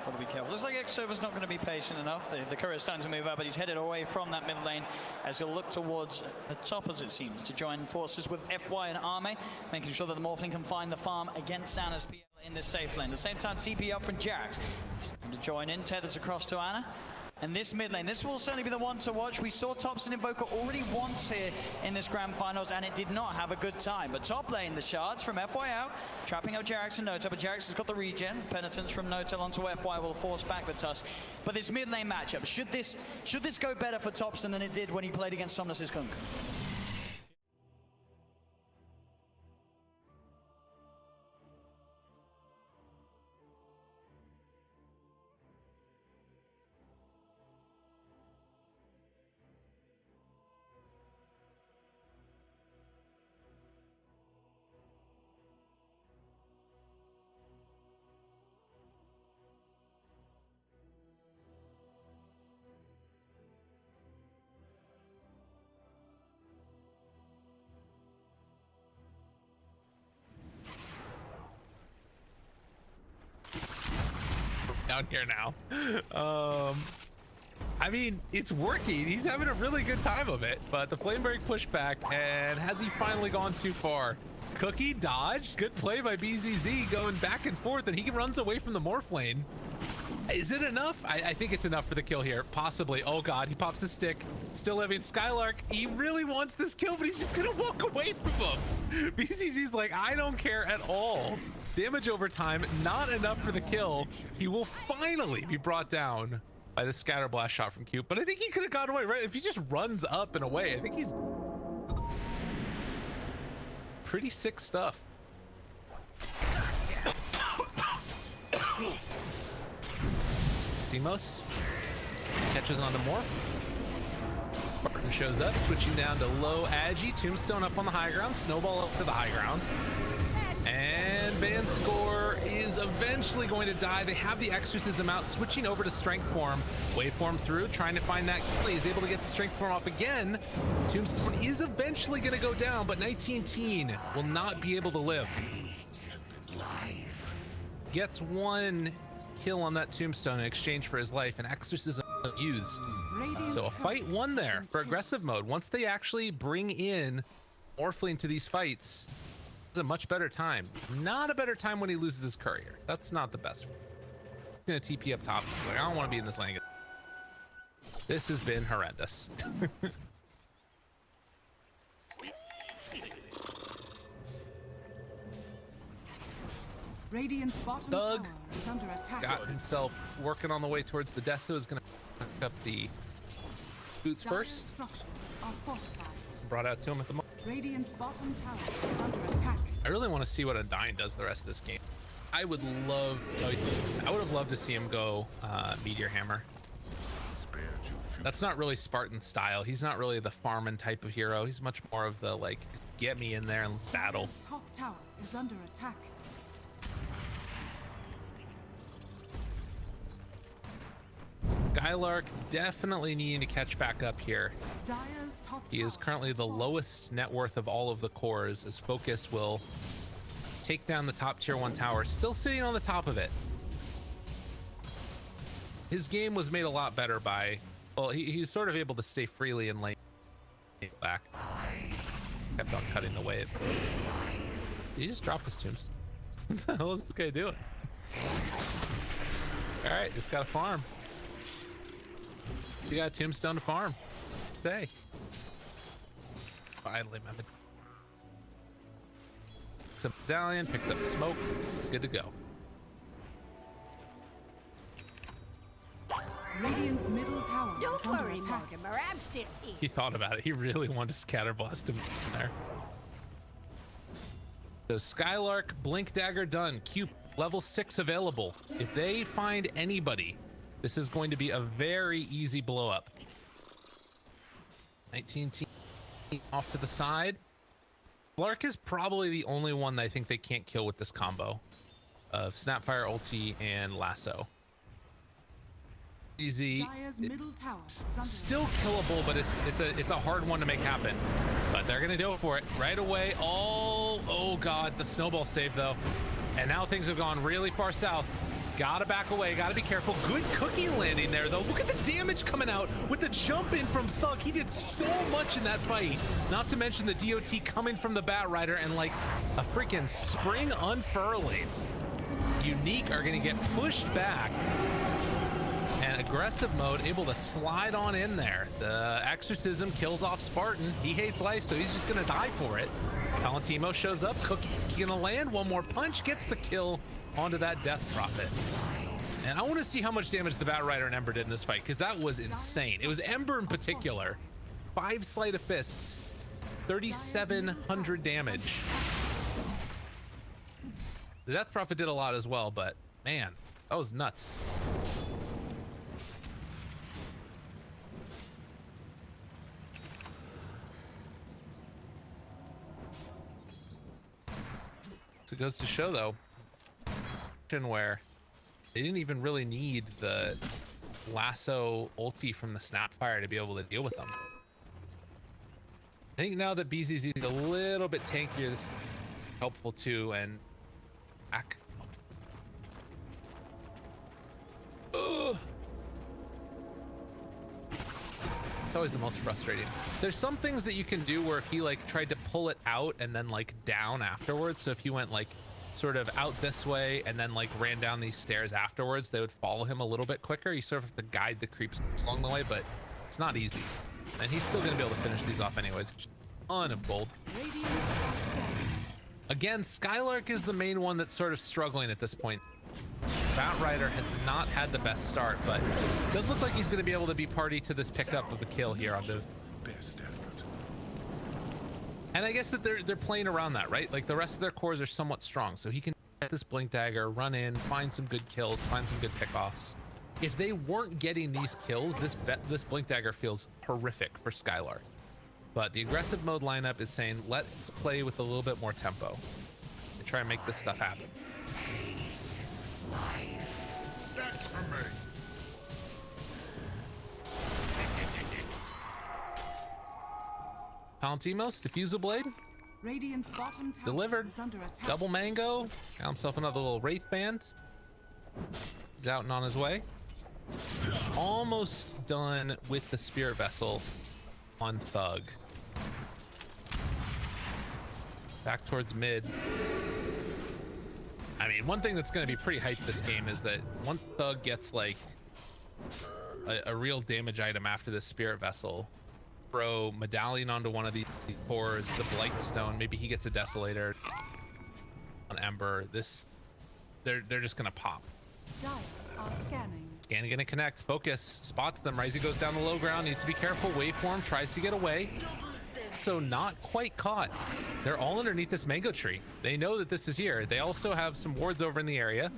Got to be careful. Looks like Xtover's not going to be patient enough. The courier's starting to move out, but he's headed away from that mid lane as he'll look towards the top, as it seems, to join forces with FY and Arme, making sure that the Morphling can find the farm against Anna's PL in this safe lane. At the same time, TP up from Jax. To join in, tethers across to Anna. And this mid lane, this will certainly be the one to watch. We saw Topson Invoker already once here in this grand finals, and it did not have a good time. But top lane, the shards from FY out, trapping up Jax and Notel, but Jax has got the regen. Penitence from Notel onto FY will force back the Tusk. But this mid lane matchup, should this go better for Topson than it did when he played against Somnus' Kunk? Down here now. I mean, it's working. He's having a really good time of it, but the flame break pushback, and has he finally gone too far? Cookie dodged. Good play by BZZ, going back and forth, and he runs away from the morph lane. Is it enough? I think it's enough for the kill here. Possibly. Oh god, he pops his stick. Still living. Skylark, he really wants this kill, but he's just gonna walk away from him. BZZ's like, I don't care at all. Damage over time, not enough for the kill. He will finally be brought down by the scatter blast shot from Cube, but I think he could have gotten away, right? If he just runs up and away, I think he's pretty sick stuff. Demos catches onto Morph. Spartan shows up, switching down to low Agi. Tombstone up on the high ground, Snowball up to the high ground. And Vanscore is eventually going to die. They have the Exorcism out, switching over to Strength Form. Waveform through, trying to find that kill. He's able to get the Strength Form off again. Tombstone is eventually going to go down, but 19 Teen will not be able to live. Gets one kill on that Tombstone in exchange for his life, and Exorcism used. So a fight won there for aggressive mode. Once they actually bring in Morphling to these fights, a much better time. Not a better time when he loses his courier. That's not the best. He's gonna TP up top. He's like, I don't want to be in this lane. This has been horrendous. Radiant's bottom Doug tower is under attack. got himself working on the way towards the Deso. Is gonna pick up the boots first. Structures are fortified. Brought out to him at the moment. Radiant's bottom tower is under attack. I really want to see what Undying does the rest of this game. I would have loved to see him go Meteor Hammer. That's not really Spartan style. He's not really the farming type of hero. He's much more of the like, get me in there and let's battle. Dire's top tower is under attack. Skylark definitely needing to catch back up here. Dire's top He is tower currently the fallen. lowest net worth of all of the cores, as Focus will take down the top tier 1 tower, still sitting on the top of it. His game was made a lot better by, well, he was sort of able to stay freely in lane back. Kept on cutting the wave. Did he just drop his tombstone? What the hell is this guy doing? All right, just got to farm. You got a tombstone to farm. Stay. Finally, method. Picks up medallion, picks up smoke. It's good to go. Radiant's middle tower is Don't under worry, attack. Mortimer, I'm still here. He thought about it. He really wanted to scatter blast him there. So Skylark, Blink Dagger done. Cube level 6 available. If they find anybody, this is going to be a very easy blow up. 19 team off to the side. Lark is probably the only one that I think they can't kill with this combo of Snapfire, ulti, and lasso. Easy. Dire's middle tower is under Still killable, but it's a hard one to make happen. But they're gonna go for it right away. Oh god, the snowball save though. And now things have gone really far south. Gotta back away, gotta be careful. Good cookie landing there, though. Look at the damage coming out with the jump in from Thug. He did so much in that fight. Not to mention the DOT coming from the Bat Rider and like a freaking spring unfurling. Unique are gonna get pushed back. And aggressive mode able to slide on in there. The exorcism kills off Spartan. He hates life, so he's just gonna die for it. Valentimo shows up. Cookie gonna land one more punch, gets the kill onto that Death Prophet. And I want to see how much damage the Bat Rider and Ember did in this fight, because that was insane. It was Ember in particular. 5 sleight of fists, 3,700 damage. The Death Prophet did a lot as well, but man, that was nuts. So it goes to show, though, where they didn't even really need the lasso ulti from the Snapfire to be able to deal with them. I think now that BZZ is a little bit tankier, this is helpful too. And back. Ugh. It's always the most frustrating. There's some things that you can do where if he like tried to pull it out and then like down afterwards, so if he went like sort of out this way and then like ran down these stairs afterwards, they would follow him a little bit quicker. You sort of have to guide the creeps along the way, but it's not easy. And he's still gonna be able to finish these off anyways. Ton of gold. Again, Skylark is the main one that's sort of struggling at this point. Bat Rider has not had the best start, but it does look like he's going to be able to be party to this pickup of the kill here on Div. And I guess that they're playing around that, right? Like the rest of their cores are somewhat strong, so he can get this Blink Dagger, run in, find some good kills, find some good pickoffs. If they weren't getting these kills, this Blink Dagger feels horrific for Skylark. But the aggressive mode lineup is saying, let's play with a little bit more tempo and try and make this stuff happen. That's for me. Palantimos, Diffusal Blade, Radiant's bottom tower delivered. is under attack. Double Mango, got himself another little Wraith Band. He's out and on his way. Almost done with the Spirit Vessel on Thug. Back towards mid. I mean, one thing that's going to be pretty hyped this game is that once Thug gets like a real damage item after this Spirit Vessel, throw Medallion onto one of these cores, the Blight Stone, maybe he gets a Desolator on Ember. They're just going to pop. Dire are scanning. Scanning gonna connect, focus, spots them. Ryze goes down the low ground, needs to be careful. Waveform tries to get away. So not quite caught. They're all underneath this mango tree. They know that this is here. They also have some wards over in the area.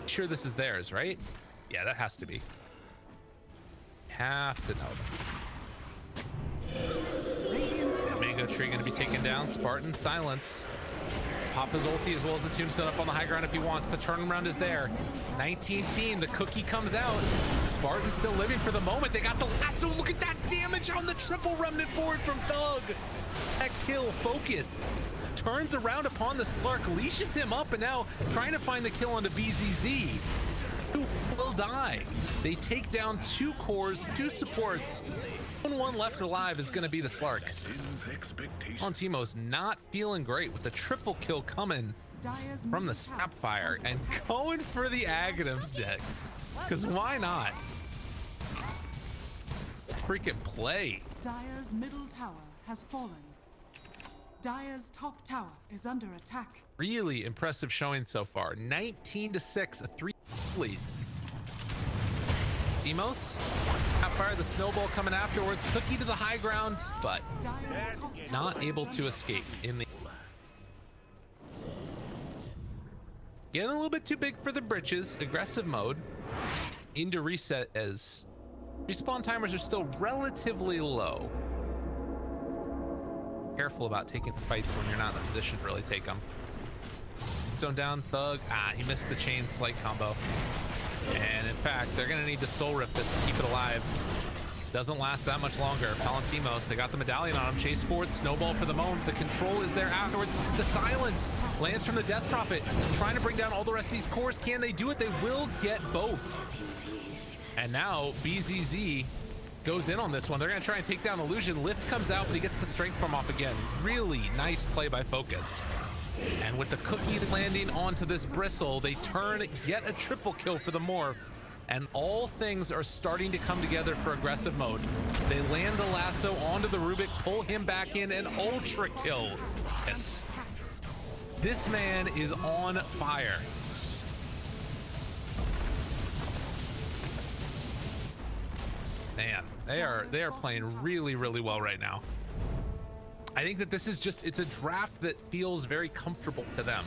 Sure this is theirs, right? Yeah, that has to be. Have to know. Mango tree gonna be taken down. Spartan silenced. Pop his ulti as well as the tombstone up on the high ground if he wants. The turnaround is there. 19 team, the cookie comes out. Spartan's still living for the moment. They got the lasso. Look at that damage on the triple remnant forward from Thug. That kill, focus. Turns around upon the Slark, leashes him up, and now trying to find the kill onto BZZ, who will die. They take down 2 cores, 2 supports. One left alive is going to be the Slark. Valentimo's not feeling great with the triple kill coming from the Snapfire and going for the Aghanims next. Because why not? Freaking play. Dire's middle tower has fallen. Dire's top tower is under attack. Really impressive showing so far. 19-6, a 3 lead. Timos, Fire the snowball coming afterwards. Cookie to the high ground, but not able to escape in the. Getting a little bit too big for the britches. Aggressive mode. Into reset as respawn timers are still relatively low. Careful about taking fights when you're not in a position to really take them. Zone down, Thug. He missed the chain slight combo. And in fact, they're gonna need to soul rip this to keep it alive. Doesn't last that much longer. Palantimos, they got the medallion on him. Chase forward, snowball for the moment. The control is there afterwards. The silence lands from the Death Prophet. Trying to bring down all the rest of these cores. Can they do it? They will get both. And now BZZ goes in on this one. They're going to try and take down Illusion. Lift comes out, but he gets the strength from off again. Really nice play by Focus. And with the cookie landing onto this Bristle, they turn yet a triple kill for the Morph. And all things are starting to come together for aggressive mode. They land the lasso onto the Rubik, pull him back in, and ultra kill. Yes. This man is on fire. Man, they are playing really, really well right now. I think that this is just, it's a draft that feels very comfortable to them.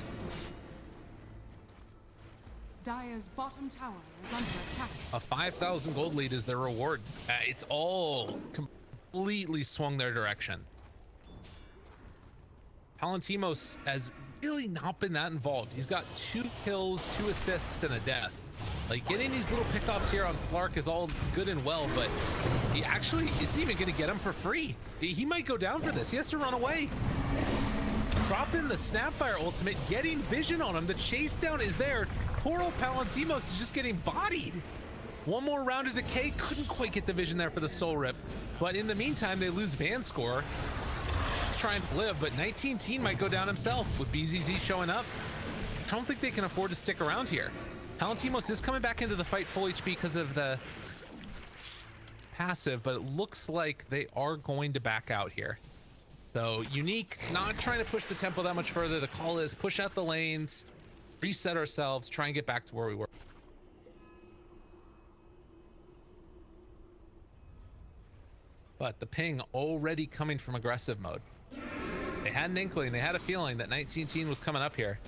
Dire's bottom tower is under attack. A 5,000 gold lead is their reward. It's all completely swung their direction. Palantimos has really not been that involved. He's got 2 kills, 2 assists, and a death. Like, getting these little pickoffs here on Slark is all good and well, but he actually isn't even going to get him for free. He might go down for this. He has to run away. Drop in the Snapfire ultimate, getting vision on him. The chase down is there. Poor old Palantimos is just getting bodied. One more round of decay, couldn't quite get the vision there for the soul rip. But in the meantime, they lose van score. Let's try and live, but 19 Teen might go down himself with BZZ showing up. I don't think they can afford to stick around here. Palantimos is coming back into the fight full HP because of the passive, but it looks like they are going to back out here. So Unique, not trying to push the tempo that much further. The call is push out the lanes, reset ourselves, try and get back to where we were. But the ping already coming from aggressive mode. They had an inkling, they had a feeling that 19 Teen was coming up here.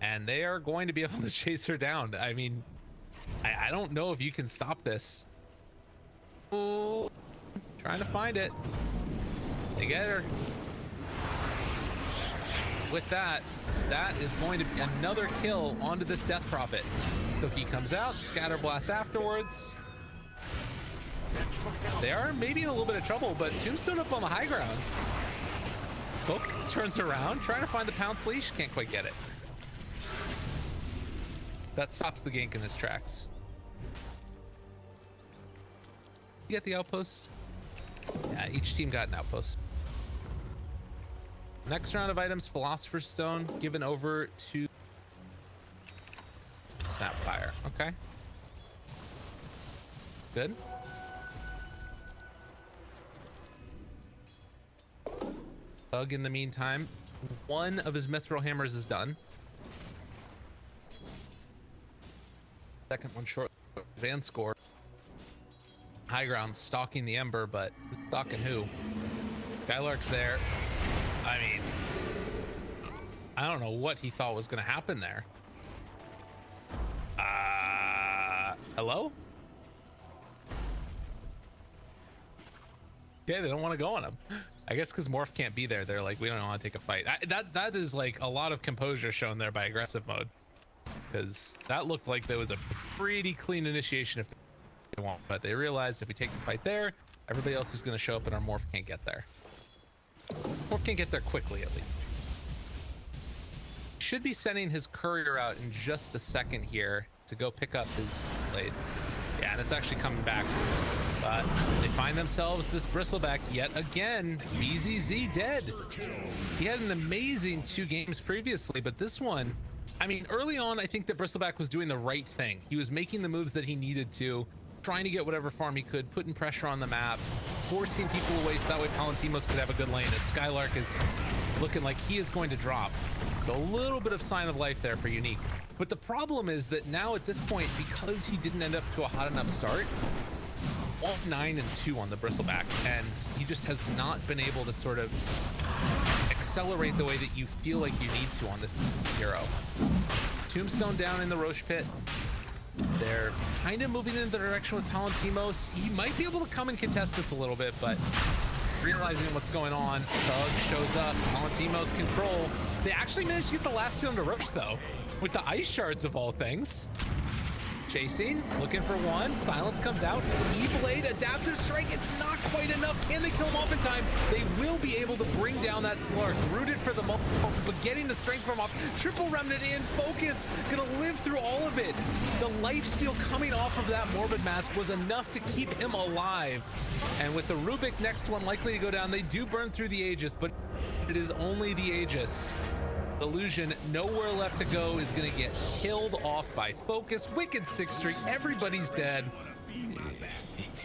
And they are going to be able to chase her down. I mean, I don't know if you can stop this. Oh, trying to find it. They get her. With that, that is going to be another kill onto this Death Prophet. Cookie comes out, Scatter Blast afterwards. They are maybe in a little bit of trouble, but Tombstone up on the high ground. Book turns around, trying to find the Pounce Leash, can't quite get it. That stops the gank in his tracks. You get the outpost? Yeah, each team got an outpost. Next round of items, Philosopher's Stone, given over to Snapfire. Okay. Good. Thug in the meantime, one of his Mithril Hammers is done. Second one short. Van score. High ground stalking the Ember, but stalking who? Skylark's there. I mean, I don't know what he thought was going to happen there. Hello? Okay, they don't want to go on him. I guess because Morph can't be there. They're like, we don't want to take a fight. That is like a lot of composure shown there by aggressive mode. Because that looked like there was a pretty clean initiation if they want, but they realized if we take the fight there, everybody else is going to show up and our Morph can't get there. Morph can't get there quickly, at least. Should be sending his courier out in just a second here to go pick up his blade. Yeah, and it's actually coming back. But they find themselves this Bristleback yet again. BZZ dead. He had an amazing 2 games previously, but this one, I mean, early on, I think that Bristleback was doing the right thing. He was making the moves that he needed to, trying to get whatever farm he could, putting pressure on the map, forcing people away so that way Palantimos could have a good lane, as Skylark is looking like he is going to drop. So a little bit of sign of life there for Unique. But the problem is that now at this point, because he didn't end up to a hot enough start, 9-2 on the Bristleback, and he just has not been able to sort of accelerate the way that you feel like you need to on this hero. Tombstone down in the Roche pit. They're kind of moving in the direction with Palantimos. He might be able to come and contest this a little bit, but realizing what's going on, Thug shows up, Palantimos control. They actually managed to get the last hit on the Roche though, with the ice shards of all things. Chasing, looking for one. Silence comes out. E-Blade, Adaptive Strike. It's not quite enough. Can they kill him off in time? They will be able to bring down that Slark. Rooted for the moment, but getting the strength from off. Triple Remnant in. Focus. Gonna live through all of it. The lifesteal coming off of that Morbid Mask was enough to keep him alive. And with the Rubik next one likely to go down, they do burn through the Aegis, but it is only the Aegis. Illusion, nowhere left to go, is going to get killed off by Focus. Wicked 6th Streak, everybody's dead.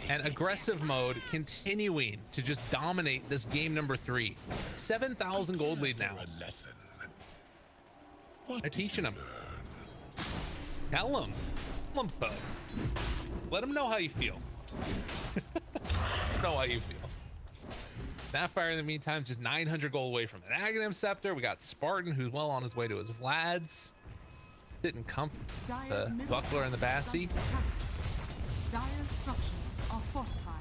And aggressive mode continuing to just dominate this game number 3. 7,000 gold lead now. They're teaching them. Tell them. Let them know how you feel. Know how you feel. Snapfire in the meantime, just 900 gold away from an Aghanim Scepter. We got Spartan, who's well on his way to his Vlads. Didn't come the Buckler and the Bassi. Dire structures are fortified.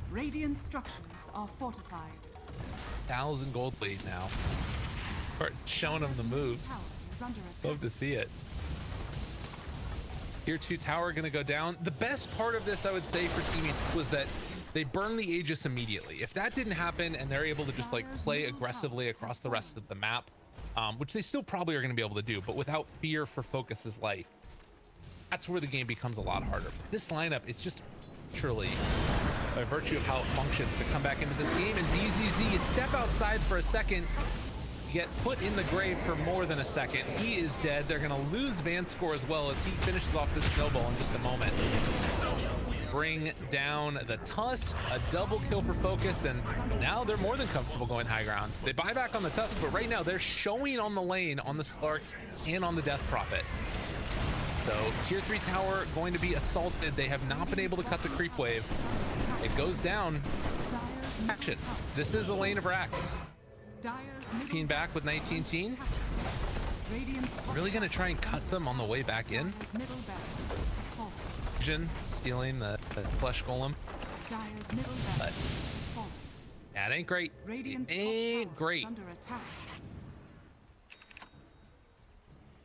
Radiant structures are fortified. 1,000 gold lead now. Start showing them the moves. Love to see it. Tier 2 tower gonna go down. The best part of this, I would say, for teaming was that they burn the Aegis immediately. If that didn't happen and they're able to just like play aggressively across the rest of the map, which they still probably are going to be able to do, but without fear for Focus's life, that's where the game becomes a lot harder. This lineup is just truly, by virtue of how it functions, to come back into this game. And BZZ, you step outside for a second, you get put in the grave for more than a second. He is dead. They're going to lose Vanscore as well as he finishes off this snowball in just a moment. Bring down the Tusk, a double kill for Focus, and now they're more than comfortable going high ground. They buy back on the Tusk, but right now they're showing on the lane, on the Slark, and on the Death Prophet. So tier 3 tower going to be assaulted. They have not been able to cut the creep wave. It goes down. Action. This is a lane of Rax. Peen back with 19 teen. Really gonna try and cut them on the way back in. Stealing the flesh golem, but that ain't great. It ain't great.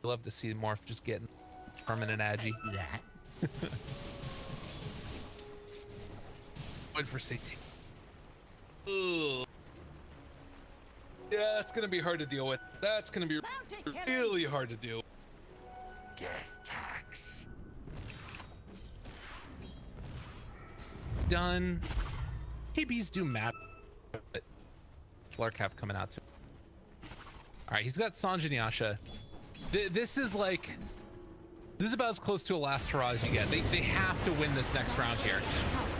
Love to see Morph just getting permanent agi. Wait for safety. Ugh. Yeah, that's gonna be hard to deal with. That's gonna be really hard to do. Death tax. Done. KBs do matter, but Larcap coming out too. All right, he's got Sanjin Yasha. This is like, this is about as close to a last hurrah as you get. They have to win this next round here.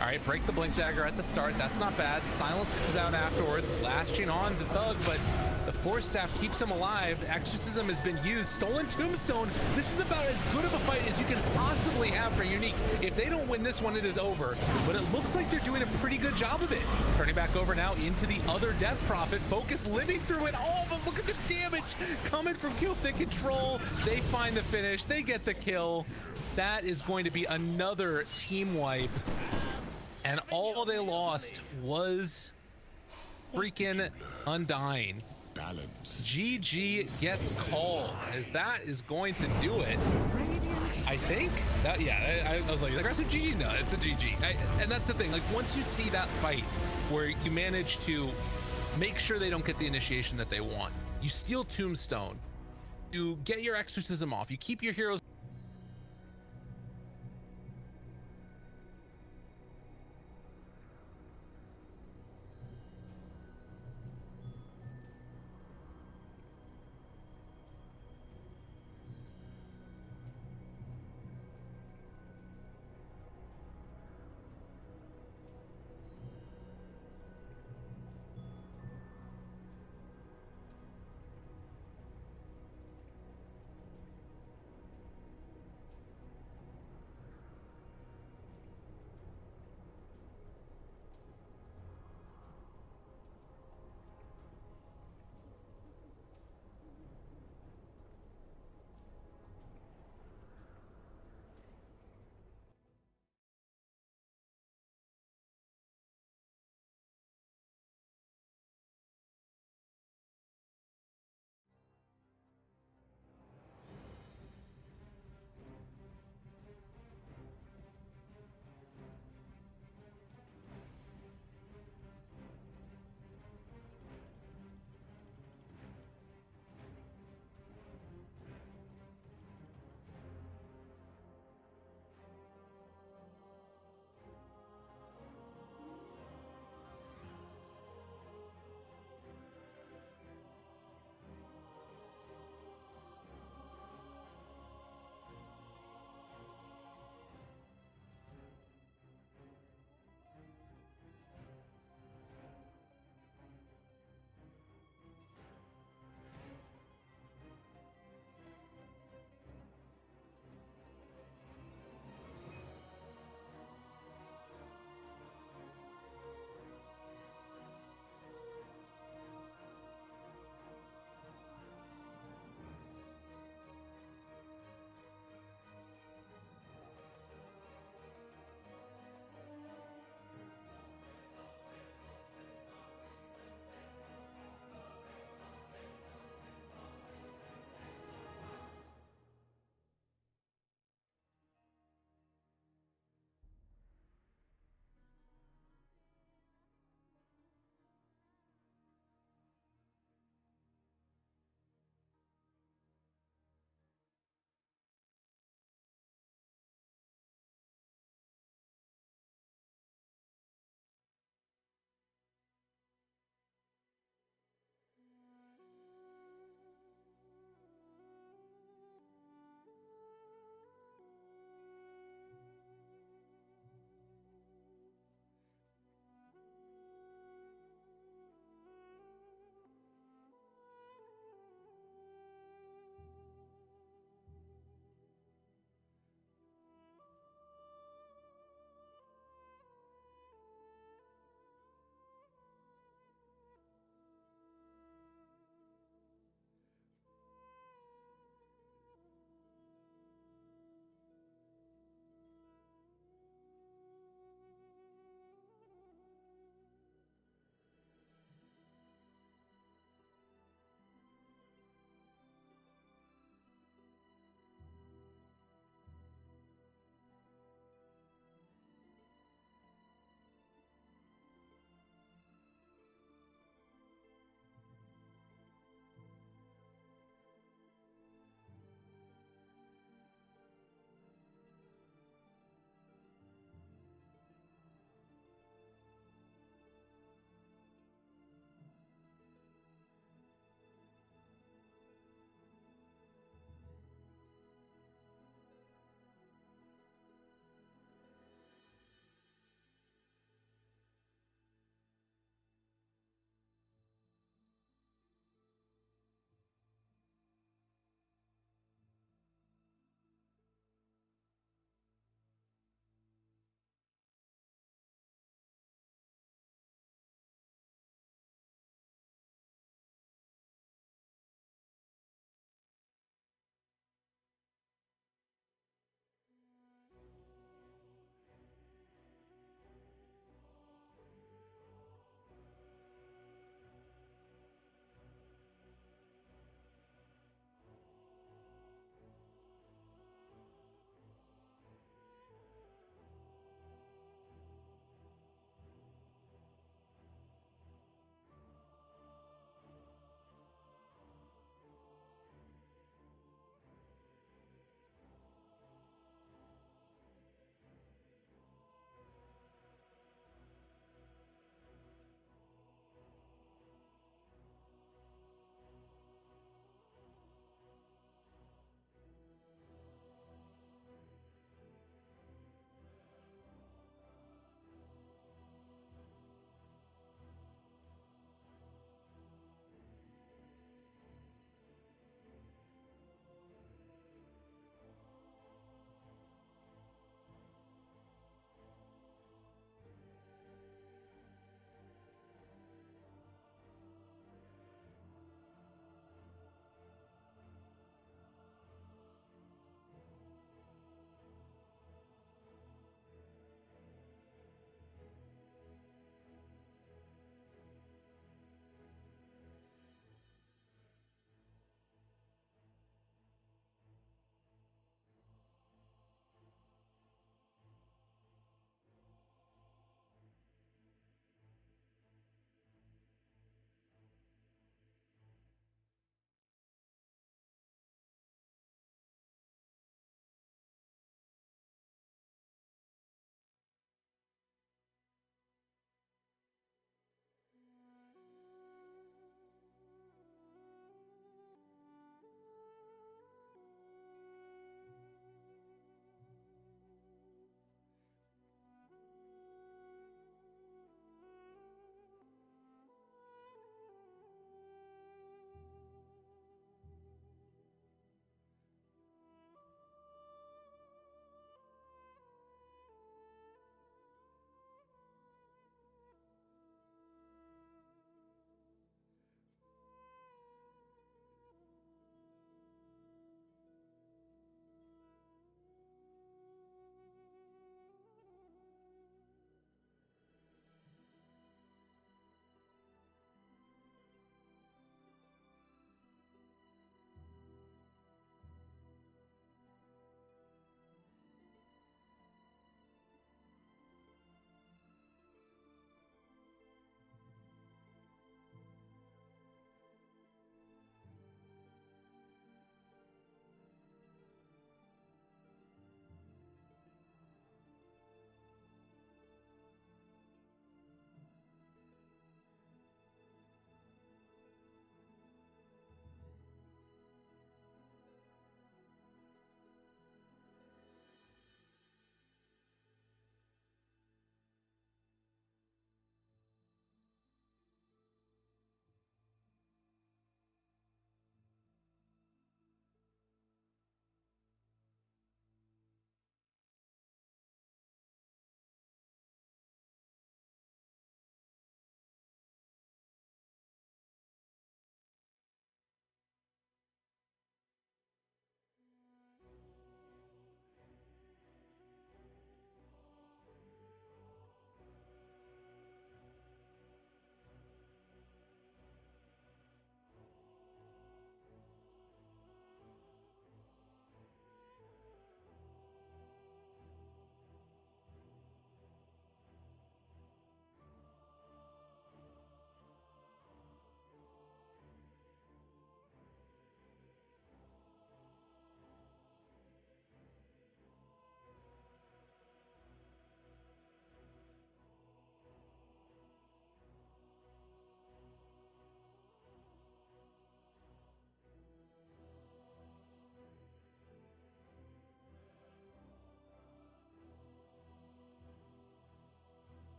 All right, break the Blink Dagger at the start. That's not bad. Silence comes out afterwards, lashing on to Thug, but the Force Staff keeps him alive. Exorcism has been used. Stolen Tombstone. This is about as good of a fight as you can possibly have for Unique. If they don't win this one, it is over. But it looks like they're doing a pretty good job of it. Turning back over now into the other Death Prophet. Focus living through it all, but look at the damage coming from Kill Thick Control. They find the finish. They get the kill. That is going to be another team wipe. And all they lost was freaking Undying. Balance. GG gets called, as that is going to do it. I think that, yeah, I was like, aggressive GG? No, it's a GG. And that's the thing, like once you see that fight where you manage to make sure they don't get the initiation that they want, you steal Tombstone, you get your exorcism off, you keep your heroes